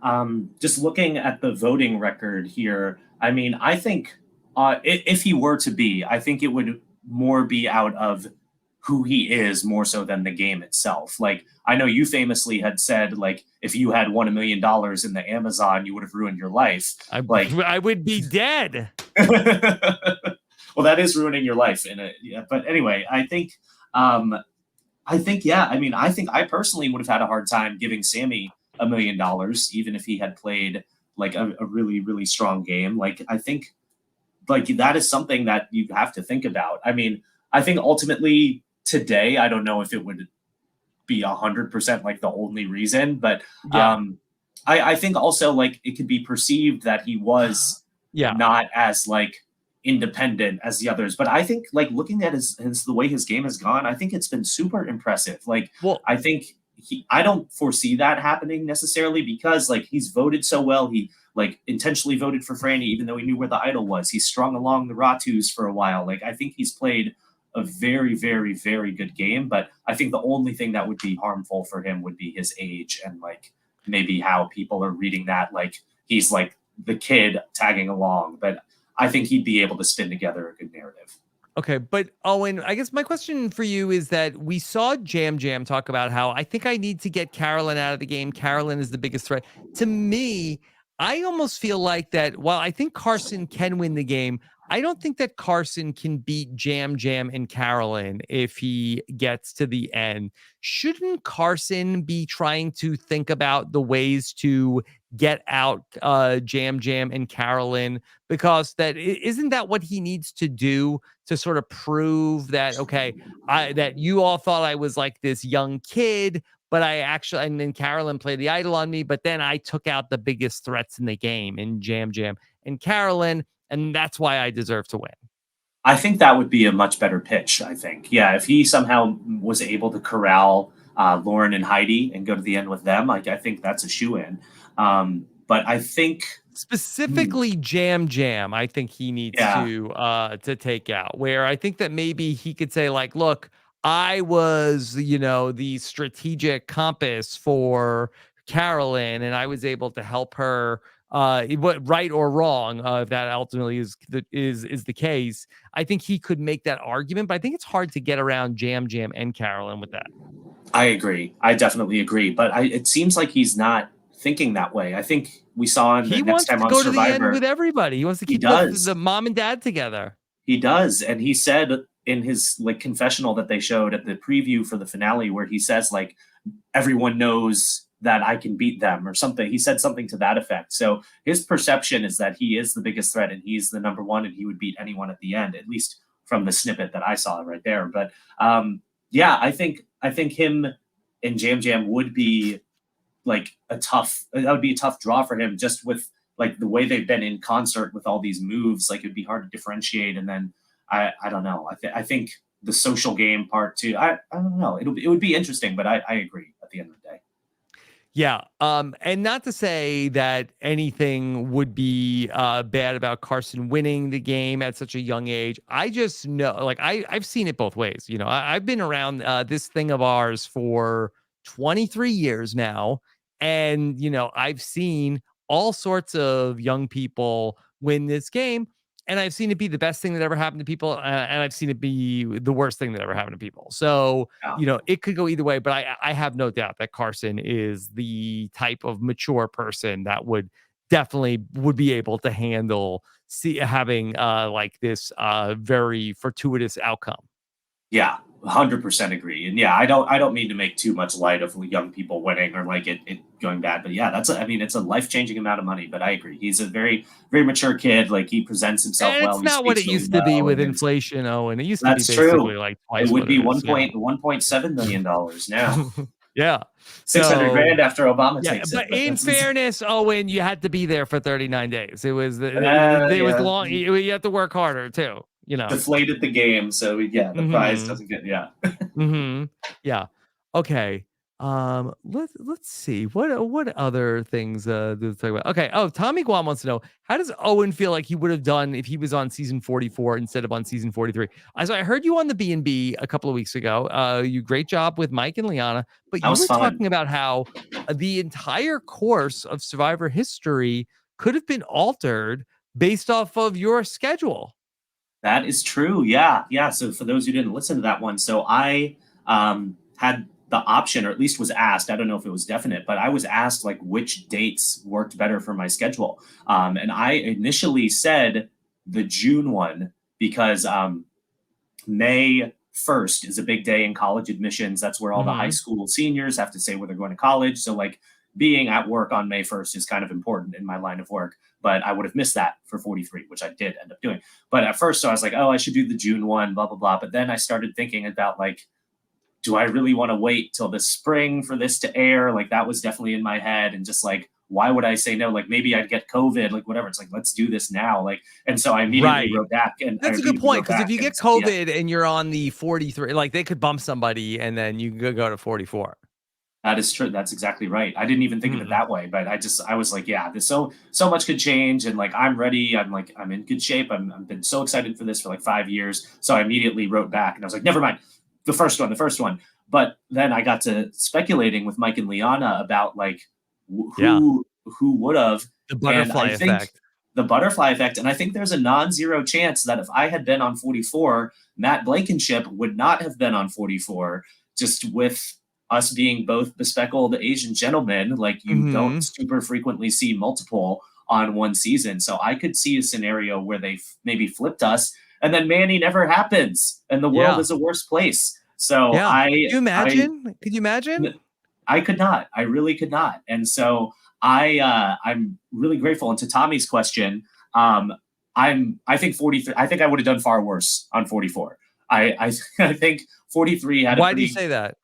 Just looking at the voting record here, I mean, I think if he were to be, I think it would more be out of who he is more so than the game itself. Like, I know you famously had said, like, if you had won $1 million in the Amazon, you would have ruined your life. I, Like, I would be dead. well, that is ruining your life in it. Yeah. But anyway, um, yeah. I mean, I think I personally would have had a hard time giving Sammy $1 million, even if he had played like a really, really strong game. Like, I think like that is something that you have to think about. I mean, I think ultimately today, I don't know if it would be 100% like the only reason, but Yeah. I think also like it could be perceived that he was Yeah. not as like independent as the others. But I think like looking at his the way his game has gone, I think it's been super impressive. Like Well, I think I don't foresee that happening necessarily because like he's voted so well. He like intentionally voted for Franny even though he knew where the idol was. He strung along the Ratus for a while. Like I think he's played a very, very, very good game. But I think the only thing that would be harmful for him would be his age and like maybe how people are reading that like he's like the kid tagging along. But I think he'd be able to spin together a good narrative. okay, but Owen, I guess my question for you is that we saw Jam Jam talk about how I think I need to get Carolyn out of the game. Carolyn is the biggest threat. To me, I almost feel like that while I think Carson can win the game, I don't think that Carson can beat Jam Jam and Carolyn if he gets to the end. Shouldn't Carson be trying to think about the ways to get out Jam Jam and Carolyn? Because isn't that what he needs to do to sort of prove that, okay, that you all thought I was like this young kid, but I actually, and then Carolyn played the idol on me, but then I took out the biggest threats in the game in Jam Jam and Carolyn, and that's why I deserve to win. I think that would be a much better pitch. I think, yeah, if he somehow was able to corral Lauren and Heidi and go to the end with them, like I think that's a shoe in. But I think specifically Jam Jam, I think he needs yeah, to take out. Where I think that maybe he could say like, look, I was, the strategic compass for Carolyn, and I was able to help her. What right or wrong, if that ultimately is the case, I think he could make that argument. But I think it's hard to get around Jam Jam and Carolyn with that. I agree. I definitely agree. But it seems like he's not thinking that way. I think we saw him the He next wants time to on go to the end Survivor. with everybody. He wants to He keep does. the mom and dad together. He does. And he said in his like confessional that they showed at the preview for the finale, where he says like everyone knows that I can beat them or something. He said something to that effect. So his perception is that he is the biggest threat and he's the number one and he would beat anyone at the end, at least from the snippet that I saw right there. But yeah, I think him and Jam Jam would be like that would be a tough draw for him, just with like the way they've been in concert with all these moves. Like it'd be hard to differentiate. And then I don't know. I think the social game part too. I don't know. It would be interesting, but I agree at the end of the day. Yeah. And not to say that anything would be bad about Carson winning the game at such a young age. I just know, like, I've seen it both ways. I've been around this thing of ours for 23 years now. And, I've seen all sorts of young people win this game. And I've seen it be the best thing that ever happened to people. And I've seen it be the worst thing that ever happened to people. So, Yeah. it could go either way, but I have no doubt that Carson is the type of mature person that would be able to handle having like this very fortuitous outcome. Yeah, 100% agree. And yeah, I don't mean to make too much light of young people winning or like it going bad, but yeah, I mean, it's a life-changing amount of money, but I agree. He's a very, very mature kid. Like he presents himself And well. it's He not what speaks it really used to be well. with And inflation, Owen. It used to be that's true. basically like It twice would what be it is. Yeah. $1.7 million now. Yeah. 600 So grand after Obama yeah, takes it. but But in that's fairness, Owen, you had to be there for 39 days. It was it was yeah, long. You have to work harder too. deflated the game. So yeah, the prize Hmm. doesn't get yeah. Yeah. Okay. Let's see. What other things to talk about? Okay. Oh, Tommy Guam wants to know, how does Owen feel like he would have done if he was on season 44 instead of on season 43? I heard you on the B&B a couple of weeks ago. You great job with Mike and Liana, but That you was were fun. talking about how the entire course of Survivor history could have been altered based off of your schedule. That is true. Yeah. Yeah. So for those who didn't listen to that one, so I had the option, or at least was asked, I don't know if it was definite, but I was asked like which dates worked better for my schedule. And I initially said the June one because May 1st is a big day in college admissions. That's where all the high Hmm. school seniors have to say where they're going to college. So, like, being at work on May 1st is kind of important in my line of work. But I would have missed that for 43, which I did end up doing. But at first, so I was like, oh, I should do the June one, blah, blah, blah. But then I started thinking about, like, do I really want to wait till the spring for this to air? Like, that was definitely in my head. And just like, why would I say no? Like, maybe I'd get COVID, like, whatever. It's like, let's do this now. Like, and so I immediately Right. wrote back and I That's a good immediately point, wrote because if back you and get said, yeah. COVID and you're on the 43, like they could bump somebody and then you could go to 44. That is true. That's exactly right. I didn't even think of it Mhm. that way, but I was like, yeah, there's so much could change, and like I'm ready. I'm in good shape. I've been so excited for this for like 5 years. So I immediately wrote back, and I was like, never mind, the first one. But then I got to speculating with Mike and Liana about like Yeah. who would have, The and butterfly I think effect. the butterfly effect, and I think there's a non-zero chance that if I had been on 44, Matt Blankenship would not have been on 44, just with us being both bespectacled Asian gentlemen, like you don't super frequently see multiple on one season. So I could see a scenario where they maybe flipped us, and then Manny never happens, and the world is a worse place. So yeah. Could you imagine? Could you imagine? I could not. I really could not. And so I'm really grateful. And to Tommy's question, I think 43. I think I would have done far worse on 44. I think 43 had. Why do you say that?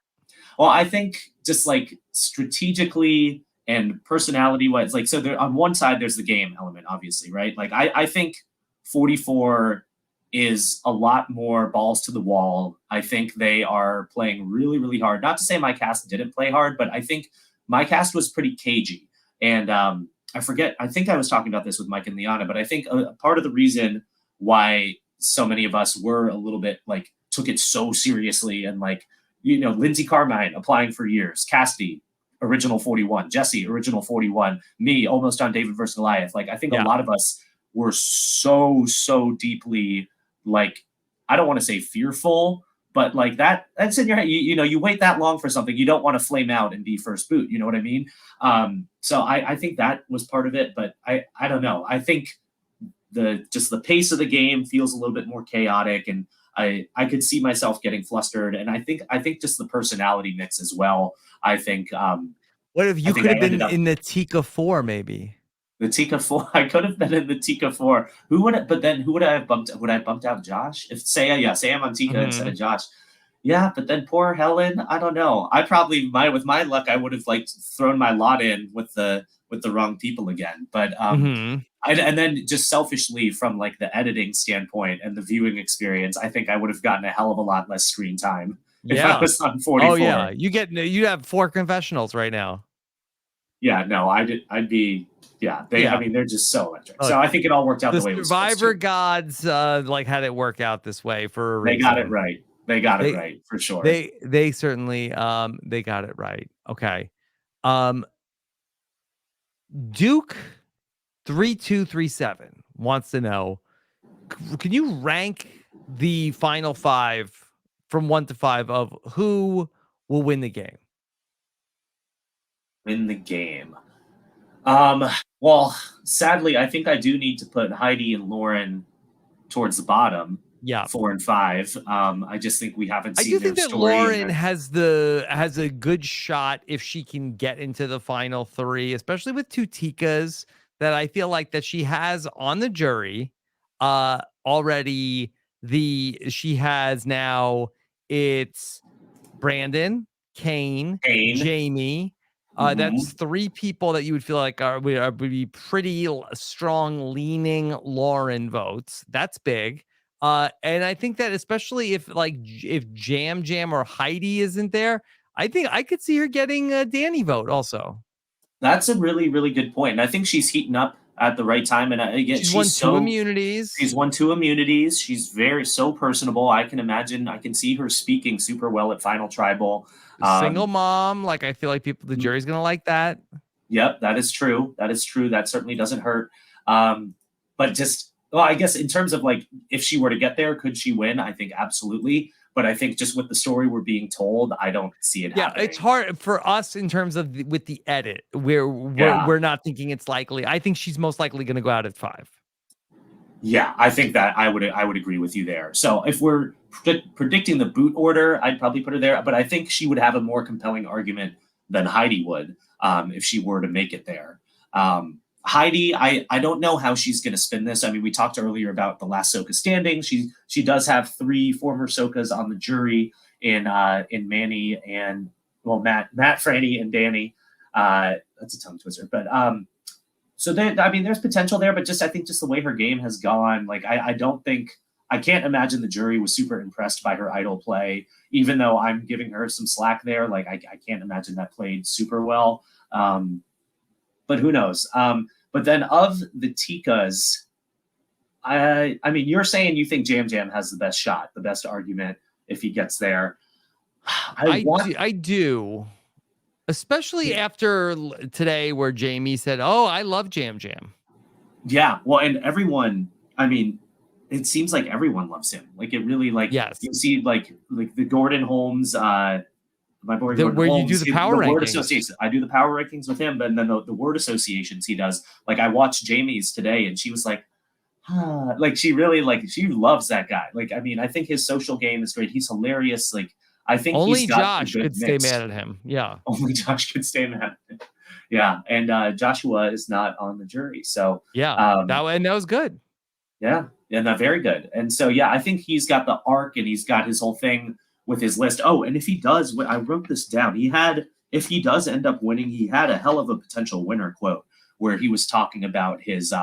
Well, I think just like strategically and personality wise, like, so there on one side there's the game element, obviously, right? Like I think 44 is a lot more balls to the wall. I think they are playing really, really hard. Not to say my cast didn't play hard, but I think my cast was pretty cagey. And I forget, I think I was talking about this with Mike and Liana, but I think a part of the reason why so many of us were a little bit like took it so seriously, and like, you know, Lindsay Carmine applying for years, Cassidy, original 41, Jesse, original 41, me almost on David versus Goliath. Like, I think a lot of us were so deeply, like, I don't want to say fearful, but like that's in your head. You know, you wait that long for something, you don't want to flame out and be first boot. You know what I mean? So I think that was part of it, but I don't know. I think the pace of the game feels a little bit more chaotic, and I could see myself getting flustered. And I think just the personality mix as well. I think, what if you could have been in the Tika 4, maybe? The Tika 4, I could have been in the Tika 4. Who would I have bumped? Would I have bumped out Josh? If say I'm on Tika instead of Josh. Yeah, but then poor Helen, I don't know. I probably with my luck, I would have like thrown my lot in with the wrong people again. But and then just selfishly from like the editing standpoint and the viewing experience, I think I would have gotten a hell of a lot less screen time if I was on 44. Oh yeah, you have 4 confessionals right now. Yeah, no, I'd be. Yeah, I mean, they're just so electric. So I think it all worked out the way it was supposed to. Survivor gods like had it work out this way for a reason. They got it right. They got it right for sure. They certainly they got it right. Okay. Duke 3237 wants to know, can you rank the final 5 from 1 to 5 of who will win the game? Win the game. Well, sadly, I think I do need to put Heidi and Lauren towards the bottom. Yeah, 4 and 5. I just think we haven't seen. I do think that Lauren has a good shot if she can get into the final 3, especially with 2 Tikas that I feel like that she has on the jury already. She has now, it's Brandon, Kane, Jamie. That's 3 people that you would feel like would be pretty strong leaning Lauren votes. That's big. And I think that especially if Jam or Heidi isn't there, I think I could see her getting a Danny vote also. That's a really, really good point. And I think she's heating up at the right time. And again, she's won 2 immunities. She's won 2 immunities. She's so personable. I can see her speaking super well at Final Tribal. Single mom. Like, I feel like the jury's going to like that. Yep, that is true. That certainly doesn't hurt. But just, well, I guess in terms of like, if she were to get there, could she win? I think absolutely. But I think just with the story we're being told, I don't see it happening. It's hard for us in terms of with the edit. We're not thinking it's likely. I think she's most likely going to go out at 5. Yeah, I think that I would agree with you there. So if we're predicting the boot order, I'd probably put her there. But I think she would have a more compelling argument than Heidi would if she were to make it there. Heidi, I don't know how she's going to spin this. I mean, we talked earlier about the last Soka standing. She does have 3 former Sokas on the jury in Manny and, well, Matt, Franny, and Danny. That's a tongue twister, but so there's potential there. But I think the way her game has gone, like I can't imagine the jury was super impressed by her idol play, even though I'm giving her some slack there. Like I can't imagine that played super well. But who knows? But then of the Tikas, I mean, you're saying you think Jam has the best shot, the best argument if he gets there. I do. Especially after today where Jamie said, "Oh, I love Jam." Yeah. Well, and everyone, I mean, it seems like everyone loves him. Like it really, like, yes. You see like the Gordon Holmes my boy where you do Holmes, the power the word rankings. association. I do the power rankings with him, but then the word associations he does. Like I watched Jamie's today, and she was like, like she really she loves that guy. Like I mean, I think his social game is great. He's hilarious. Like I think Only he's got a Josh good could stay mix. mad at him. Yeah. Only Josh could stay mad. Yeah, and Joshua is not on the jury, so Yeah, that was good. yeah, and very good. And so yeah, I think he's got the arc, and he's got his whole thing with his list. Oh, and if he does, I wrote this down. If he does end up winning, he had a hell of a potential winner quote where he was talking about his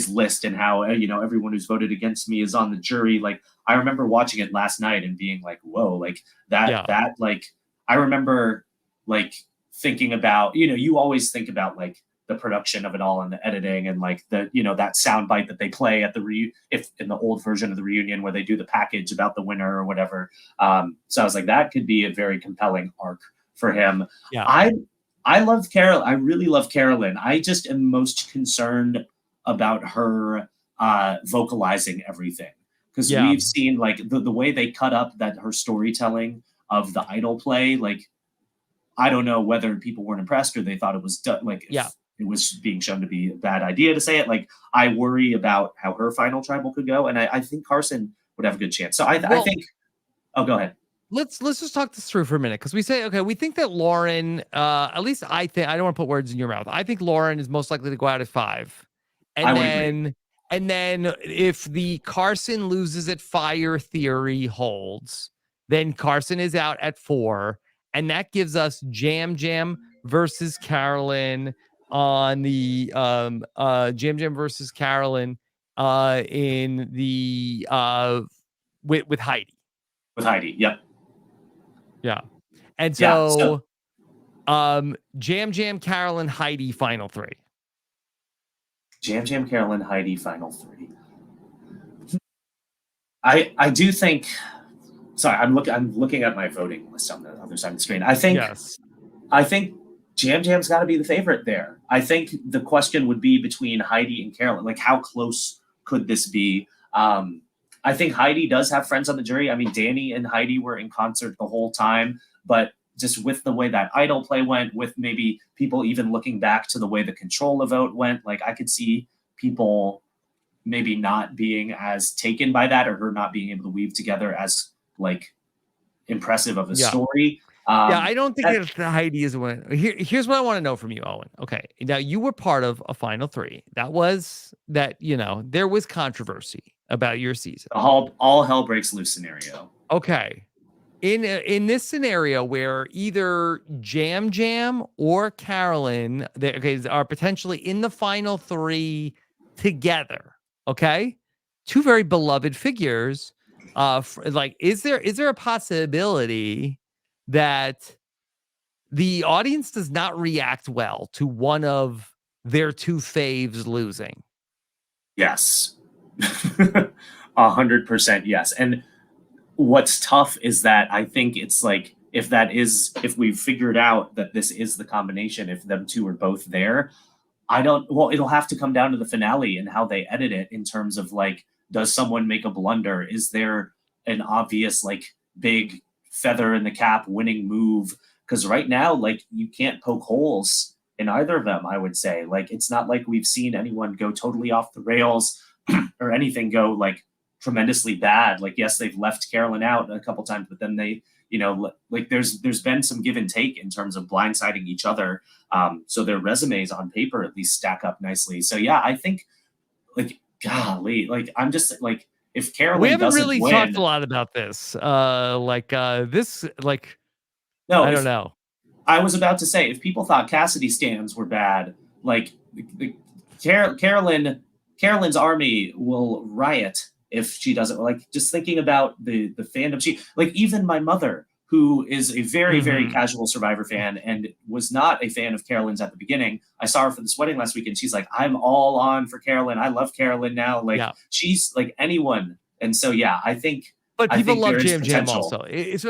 list and how everyone who's voted against me is on the jury. Like I remember watching it last night and being like, whoa, like that like I remember like thinking about you always think about like the production of it all and the editing and like the that soundbite that they play at if in the old version of the reunion where they do the package about the winner or whatever. So I was like, that could be a very compelling arc for him. Yeah. I love Carol. I really love Carolyn. I just am most concerned about her vocalizing everything because we've seen like the way they cut up that her storytelling of the idol play. Like I don't know whether people weren't impressed or they thought it was it was being shown to be a bad idea to say it. Like I worry about how her final tribal could go, and I think Carson would have a good chance. So I think. Oh, go ahead. Let's just talk this through for a minute because we say, okay, we think that Lauren, at least I think, I don't want to put words in your mouth. I think Lauren is most likely to go out at 5. And then if the Carson loses at fire theory holds, then Carson is out at 4. And that gives us Jam Jam versus Carolyn on the Jam Jam versus Carolyn in the with Heidi. With Heidi, yep. Yeah. And so, Jam Jam, Carolyn, Heidi, final 3. Jam Jam, Carolyn, Heidi, final 3. I do think. Sorry, I'm looking at my voting list on the other side of the screen. I think Jam Jam's got to be the favorite there. I think the question would be between Heidi and Carolyn. Like, how close could this be? I think Heidi does have friends on the jury. I mean, Danny and Heidi were in concert the whole time, but just with the way that idol play went, with maybe people even looking back to the way the control of vote went, like I could see people maybe not being as taken by that or her not being able to weave together as like impressive of a story. I don't think that Heidi is one. Here's what I want to know from you, Owen. Okay. Now you were part of a final 3. There was controversy about your season. All hell breaks loose scenario. Okay. In this scenario where either Jam Jam or Carolyn are potentially in the final 3 together. Okay. 2 very beloved figures. Is there a possibility that the audience does not react well to one of their 2 faves losing? Yes. 100% yes. And what's tough is that I think it's like if we've figured out that this is the combination, if them 2 are both there, it'll have to come down to the finale and how they edit it in terms of like, does someone make a blunder? Is there an obvious like big feather in the cap winning move? Because right now, like you can't poke holes in either of them, I would say. Like it's not like we've seen anyone go totally off the rails or anything go like tremendously bad. Like yes, they've left Carolyn out a couple times, but then they, like there's been some give and take in terms of blindsiding each other. So their resumes on paper at least stack up nicely. So yeah, I think like golly, like I'm just like if Carolyn we haven't doesn't really win, talked a lot about this. I don't know. I was about to say if people thought Cassidy stands were bad, like Carolyn's army will riot if she doesn't. Like just thinking about the fandom, she like even my mother, who is a very very casual Survivor fan and was not a fan of Carolyn's at the beginning. I saw her for this wedding last week, and she's like, "I'm all on for Carolyn. I love Carolyn now." Like she's like anyone, and so yeah, I think. But people love Jam Jam also. It's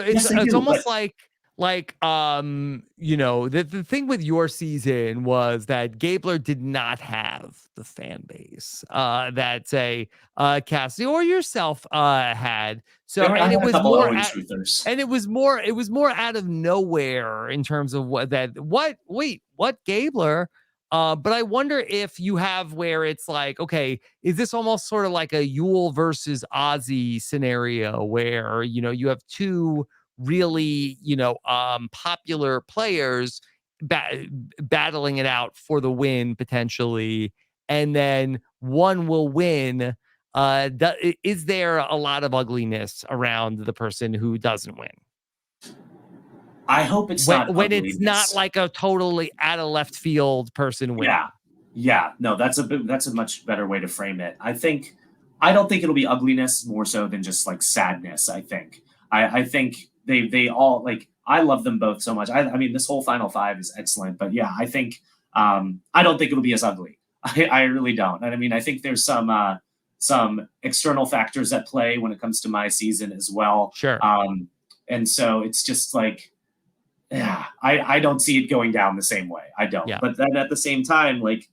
almost like like, the thing with your season was that Gabler did not have the fan base that say Cassidy or yourself had. So, I and it had a was couple more Owen at, truthers. and it was more out of nowhere in terms of what Gabler. But I wonder if you have where it's like, okay, is this almost sort of like a Yule versus Ozzy scenario where, you have two really, popular players battling it out for the win potentially, and then one will win. Is there a lot of ugliness around the person who doesn't win? I hope it's when not when it's not ugliness. like a totally out of left field person winning. Yeah. Yeah. No, that's a much better way to frame it. I don't think it'll be ugliness more so than just like sadness, I think. I think they all like I love them both so much. I mean this whole final five is excellent, but yeah, I think I don't think it'll be as ugly. I really don't. And I mean I think there's some external factors at play when it comes to my season as well. Sure. And so it's just like yeah, I don't see it going down the same way. I don't. Yeah. But then at the same time, like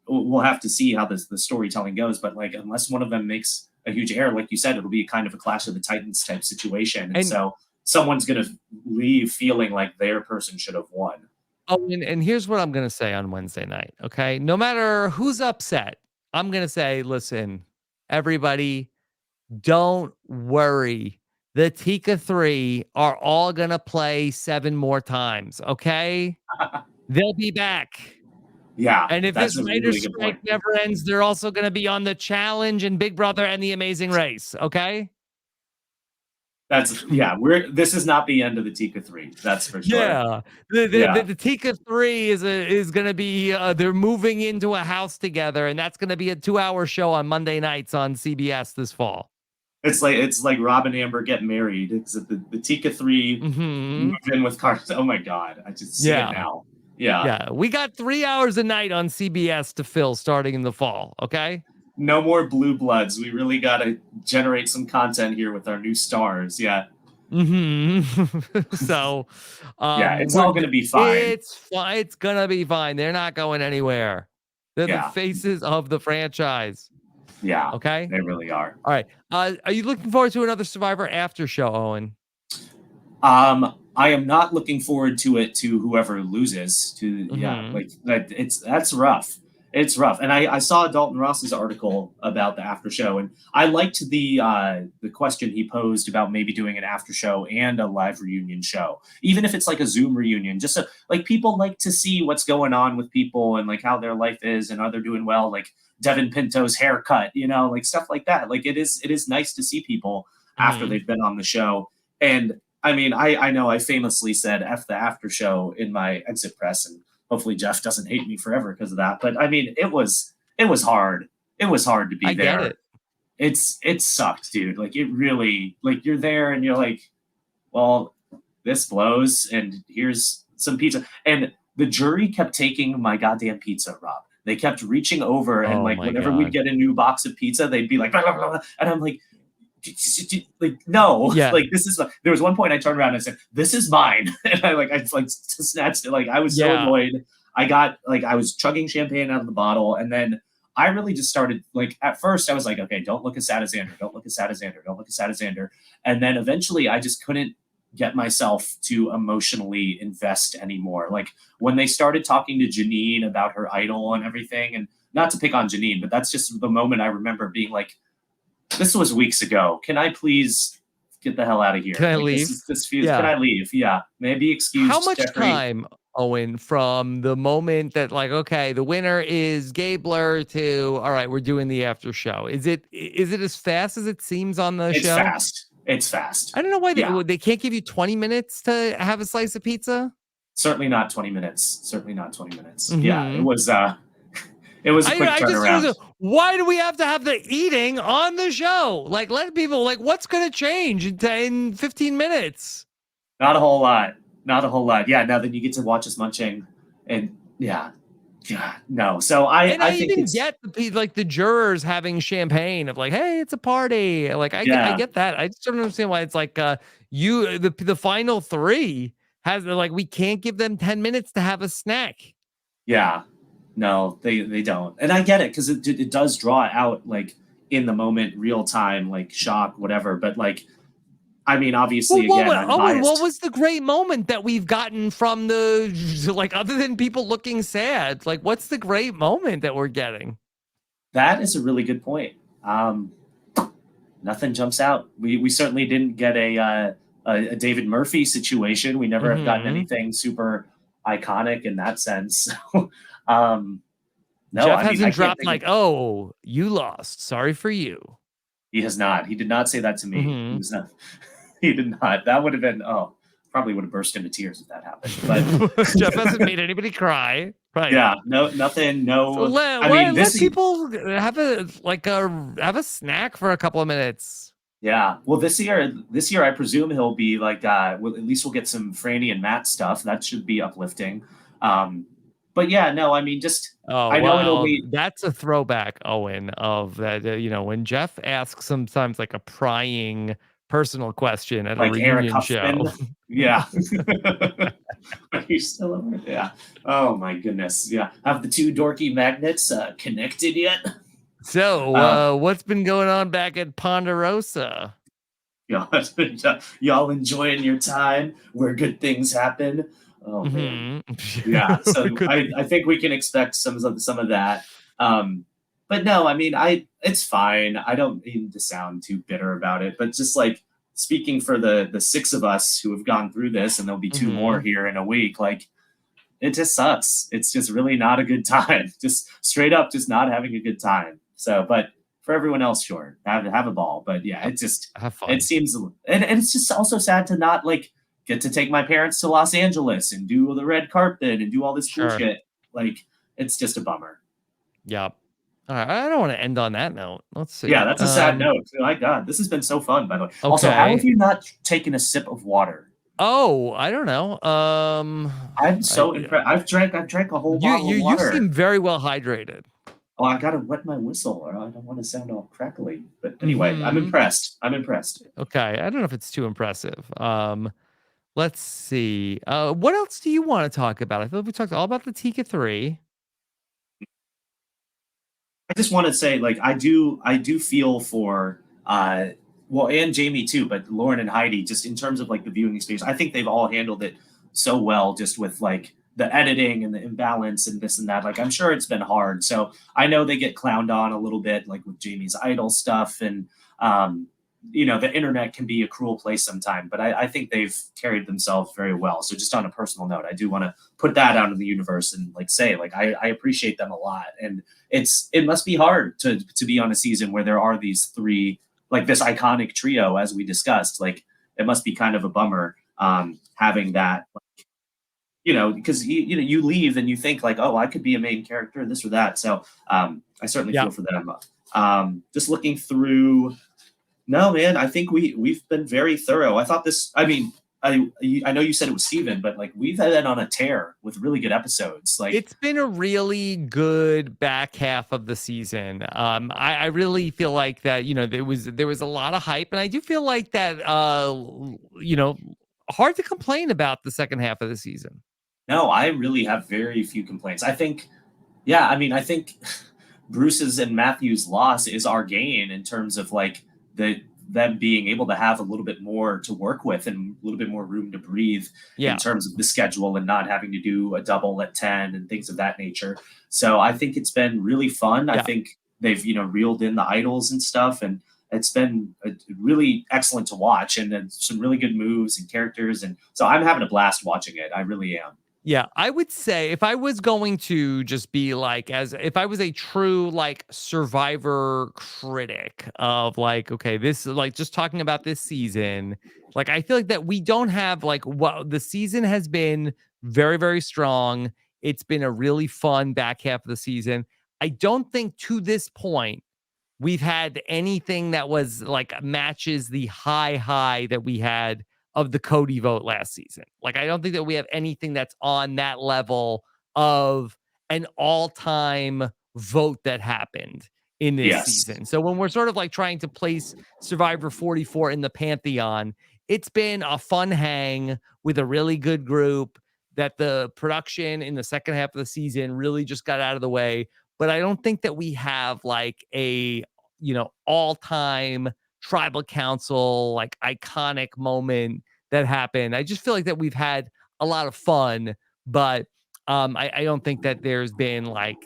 we'll have to see how the storytelling goes. But like unless one of them makes a huge error, like you said, it'll be kind of a Clash of the Titans type situation. And And so someone's gonna leave feeling like their person should have won. and here's what I'm gonna say on Wednesday night. Okay. No matter who's upset, I'm gonna say, listen, everybody, don't worry. The Tika 3 are all going to play 7 more times, okay? They'll be back. Yeah, And if that's this a writer's really good strike point. never ends, they're also going to be on the challenge and Big Brother and the Amazing Race, okay? That's yeah, this is not the end of the Tika 3, that's for sure. Yeah. The Tika 3 is going to be they're moving into a house together, and that's going to be a 2-hour show on Monday nights on CBS this fall. It's like Rob and Amber get married. It's the Tika 3 Mhm. move in with Carson. Oh my god, I just see it now. Yeah. Yeah, we got 3 hours a night on CBS to fill starting in the fall, okay? No more blue bloods. We really got to generate some content here with our new stars. Yeah. So, Yeah, it's all going to be fine. it's fine. It's gonna be fine. They're not going anywhere. They're the Yeah. faces of the franchise. Yeah. Okay. They really are. All right. Are you looking forward to another Survivor after show, Owen? I am not looking forward to it to whoever loses to yeah, like that's rough. It's rough. And I saw Dalton Ross's article about the after show and I liked the question he posed about maybe doing an after show and a live reunion show. Even if it's like a Zoom reunion, just so like people like to see what's going on with people and like how their life is and are they doing well, like Devin Pinto's haircut, like stuff like that. Like it is nice to see people after they've been on the show. And I mean, I know I famously said F the after show in my exit press, and hopefully Jeff doesn't hate me forever because of that. But I mean, it was hard. It was hard to be I there. get it. It sucked, dude. Like it really like you're there and you're like, well, this blows, and here's some pizza. And the jury kept taking my goddamn pizza, Rob. They kept reaching over and Oh like my whenever we'd God. get a new box of pizza, they'd be like, blah, blah, blah, and I'm like, no, Yeah. like this is there was one point I turned around and I said this is mine and I just like snatched it. Like I was so annoyed. I was chugging champagne out of the bottle and then I really just started like at first I was like, okay, don't look as sad as Xander, don't look as sad as Xander, don't look as sad as Xander. And then eventually I just couldn't get myself to emotionally invest anymore. Like when they started talking to Janine about her idol and everything, and not to pick on Janine, but that's just the moment I remember being like, this was weeks ago. Can I please get the hell out of here? Can I Like, leave? Can I leave? Yeah. Maybe excused. How much Jeffrey. time, Owen, from the moment that like, okay, the winner is Gabler to all right, we're doing the after show. Is it as fast as it seems on the show? It's fast. I don't know why they can't give you 20 minutes to have a slice of pizza. Certainly not 20 minutes. Yeah, it was it was a quick turnaround. Why do we have to have the eating on the show? Like, let people like, what's going to change in 15 minutes? Not a whole lot. Yeah. Now then you get to watch us munching, and yeah, no. So I think even get the jurors having champagne of like, hey, it's a party. Like I get that. I just don't understand why it's like the final 3 we can't give them 10 minutes to have a snack. Yeah, no, they don't, and I get it because it does draw out like in the moment, real time, like shock, whatever. But like, I mean, obviously, again, I'm Owen, what biased. was the great moment that we've gotten from the, like, other than people looking sad? Like, what's the great moment that we're getting? That is a really good point. Nothing jumps out. We certainly didn't get a David Murphy situation. We never have gotten anything super iconic in that sense. No, Jeff I mean, I hasn't can't dropped think like, of, oh, you lost. Sorry for you. he has not. He did not say that to me. He was not. He did not. That would have been, probably would have burst into tears if that happened. But Jeff hasn't made anybody cry. Right. yeah, no, nothing. So No, I mean, let people have a snack for a couple of minutes. Yeah. Well, this year, I presume he'll be like, well, at least we'll get some Franny and Matt stuff. That should be uplifting. But yeah, no, I mean, just, Oh, I know it'll well, be that's a throwback, Owen, of that, when Jeff asks sometimes like a prying personal question at a like Eric reunion show. Huffman. Yeah. Are you still over? Yeah. Oh my goodness. Yeah. Have the two dorky magnets connected yet? So, what's been going on back at Ponderosa? Y'all enjoying your time where good things happen? Oh man. Yeah, so I think we can expect some of that. But no, I mean, it's fine. I don't mean to sound too bitter about it, but just like speaking for the six of us who have gone through this, and there'll be two more here in a week. Like, it just sucks. It's just really not a good time. Just straight up, just not having a good time. So, but for everyone else, sure, have a ball. But yeah, it just have fun. It seems, and it's just also sad to not like get to take my parents to Los Angeles and do the red carpet and do all this cool shit. Like, it's just a bummer. Yep. All right, I don't want to end on that note. Let's see. Yeah, that's a sad note. My God, this has been so fun, by the way. Okay. Also, how have you not taken a sip of water? Oh, I don't know. I'm so impressed. I've drank a whole bottle of water. You seem very well hydrated. Oh, I gotta wet my whistle, or I don't want to sound all crackly. But anyway, I'm impressed. Okay, I don't know if it's too impressive. Let's see. What else do you want to talk about? I feel like we talked all about the Tika 3. I just want to say, like, I do feel for well, and Jamie too, but Lauren and Heidi, just in terms of like the viewing experience, I think they've all handled it so well, just with like the editing and the imbalance and this and that. Like, I'm sure it's been hard. So I know they get clowned on a little bit, like with Jamie's idol stuff, and the internet can be a cruel place sometimes. But I think they've carried themselves very well. So just on a personal note, I do want to put that out in the universe and like say, like, I appreciate them a lot. And it must be hard to be on a season where there are these three, like this iconic trio, as we discussed. Like, it must be kind of a bummer having that, like, because you leave and you think like, oh, I could be a main character, this or that. So I certainly feel for them. Just looking through, no, man, I think we've been very thorough. I thought this, I mean, I know you said it was Steven, but like, we've had that on a tear with really good episodes. Like, it's been a really good back half of the season. I really feel like that, there was a lot of hype, and I do feel like that, hard to complain about the second half of the season. No, I really have very few complaints. I think, yeah, I mean, I think Bruce's and Matthew's loss is our gain in terms of like them being able to have a little bit more to work with and a little bit more room to breathe in terms of the schedule, and not having to do a double at 10 and things of that nature. So I think it's been really fun. Yeah. I think they've, reeled in the idols and stuff, and it's been really excellent to watch, and some really good moves and characters. And so I'm having a blast watching it. I really am. Yeah, I would say if I was going to just be like, if I was a true like Survivor critic of like, okay, this is like just talking about this season, like I feel like that we don't have like what the season has been very, very strong. It's been a really fun back half of the season. I don't think to this point we've had anything that was like matches the high that we had of the Cody vote last season. Like, I don't think that we have anything that's on that level of an all-time vote that happened in this season. So when we're sort of like trying to place Survivor 44 in the pantheon, it's been a fun hang with a really good group, that the production in the second half of the season really just got out of the way. But I don't think that we have like a, all-time tribal council, like iconic moment that happened. I just feel like that we've had a lot of fun, but I don't think that there's been like,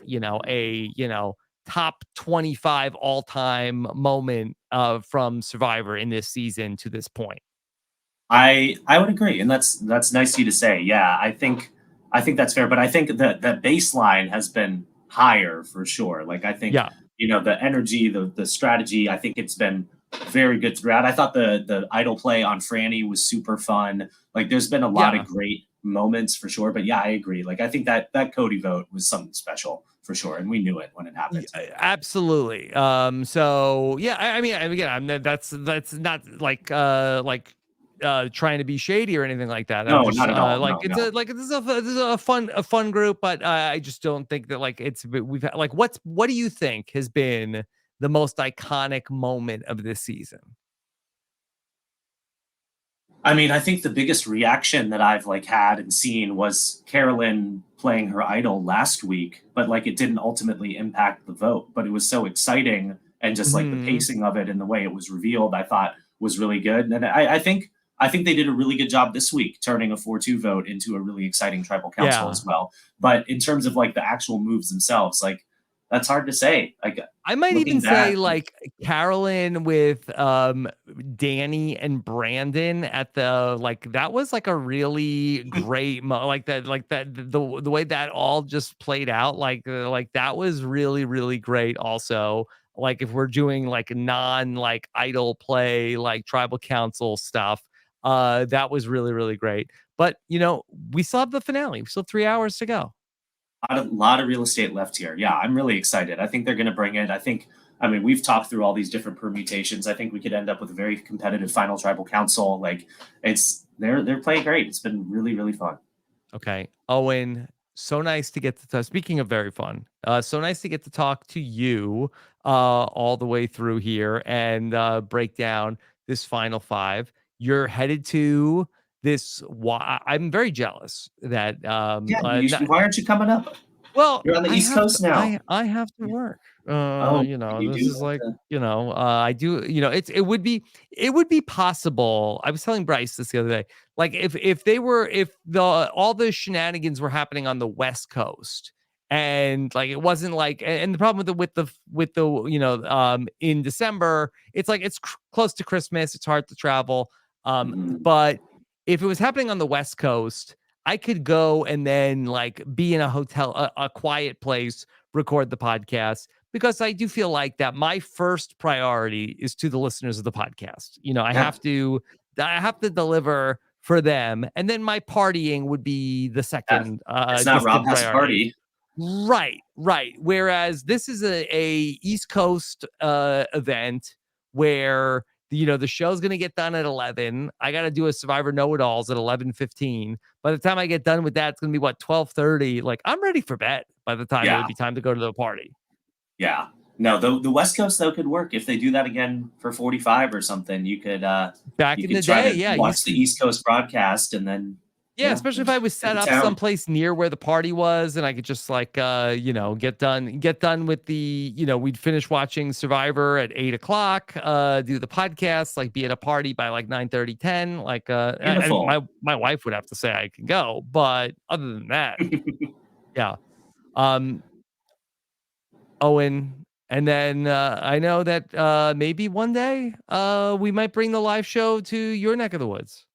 top 25 all-time moment from Survivor in this season to this point. I would agree, and that's nice of you to say. Yeah, I think that's fair, but I think that the baseline has been higher for sure. Like I think Yeah. the energy, the strategy. I think it's been very good throughout. I thought the idol play on Franny was super fun. Like there's been a lot of Yeah. great moments for sure. But yeah, I agree. Like I think that Cody vote was something special for sure, and we knew it when it happened. Absolutely. So yeah, I mean, again, that's not trying to be shady or anything like that. I'm No, just not at all. like No, it's no. a like this is a fun group, but I just don't think that like we've had, like what do you think has been the most iconic moment of this season? I mean, I think the biggest reaction that I've like had and seen was Carolyn playing her idol last week, but like it didn't ultimately impact the vote. But it was so exciting, and just like the Hmm. pacing of it and the way it was revealed, I thought was really good. And I think they did a really good job this week turning a 4-2 vote into a really exciting tribal council Yeah. as well. But in terms of like the actual moves themselves, like that's hard to say. Like I might even looking say back, like Carolyn with Danny and Brandon at the like that was like a really great like that the way that all just played out like that was really great also. Like if we're doing like non like idol play like tribal council stuff, that was really great. But we still have the finale. We still have 3 hours to go. lot of real estate left here. Yeah, I'm really excited. I think they're going to bring it. I mean, we've talked through all these different permutations. I think we could end up with a very competitive final tribal council. Like, they're playing great. It's been really fun. Okay. Owen, so nice to get to talk. Speaking of very fun, so nice to get to talk to you all the way through here and break down this final five. You're headed to this. I'm very jealous that Yeah, why aren't you coming up? well, You're on the I East have Coast to now. I have to work. Oh, you This do is have like, to. I do, it would be possible. I was telling Bryce this the other day. Like if the all the shenanigans were happening on the West Coast and like it wasn't like and the problem with the in December, it's like it's close to Christmas, it's hard to travel. Mhm. But if it was happening on the West Coast, I could go and then like be in a hotel, a quiet place, record the podcast because I do feel like that my first priority is to the listeners of the podcast. Yeah, I have to deliver for them, and then my partying would be the yeah. second It's not Rob distant has a priority. party. Right. Whereas this is a East Coast event where the show's gonna get done at 11. I gotta do a Survivor Know It Alls at 11:15. By the time I get done with that, it's gonna be what 12:30. Like I'm ready for bed by the time it Yeah, would be time to go to the party. yeah. No, the West Coast though could work if they do that again for 45 or something. Back You in the could try day, to yeah, watch the East Coast broadcast and then yeah, especially if I was hit set the up town. someplace near where the party was and I could just like get done with we'd finish watching Survivor at 8 o'clock, do the podcast, like be at a party by like 9:30, 10. Like and Beautiful. my wife would have to say I can go, but other than that, yeah. Um Owen, and then I know that maybe one day we might bring the live show to your neck of the woods.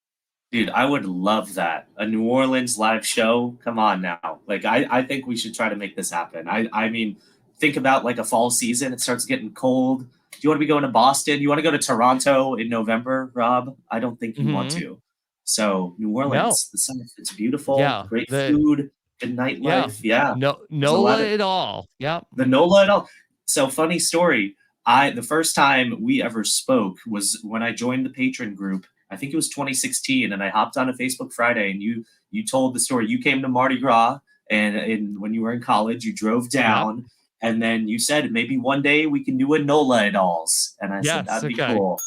Dude, I would love that. A New Orleans live show. Come on now. Like I think we should try to make this happen. I mean, think about like a fall season. It starts getting cold. Do you want to be going to Boston? You want to go to Toronto in November, Rob? I don't think you want Mhm. to. So New No. Orleans, the sun, it's beautiful, Yeah. great The food, good Yeah. nightlife. Yeah. No, There's a lot of Nola at all. Yep. the NOLA at all. So funny story. The first time we ever spoke was when I joined the patron group. I think it was 2016, and I hopped on a Facebook Friday, and you told the story. You came to Mardi Gras, and when you were in college, you drove Yep. down, and then you said maybe one day we can do a NOLA at alls, and I said Yes. that'd be Okay. cool.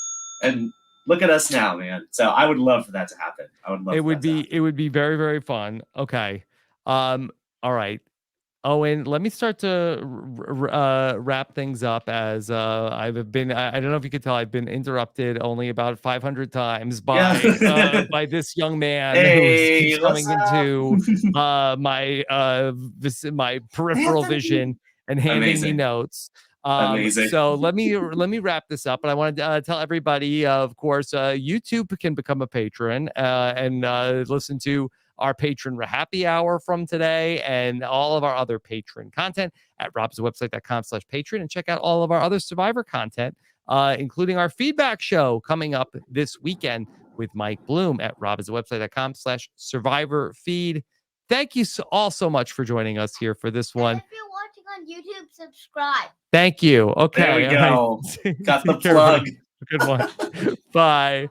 And look at us now, man. So I would love for that to happen. I would love. It would be very, very fun. Okay. All right. Owen, let me start to wrap things up as I've been. I don't know if you could tell, I've been interrupted only about 500 times by by this young man who keeps coming into my peripheral vision and handing me notes. Amazing. So let me wrap this up. But I want to tell everybody, of course, YouTube can become a patron and listen to our patron happy hour from today and all of our other patron content at robswebsite.com/patron, and check out all of our other Survivor content, including our feedback show coming up this weekend with Mike Bloom at robswebsite.com/survivor feed. Thank you all so much for joining us here for this one. And if you're watching on YouTube, subscribe. Thank you. Okay. There we go. Got the plug. Good one. Bye.